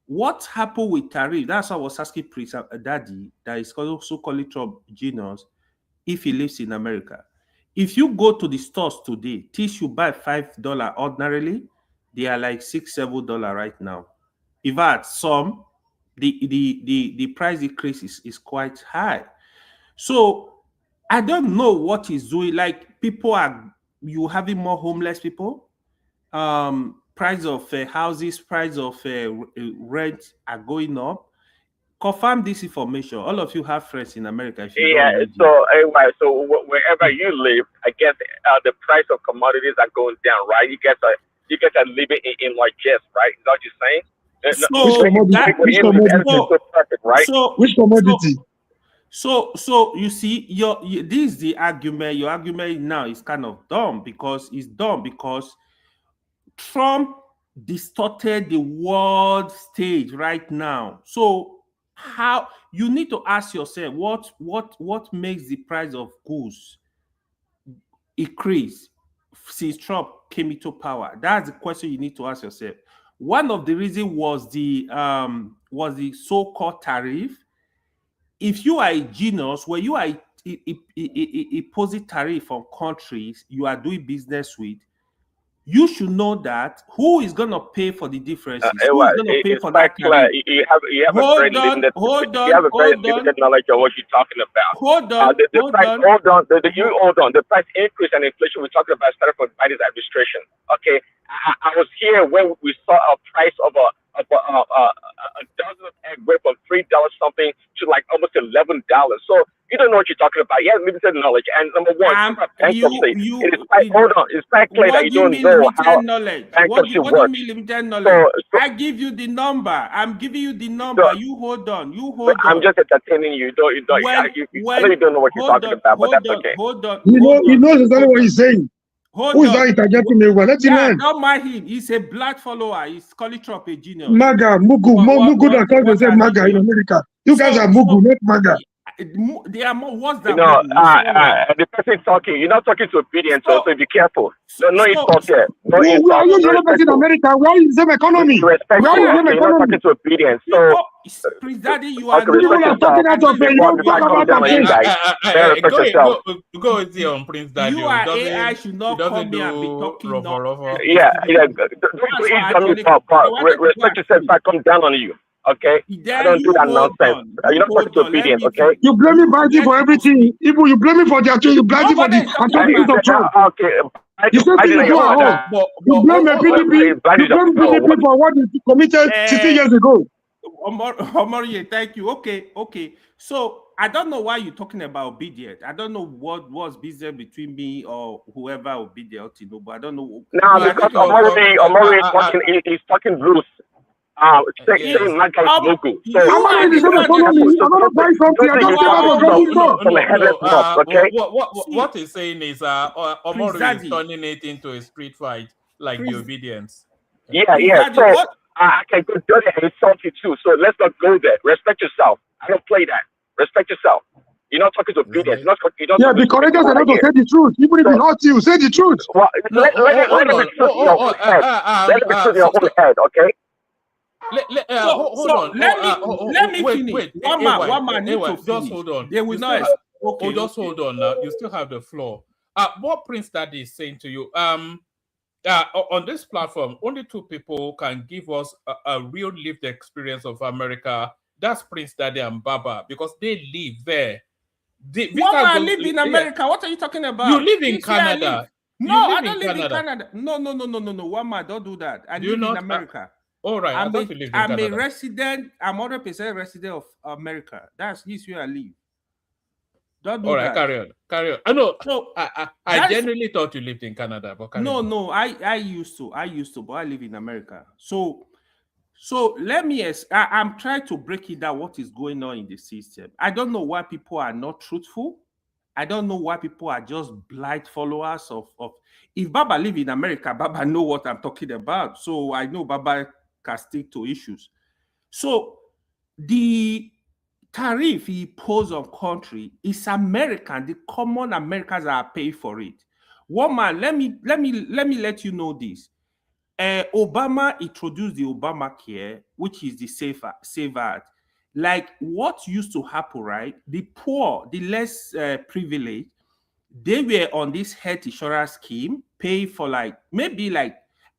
What happened with tariff? That's why I was asking Prince Daddy, that is also called Trump genius, if he lives in America. If you go to the stores today, things you buy $5 ordinarily, they are like $6-7 right now. In fact, some the price increase is quite high. So I don't know what he's doing. Like, you having more homeless people. Price of houses, price of rent are going up. Confirm this information. All of you have friends in America. So anyway, so wherever you live, I guess the price of commodities are going down, right? You guys are living in largesse, right? Is that what you're saying? Which commodity? So you see, this is the argument. Your argument now is kind of dumb, because Trump distorted the world stage right now. So how you need to ask yourself what makes the price of goods increase since Trump came into power? That's the question you need to ask yourself. One of the reasons was the so-called tariff. If you are a genius, where you are imposing tariff on countries you are doing business with, you should know that who is going to pay for the differences. Who is going to pay for that tariff? You have a very limited knowledge of what you're talking about. Hold on. The price increase and inflation we're talking about started from Biden's administration. Okay, I was here when we saw a price of a dozen of egg went from $3 something to like almost $11. So you don't know what you're talking about. You have limited knowledge. And number one, it's quite clear that you don't know how bankruptcy works. What do you mean limited knowledge? I give you the number. I'm giving you the number. You hold on. I'm just entertaining you. I know you don't know what you're talking about, but that's okay. Hold on. He knows exactly what he's saying. Who is that interjecting me? Let him learn. Don't mind him. He's a black follower. He's calling Trump a genius. MAGA, Mugu that calls themselves MAGA in America. You guys are Mugu, not MAGA. They are more worse than You know, movie. the person talking, you're not talking to obedience, so be careful. No insult here. No Where insult. are you the other person in America? Where is the same economy? Respectful. Where is the same Okay, you're not economy? talking to obedience. So, Prince Daddy, you are okay, respect People are talking yourself. out of it. You don't Before talk I come about down on you offense. guys, better respect yourself. Go easy on Prince Daddy. You are AI should not come here and be talking Yeah. Don't easy on me, but respect yourself if I come down on you. Okay? I don't do that nonsense. You're not talking to obedience, okay? You blame me Biden for everything. People, you blame me for their thing. You blame me for the atrocities of Trump. Okay. The same thing you do at home. You blame the PDP. You blame PDP for what he committed 60 years ago. Omar, thank you. Okay. So I don't know why you're talking about obedience. I don't know what was business between me or whoever obedient Tinubu. I don't know. No, because Omari is talking loose. Saying my guy's local. So I'm not in the same economy. I'm not buying something. I just came out of grocery store. From a headless mob, okay? What he's saying is Omori is turning it into a street fight, like the obedience. Yeah. So I can go dirty and insult you too. So let's not go there. Respect yourself. I don't play that. Respect yourself. You're not talking to obedience. Yeah, be courageous enough to say the truth. Even if it hurts you, say the truth. Well, let it be truth in your own head. Let it be truth in your own head, okay? Hold on. Let me finish. Wait. One man need to just finish. hold on. They will not. Just hold on now. You still have the floor. What Prince Daddy is saying to you, on this platform, only two people can give us a real lived experience of America. That's Prince Daddy and Baba, because they live there. I live in America. What are you talking about? You live in Canada. No, I don't live in Canada. No. One man, don't do that. I live in America. All right, I'm a resident. I'm 100% resident of America. This where I live. Don't do all right, that. carry on. I know. So, I genuinely thought you lived in Canada, but no. I used to, but I live in America. So let me. I'm trying to break it down. What is going on in the system? I don't know why people are not truthful. I don't know why people are just blind followers of. If Baba live in America, Baba know what I'm talking about. So I know Baba can stick to issues. So the tariff he imposed on country is American. The common Americans are paying for it. One man, let me let you know this. Obama introduced the Obamacare, which is the Save Act. Like what used to happen, right? The poor, the less privileged, they were on this health insurance scheme, pay for maybe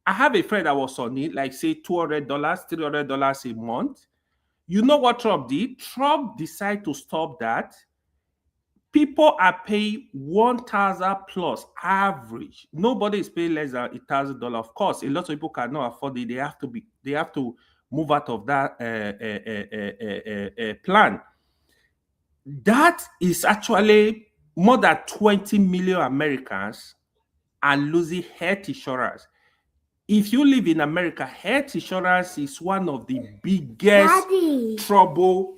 I have a friend that was on it, like say $200, $300 a month. You know what Trump did? Trump decided to stop that. People are paying 1,000 plus average. Nobody is paying less than $1,000. Of course, a lot of people cannot afford it. They have to move out of that plan. That is actually more than 20 million Americans are losing health insurance. If you live in America, health insurance is one of the biggest trouble.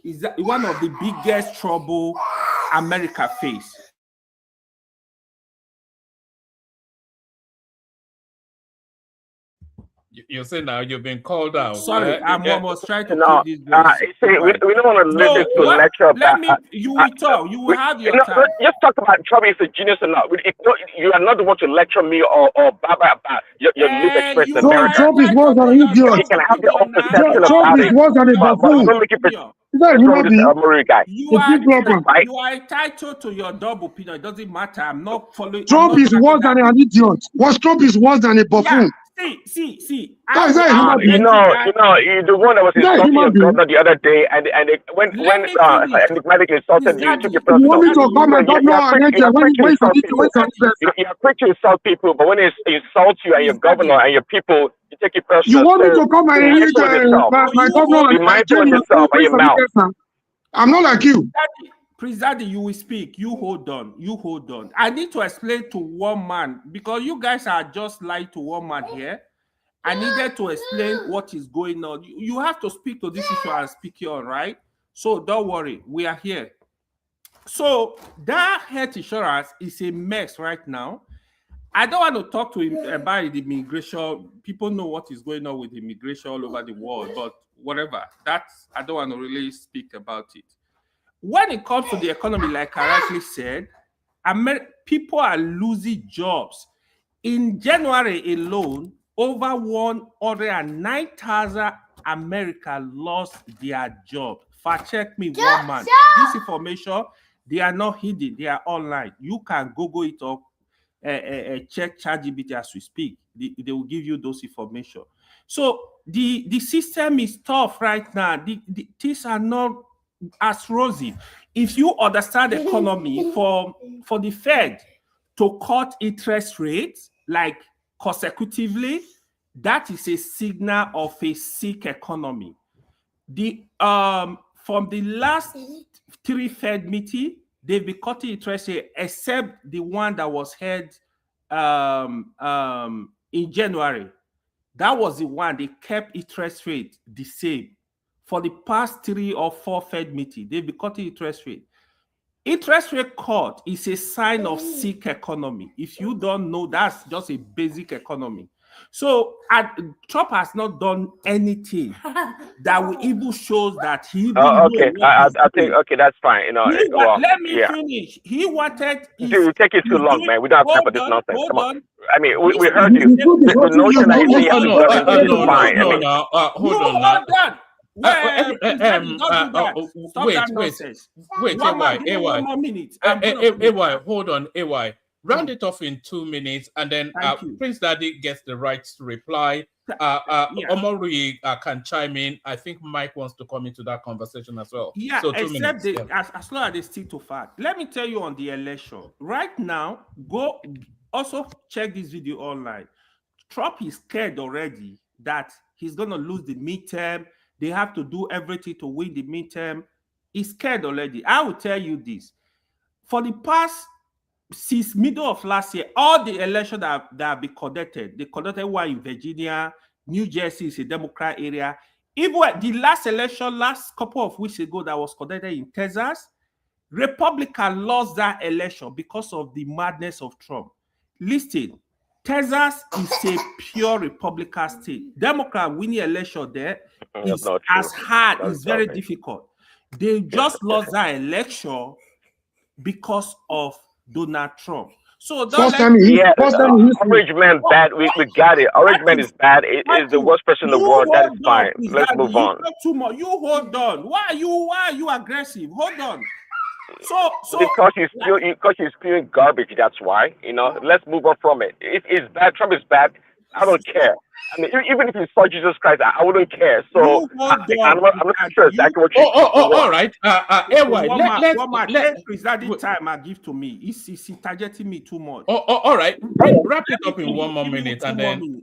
Is that one of the biggest trouble America face? You say now you've been called out. Sorry, I'm almost trying to keep this. We don't want to listen to lecture about. You will talk. You will have your time. Just talk about Trump is a genius or not. You are not the one to lecture me or Baba about your lived experience in America. Trump is worse than an idiot. You can have your own perception Trump about is it. worse than a buffoon. Don't make it Is that a human being? Guy. You are entitled to your double opinion. It doesn't matter. I'm not following. Trump is worse than an idiot. Trump is worse than a buffoon. See. Is that a human being? The one that was insulting your governor the other day, and when enigmatically insulted you, took your personal. You want me to call my governor and then when you are quick to insult people, but when it insults you and your governor and your people, you take it personal. You want me to come and my governor be mindful of yourself and your mouth. I'm not like you. Prince Daddy, you will speak. You hold on. I need to explain to one man, because you guys are just lying to one man here. I needed to explain what is going on. You have to speak to this issue and speak here, right? So don't worry, we are here. So that health insurance is a mess right now. I don't want to talk to him about the immigration. People know what is going on with immigration all over the world, but whatever. I don't want to really speak about it. when it comes to the economy, like I rightly said, people are losing jobs. In January alone, over 109,000 Americans lost their job. Fact check me one man. This information, they are not hidden, they are online. You can Google it up, check ChatGPT as we speak. They will give you those information. So the system is tough right now. Things are not as rosy. If you understand the economy, for the Fed to cut interest rates like consecutively, that is a signal of a sick economy. From the last 3 Fed meetings, they've been cutting interest rate, except the one that was held in January. That was the one they kept interest rate the same. For the past 3 or 4 Fed meetings, they've been cutting interest rate. Interest rate cut is a sign of sick economy. If you don't know, that's just a basic economy. So Trump has not done anything that will even shows that he even Okay, I think okay, that's fine. You know, well, let me yeah. finish. He wanted. You take it too long, man. We don't have time for this nonsense. Come on. I mean, we heard you. The The notion that you say you have to judge it is fine. I mean, hold on now. Don't do that. Stop that nonsense. Wait, One AY. minute. AY, hold on, AY. Round it off in 2 minutes, and then Prince Daddy gets the right to reply. Omori can chime in. I think Mike wants to come into that conversation as well. Yeah, so 2 minutes. As long as they stick to fact. Let me tell you on the election. Right now, go also check this video online. Trump is scared already that he's going to lose the midterm. They have to do everything to win the midterm. He's scared already. I will tell you this. For the past, since middle of last year, all the elections that have been conducted, they conducted one in Virginia, New Jersey is a Democrat area. Even the last election, last couple of weeks ago, that was conducted in Texas, Republicans lost that election because of the madness of Trump. Listen, Texas is a pure Republican state. Democrat winning election there is as hard, it's very difficult. They just lost that election because of Donald Trump. So Orange Man bad. We got it. Orange Man is bad. It is the worst person in the world. That is fine. Let's move on. You hold on. Why are you aggressive? Hold on. So because he's spewing garbage. That's why. You know. Let's move on from it. If it's bad, Trump is bad. I don't care. I mean, even if he saw Jesus Christ, I wouldn't care. So I'm not sure exactly what you. All right. Is that the time I give to me? He's targeting me too much. All right. Wrap it up in 1 more minute, and then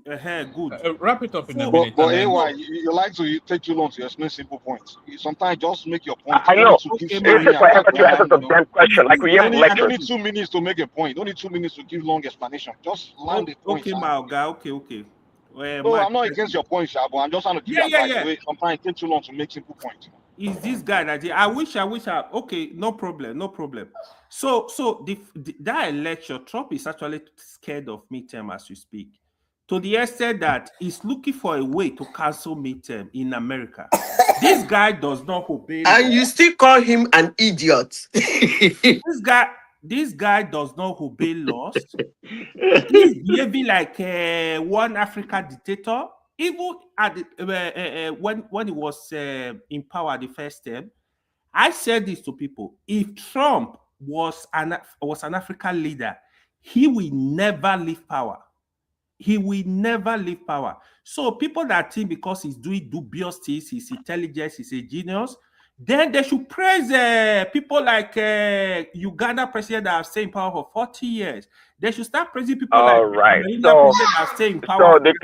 good. Wrap it up in a minute. But AY, you like to take too long to explain simple points. Sometimes just make your point. I know. It's just for answer some damn question. Like we have lectures. You don't need 2 minutes to make a point. You don't need 2 minutes to give long explanation. Just land the point. Okay, my guy. Okay. No, I'm not against your point, Shabo. I'm just trying to give you advice. Sometimes it takes too long to make simple points. Is this guy that I wish okay, no problem. So that election, Trump is actually scared of midterm as we speak, to the extent that he's looking for a way to cancel midterm in America. This guy does not obey. And you still call him an idiot. This guy does not obey laws. He's behaving like one African dictator. Even at when he was in power the first time, I said this to people: if Trump was an African leader, he will never leave power. He will never leave power. So people that think because he's doing dubious things, his intelligence, he's a genius, then they should praise people like Uganda president that have stayed in power for 40 years. They should start praising people all like right. president that have stayed in power. So that's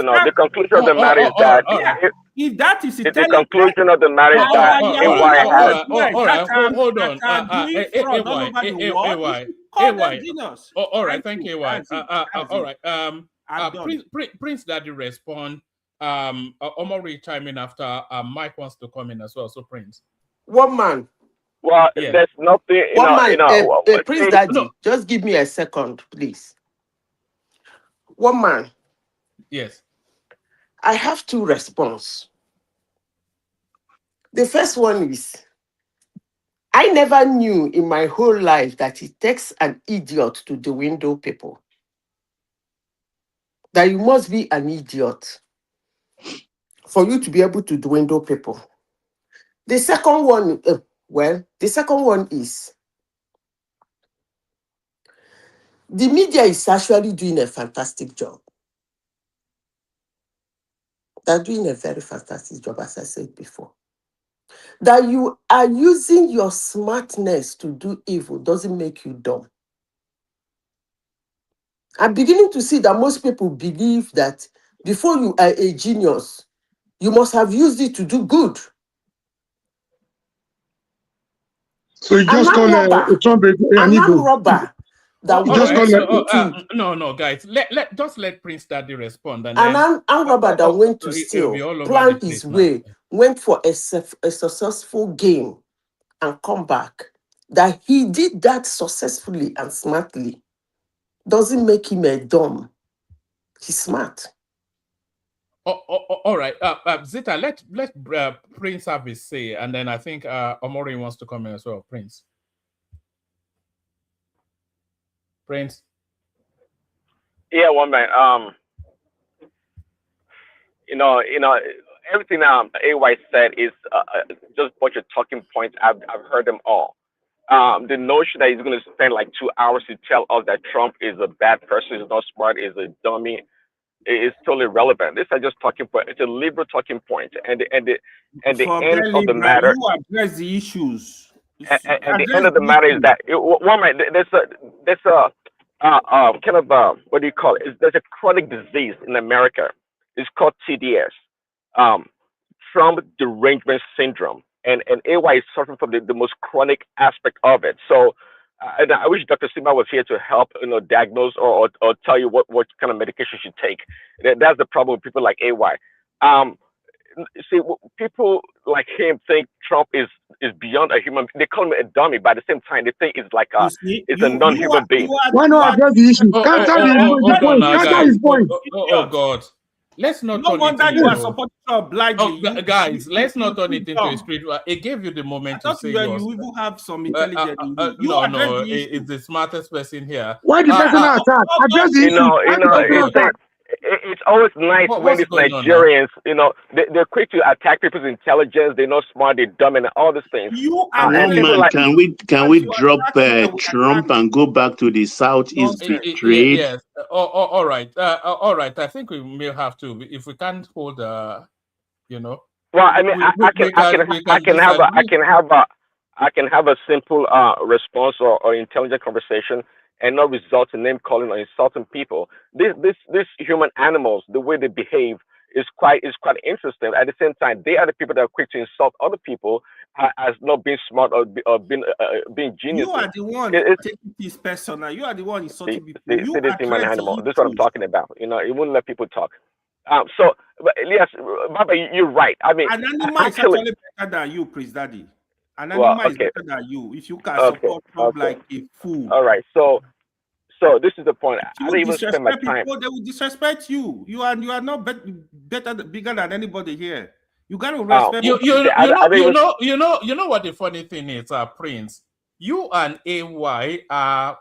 enough. The conclusion of the matter is that if that is the conclusion of the matter is that all right. Thank you. All right. Prince Daddy respond. Omori chime in after Mike wants to come in as well. So Prince. One man. Well, there's nothing. Prince Daddy, just give me a second, please. One man. Yes. I have 2 responses. The first one is, I never knew in my whole life that it takes an idiot to dwindle people. That you must be an idiot for you to be able to dwindle people. The second one, the second one is the media is actually doing a fantastic job. They're doing a very fantastic job, as I said before. That you are using your smartness to do evil doesn't make you dumb. I'm beginning to see that most people believe that before you are a genius, you must have used it to do good. So you just call Trump an Igbo. Robber. That No, guys. Just let Prince Daddy respond, and an then armed robber that went to steal, planned his way, went for a successful game, and come back. That he did that successfully and smartly doesn't make him a dumb. He's smart. All right, Zita, let Prince have his say, and then I think Omori wants to come in as well. Prince. Yeah, one man. Everything AY said is just a bunch of talking points. I've heard them all. The notion that he's going to spend like 2 hours to tell us that Trump is a bad person, is not smart, is a dummy, is totally irrelevant. This is just talking point. It's a liberal talking point, and the end of the matter. You address the issues. And the end of the matter is that one man, there's a kind of what do you call it? There's a chronic disease in America. It's called TDS, Trump derangement syndrome, and AY is suffering from the most chronic aspect of it. So, and I wish Dr. Sima was here to help, diagnose or tell you what kind of medication you should take. That's the problem with people like AY. See, people like him think Trump is beyond a human. They call him a dummy, but at the same time, they think it's like a non-human being. Why not address the issue? Can't his point. Oh God. Let's not. No wonder you are supporting Trump blindly. Guys, let's not turn it into a street war. It gave you the moment to say yours. You even have some intelligence. No, it's the smartest person here. Why the personal attack? Address the issue. It's always nice when these Nigerians, they're quick to attack people's intelligence. They're not smart. They're dumb, and all these things. Can we drop Trump and go back to the Southeast trade? Yes. All right. I think we may have to, if we can't hold. Well, I mean, I can have a simple response or intelligent conversation, and not result in name calling or insulting people. These human animals, the way they behave is quite interesting. At the same time, they are the people that are quick to insult other people as not being smart or being genius. You are the one taking this personal. You are the one insulting people. This human animal. This is what I'm talking about. It wouldn't let people talk. So, yes, Baba, you're right. I mean, an animal is actually better than you, Prince Daddy. An animal is better than you. If you can support Trump like a fool. All right. So this is the point. I don't even spend my time. People, they will disrespect you. You are not bigger than anybody here. You got to respect. You know what the funny thing is, Prince. You and AY are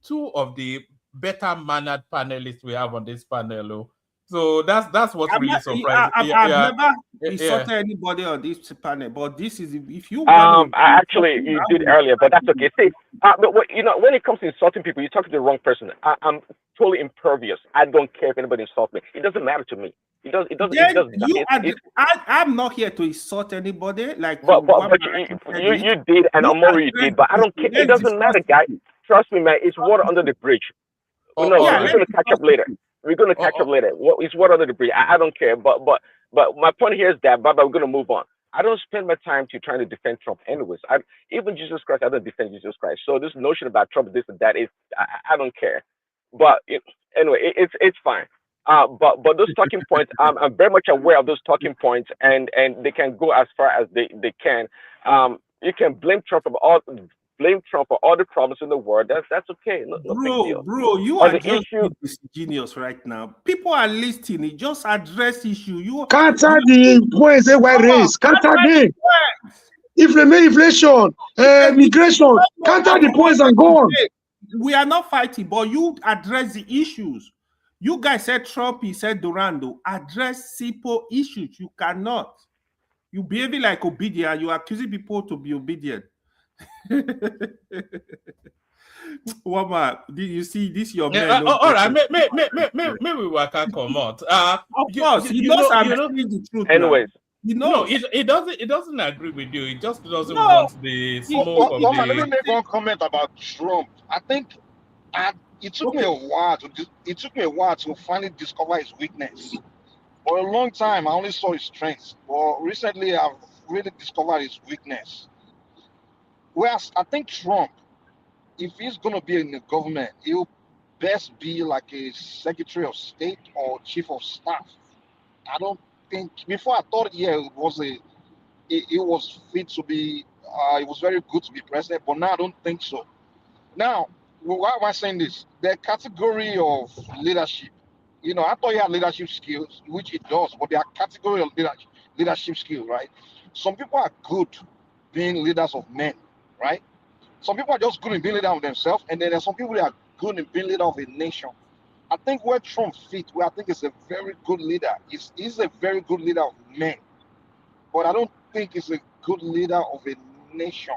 two of the better mannered panelists we have on this panel. So that's what's really surprising. I've never insulted anybody on this panel, but this is if you. Actually, you did earlier, but that's okay. See, but when it comes to insulting people, you talk to the wrong person. I'm totally impervious. I don't care if anybody insults me. It doesn't matter to me. It doesn't. I'm not here to insult anybody. Like, but you did, and Omori you did, but I don't care. It doesn't matter, guys. Trust me, man. It's water under the bridge. We're gonna catch up later. We're going to catch up later. It's water under the bridge. I don't care. But my point here is that, Baba, we're going to move on. I don't spend my time trying to defend Trump anyways. Even Jesus Christ, I don't defend Jesus Christ. So this notion about Trump, this and that, I don't care. But anyway, it's fine. But those talking points, I'm very much aware of those talking points, and they can go as far as they can. You can blame Trump for all the problems in the world. That's okay. No big deal. Bro, you are just genius right now. People are listening. Just address issue. You counter the points they were raised. Counter them. inflation, migration, counter the points and go on. We are not fighting, but you address the issues. You guys said Trump, he said Durando. Address simple issues. You cannot. You behaving like obedient. You accusing people to be obedient. Wama, you see this your man? All right, maybe we can come out. Of course, he knows I'm saying the truth. Anyways, no, it doesn't agree with you. It just doesn't No. want the smoke of Let me the. make one comment about Trump. I think it took me a while to finally discover his weakness. For a long time, I only saw his strengths. But recently, I've really discovered his weakness. Whereas I think Trump, if he's going to be in the government, he'll best be like a Secretary of State or Chief of Staff. I don't think, before I thought, yeah, it was fit to be, it was very good to be president, but now I don't think so. Now, why am I saying this? The category of leadership, I thought he had leadership skills, which it does, but there are category of leadership skills, right? Some people are good being leaders of men, right? Some people are just good in being leader of themselves, and then there's some people that are good in being leader of a nation. I think where Trump fits, where I think is a very good leader, he's a very good leader of men, but I don't think he's a good leader of a nation.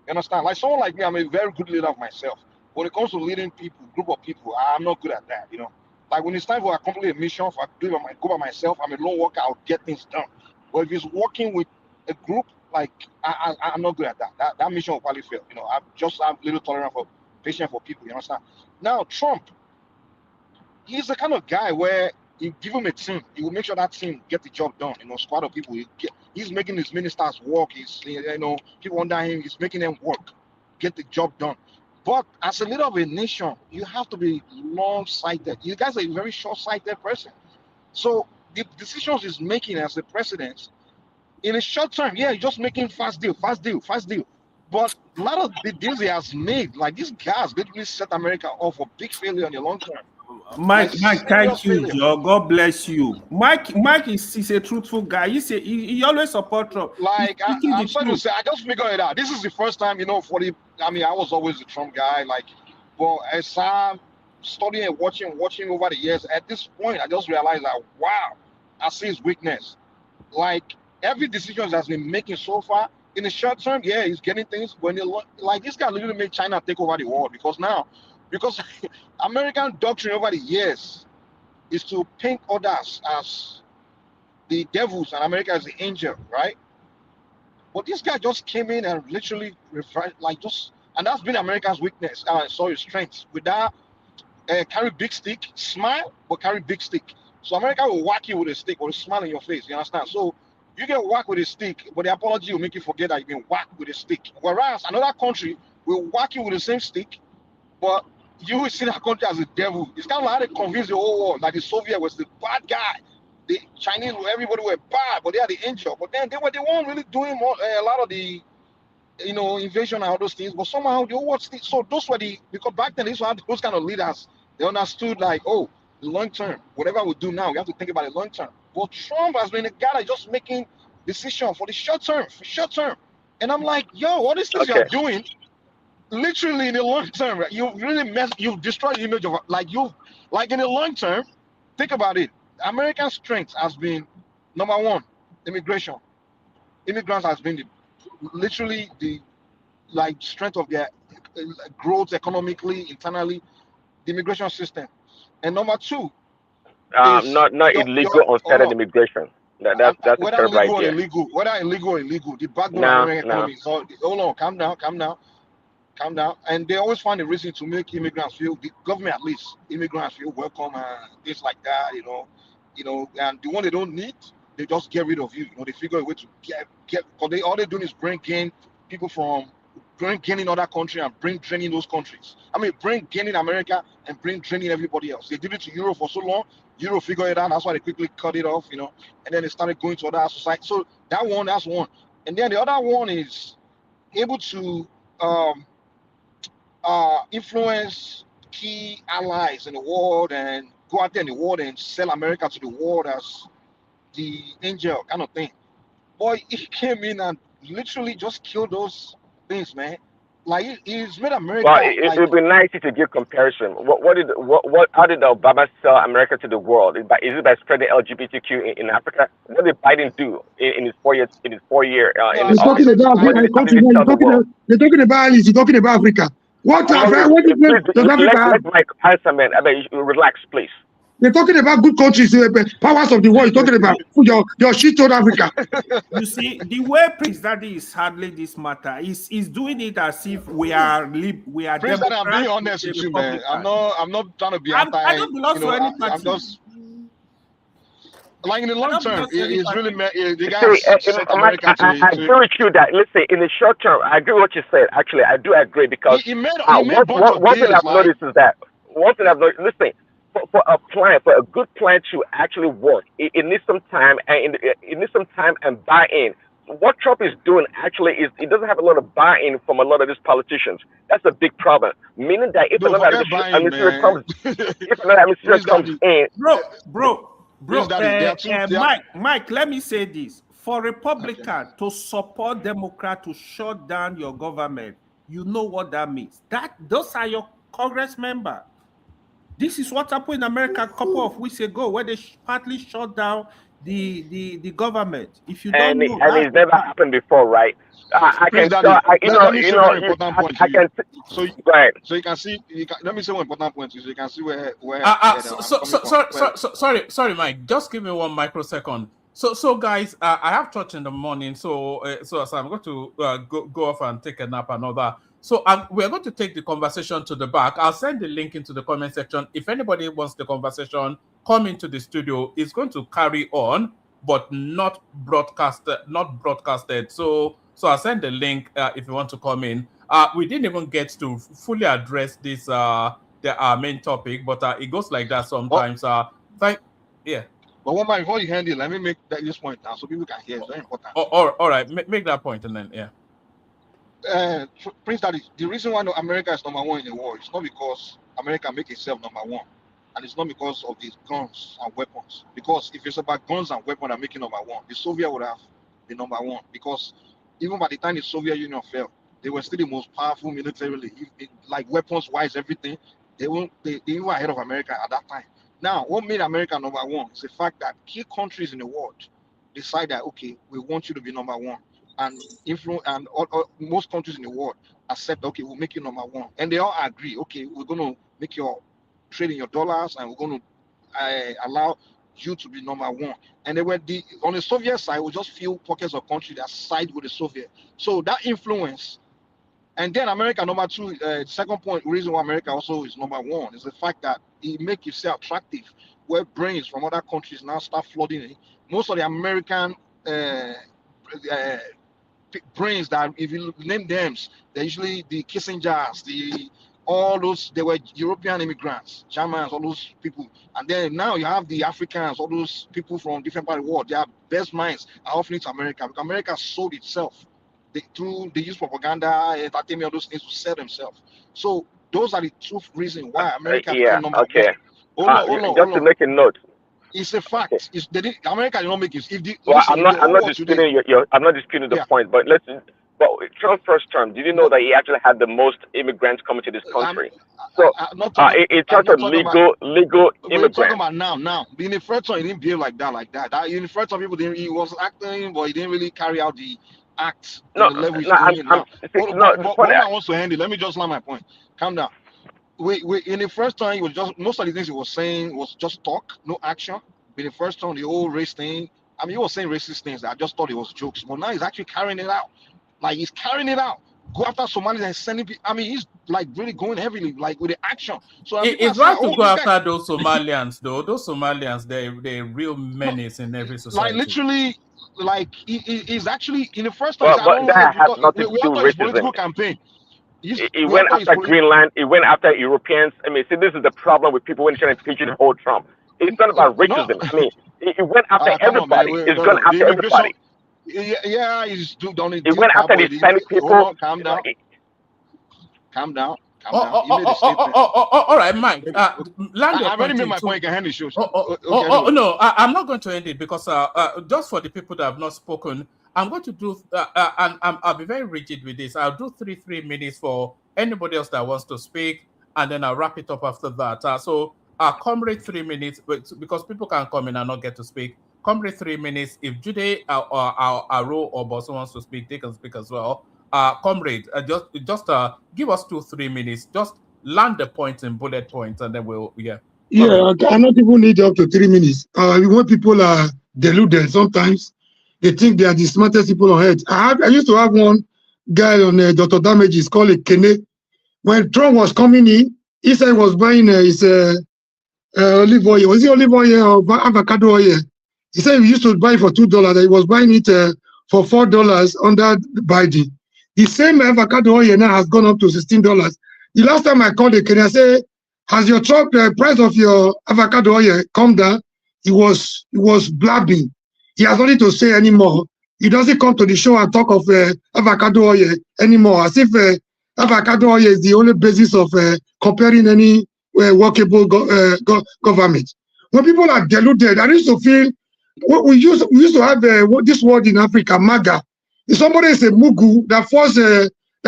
You understand? Like someone like me, I'm a very good leader of myself. When it comes to leading people, group of people, I'm not good at that. Like when it's time for accomplish a mission, if I go by myself, I'm a lone worker, I'll get things done. But if it's working with a group, like I'm not good at that. That mission will probably fail. I'm just a little tolerant for patient for people. You understand? Now Trump, he's the kind of guy where you give him a team, he will make sure that team get the job done. Squad of people. He's making his ministers work. He's people under him. He's making them work, get the job done. But as a leader of a nation, you have to be long-sighted. You guys are a very short-sighted person. So the decisions he's making as the president, in a short term, yeah, he's just making fast deal. But a lot of the deals he has made, like these guys, literally set America up for big failure in the long term. Mike, thank you, Joe. God bless you. Mike is a truthful guy. He always support Trump. Like I'm sorry to say, I just figured it out. This is the first time, I was always a Trump guy, but as I'm studying and watching over the years, at this point, I just realized that wow, I see his weakness. Like every decision that's been making so far, in the short term, yeah, he's getting things. When this guy literally made China take over the world because American doctrine over the years is to paint others as the devils and America as the angel, right? But this guy just came in and literally and that's been America's weakness. Sorry, strength. With that, carry big stick, smile, but carry big stick. So America will whack you with a stick or a smile in your face. You understand? So you get whacked with a stick, but the apology will make you forget that you've been whacked with a stick. Whereas another country will whack you with the same stick, but you will see that country as a devil. It's kind of like how they convince the whole world that the Soviet was the bad guy. The Chinese, everybody were bad, but they are the angel. But then they weren't really doing a lot of the, invasion and all those things. But somehow the whole world. So those were because back then these were those kind of leaders. They understood the long term. Whatever we do now, we have to think about the long term. But Trump has been a guy that's just making decisions for the short term. And I'm like, yo, all these things you're doing. Literally in the long term, you've destroyed the image of in the long term. Think about it. American strength has been number one, immigration. Immigrants has been literally the strength of their growth economically, internally, the immigration system. And number two, not illegal unsettled immigration. That's a terrible idea. Whether illegal or illegal, the backbone of American economy. So hold on, calm down. And they always find a reason to make immigrants feel, the government at least, immigrants feel welcome and things like that, and the one they don't need, they just get rid of you. They figure a way to get because all they're doing is bring in people from in other countries and bring draining those countries. Bring draining America and bring draining everybody else. They did it to Europe for so long. Europe figured it out. That's why they quickly cut it off, and then they started going to other societies. So that's one. And then the other one is able to influence key allies in the world and go out there in the world and sell America to the world as the angel kind of thing. Boy, he came in and literally just kill those things, man. Like he's made Well, America it like would be nice to give comparison. How did Obama sell America to the world? Is it by spreading LGBTQ in Africa? What did Biden do in his 4 years in You're talking office? about What my how did country. he You're sell the talking world? about, you're talking about Alice. You're talking about Africa. What difference does Africa have? Let Mike answer, man. I mean, relax, please. You're talking about good countries, powers of the world. You're talking about your shit on Africa. You see, the way Prince Daddy is handling this matter is doing it as if we are Prince Daddy, I'm being Democrats, honest with you, man. I'm not trying to be I anti. don't belong to any party. I'm just like in the long don't term, belong to any it's party. really the guy See, set Mike, America I agree with you that listen, in the short term, I agree with what you said. Actually, I do agree because he made a bunch of one thing deals. I've noticed is that listen, for a good plan to actually work, it needs some time and it needs some time and buy-in. What Trump is doing actually is it doesn't have a lot of buy-in from a lot of these politicians. That's a big problem. Meaning that if another administration comes in, Bro, Mike, let me say this. For Republican to support Democrat to shut down your government, you know what that means. Those are your Congress members. This is what happened in America a couple of weeks ago, where they partly shut down the government. If you don't know, and it's never happened before, right? I can Daddy, tell. let me say one important point to you. So you can see. Let me say one important point to you, so you can see where sorry, Mike. Just give me 1 microsecond. So guys, I have church in the morning, so I'm going to go off and take a nap and all that. So we're going to take the conversation to the back. I'll send the link into the comment section. If anybody wants the conversation, come into the studio. It's going to carry on, but not broadcasted. So I'll send the link if you want to come in. We didn't even get to fully address this our main topic, but it goes like that sometimes. Yeah. But one mind, before you hand it, let me make this point now so people can hear. It's very important. All right, make that point and then Prince Daddy, the reason why America is number one in the world is not because America make itself number one, and it's not because of these guns and weapons. Because if it's about guns and weapons that make it number one, the Soviet would have been number one. Because even by the time the Soviet Union fell, they were still the most powerful militarily, like weapons-wise, everything. They were ahead of America at that time. Now, what made America number one is the fact that key countries in the world decide that, okay, we want you to be number one. And most countries in the world accept, okay, we'll make you number one. And they all agree, okay, we're going to make your trade in your dollars and we're going to allow you to be number one. And they were on the Soviet side, we just few pockets of countries that side with the Soviet. So that influence. And then America, number two, second point, reason why America also is number one is the fact that it makes itself attractive, where brains from other countries now start flooding in. Most of the American brains that, if you name them, they're usually the Kissingers, all those, they were European immigrants, Germans, all those people. And then now you have the Africans, all those people from different parts of the world. Their best minds are often to America, because America sold itself. They use propaganda, entertainment, all those things to sell themselves. So those are the two reasons why America became number one. Just to make a note. It's a fact. America did not make it. I'm not disputing I'm not disputing the point, but Trump's first term, did you know that he actually had the most immigrants coming to this country? In terms of legal immigrants. We're talking about now. In the first term, he didn't behave like that. In the first term, he was acting, but he didn't really carry out the act on the level he's doing it now. What I want to handle, let me just land my point. Calm down. In the first time, he was just, most of the things he was saying was just talk, no action. In the first time, the whole race thing, I mean, he was saying racist things that I just thought it was jokes. But now he's actually carrying it out. Like, he's carrying it out. Go after Somalis and sending people. I mean, he's like really going heavily, like with the action. So it's right to go after those Somalians, though. Those Somalians, they're real menace in every society. Like, literally, like, he's actually, in the first time, but that has nothing to do with racism. Political campaign. He went after Greenland. He went after Europeans. I mean, see, this is the problem with people when trying to pigeonhole Trump. It's not about racism. I mean, he went after everybody. He's going after everybody. Yeah, he's done it. He went after the Hispanic people. Calm down. Calm down. All right, Mike. I've already made my point. You can hand the show. No, I'm not going to end it because just for the people that have not spoken, I'm going to do, and I'll be very rigid with this. I'll do 3 minutes for anybody else that wants to speak, and then I'll wrap it up after that. So Comrade 3 minutes, because people can come in and not get to speak. Comrade 3 minutes. If Jude or Aro or Bosso wants to speak, they can speak as well. Comrade, just give us 2-3 minutes. Just land the points in bullet points, and then we'll Yeah, I not even need up to 3 minutes. When people are deluded, sometimes they think they are the smartest people on earth. I used to have one guy on Dr. Damages called a Kene. When Trump was coming in, he said he was buying his olive oil. Was it olive oil or avocado oil? He said he used to buy it for $2. That he was buying it for $4 under Biden. The same avocado oil now has gone up to $16. The last time I called the Kenya, I said, has your price of your avocado oil come down? He was blabbing. He has nothing to say anymore. He doesn't come to the show and talk of avocado oil anymore, as if avocado oil is the only basis of comparing any workable government. When people are deluded, I used to feel we used to have this word in Africa, MAGA. If somebody is a mugu that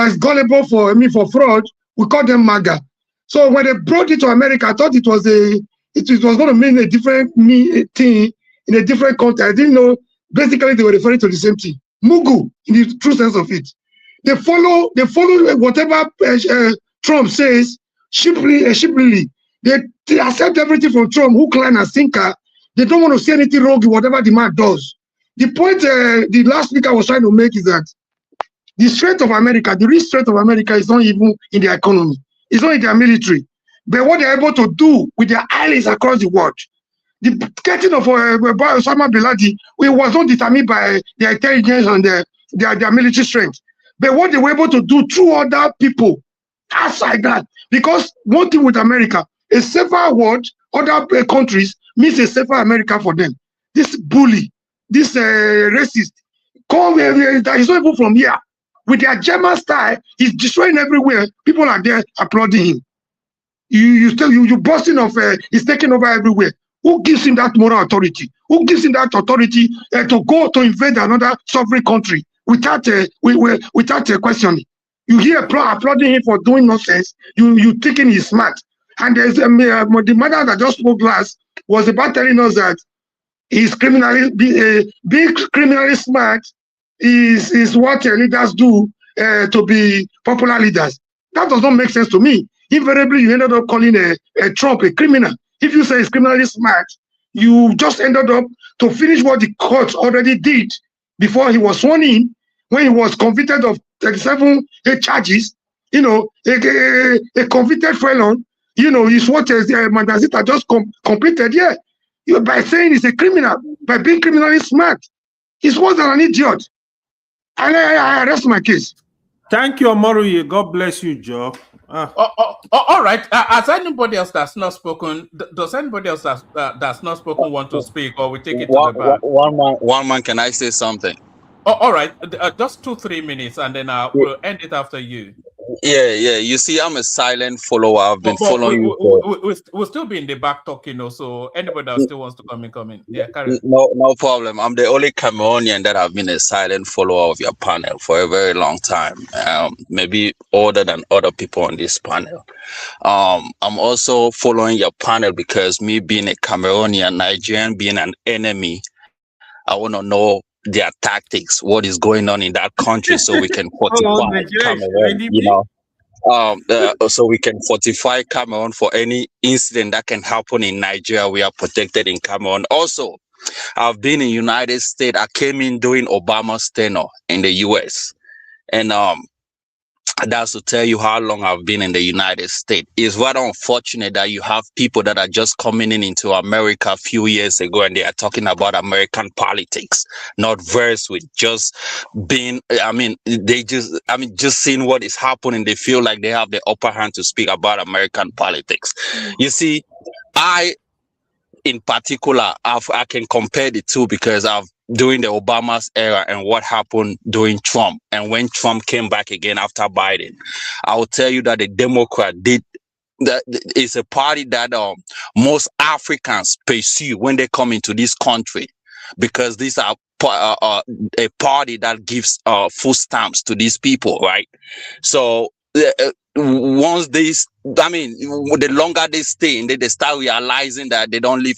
is gullible for fraud, we call them MAGA. So when they brought it to America, I thought it was going to mean a different thing in a different country. I didn't know. Basically, they were referring to the same thing. Mugu, in the true sense of it. They follow whatever Trump says sheepishly. They accept everything from Trump, hook, line, and sinker. They don't want to see anything wrong with whatever the man does. The point the last speaker was trying to make is that the strength of America, the real strength of America is not even in their economy. It's not in their military. But what they're able to do with their allies across the world. The getting of Osama bin Laden, it was not determined by their intelligence and their military strength. But what they were able to do through other people outside that. Because one thing with America, a safer world, other countries means a safer America for them. This bully, this racist, that is not even from here. With their German style, he's destroying everywhere. People are there applauding him. You busting off, he's taking over everywhere. Who gives him that moral authority? Who gives him that authority to go to invade another sovereign country without questioning? You hear applauding him for doing nonsense. You thinking he's smart. And there's the mother that just spoke last was about telling us that he's being criminally smart is what leaders do to be popular leaders. That does not make sense to me. Invariably, you ended up calling a Trump a criminal. If you say he's criminally smart, you just ended up to finish what the courts already did before he was sworn in, when he was convicted of 37 charges, a convicted felon, is what Mandazita just completed. Yeah, by saying he's a criminal, by being criminally smart, he's worse than an idiot. I arrest my case. Thank you, Amaruye. God bless you, Joe. All right. Has anybody else that's not spoken? Does anybody else that's not spoken want to speak, or we take it to the back? One man. Can I say something? All right. Just 2-3 minutes, and then we'll end it after you. Yeah. You see, I'm a silent follower. I've been following you. We'll still be in the back talking, so anybody that still wants to come in. Yeah, carry on. No problem. I'm the only Cameroonian that have been a silent follower of your panel for a very long time. Maybe older than other people on this panel. I'm also following your panel because me being a Cameroonian, Nigerian being an enemy, I want to know their tactics, what is going on in that country, so we can fortify Cameroon, so we can fortify Cameroon for any incident that can happen in Nigeria. We are protected in Cameroon. Also, I've been in United States. I came in during Obama's tenure in the US, and that's to tell you how long I've been in the United States. It's rather unfortunate that you have people that are just coming into America a few years ago and they are talking about American politics, not versed with just being, just seeing what is happening. They feel like they have the upper hand to speak about American politics. You see, in particular, I can compare the two because during the Obama's era and what happened during Trump, and when Trump came back again after Biden, I will tell you that the Democrat did that. It's a party that most Africans pursue when they come into this country, because these are a party that gives food stamps to these people, right? So once they, I mean, the longer they stay, and they start realizing that they don't live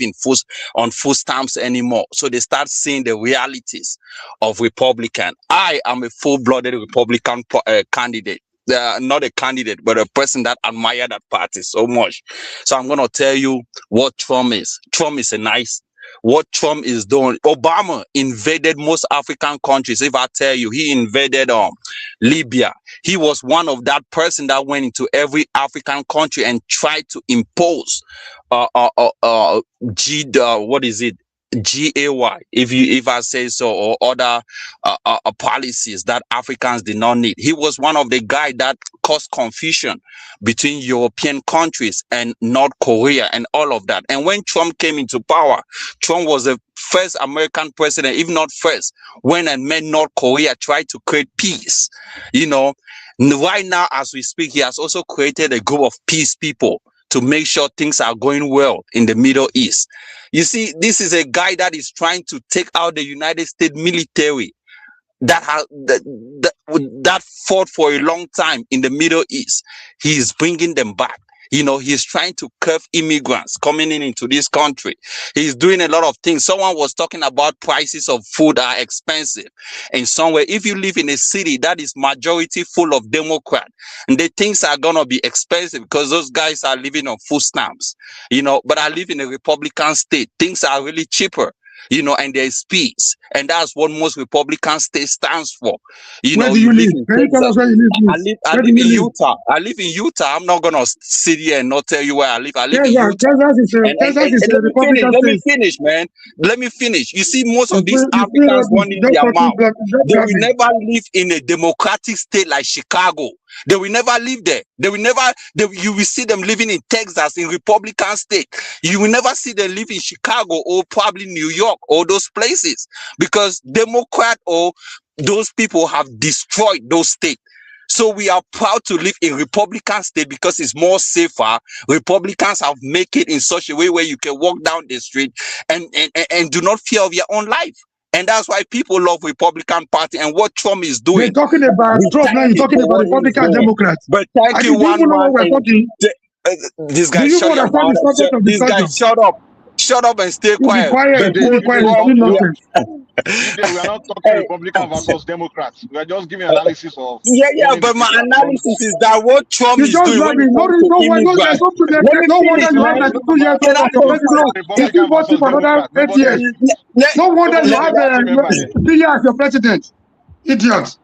on food stamps anymore. So they start seeing the realities of Republican. I am a full-blooded Republican candidate. Not a candidate, but a person that admire that party so much. So I'm going to tell you what Trump is. Trump is what Trump is doing. Obama invaded most African countries. If I tell you, he invaded Libya. He was one of that person that went into every African country and tried to impose GAY, if I say so, or other policies that Africans did not need. He was one of the guys that caused confusion between European countries and North Korea and all of that. And when Trump came into power, Trump was the first American president, if not first, when and met North Korea, tried to create peace. You know, right now as we speak, he has also created a group of peace people to make sure things are going well in the Middle East. You see, this is a guy that is trying to take out the United States military that fought for a long time in the Middle East. He is bringing them back. You know, he's trying to curb immigrants coming into this country. He's doing a lot of things. Someone was talking about prices of food are expensive. And somewhere, if you live in a city that is majority full of Democrats, and the things are going to be expensive because those guys are living on food stamps, you know, but I live in a Republican state. Things are really cheaper. You know, and there's peace. And that's what most Republican states stands for. You Where know, do you live? in Can you tell us where you live, please? I live in Utah. I live in Utah. I'm not gonna sit here and not tell you where I live. I live in Utah. Texas is a Republican Let me state. finish, man. Let me finish. You see, most of these It's Africans running just their talking mouth. black, They will black. never live in a democratic state like Chicago. They will never live there. You will see them living in Texas, in Republican state. You will never see them live in Chicago or probably New York or those places because Democrat or those people have destroyed those states. So we are proud to live in Republican state because it's more safer. Republicans have made it in such a way where you can walk down the street and do not fear of your own life. And that's why people love Republican Party and what Trump is doing. You're talking about Trump now. You're talking about Republican Democrats. But thank you, Do you even know what we're talking? This guy, Do you shut your understand mouth. the subject of This guy, discussion? shut up and stay You be quiet. quiet. You be quiet. Well, Do nonsense. we are not talking Republican versus Democrats. We are just giving analysis of. Yeah, but my analysis is that what Trump You is just doing when laughing. it No, comes to no, no, immigrants. no wonder you have 92 years Can I as your president. You still voting for another 8 years. No wonder you have 3 years as your president. Idiot.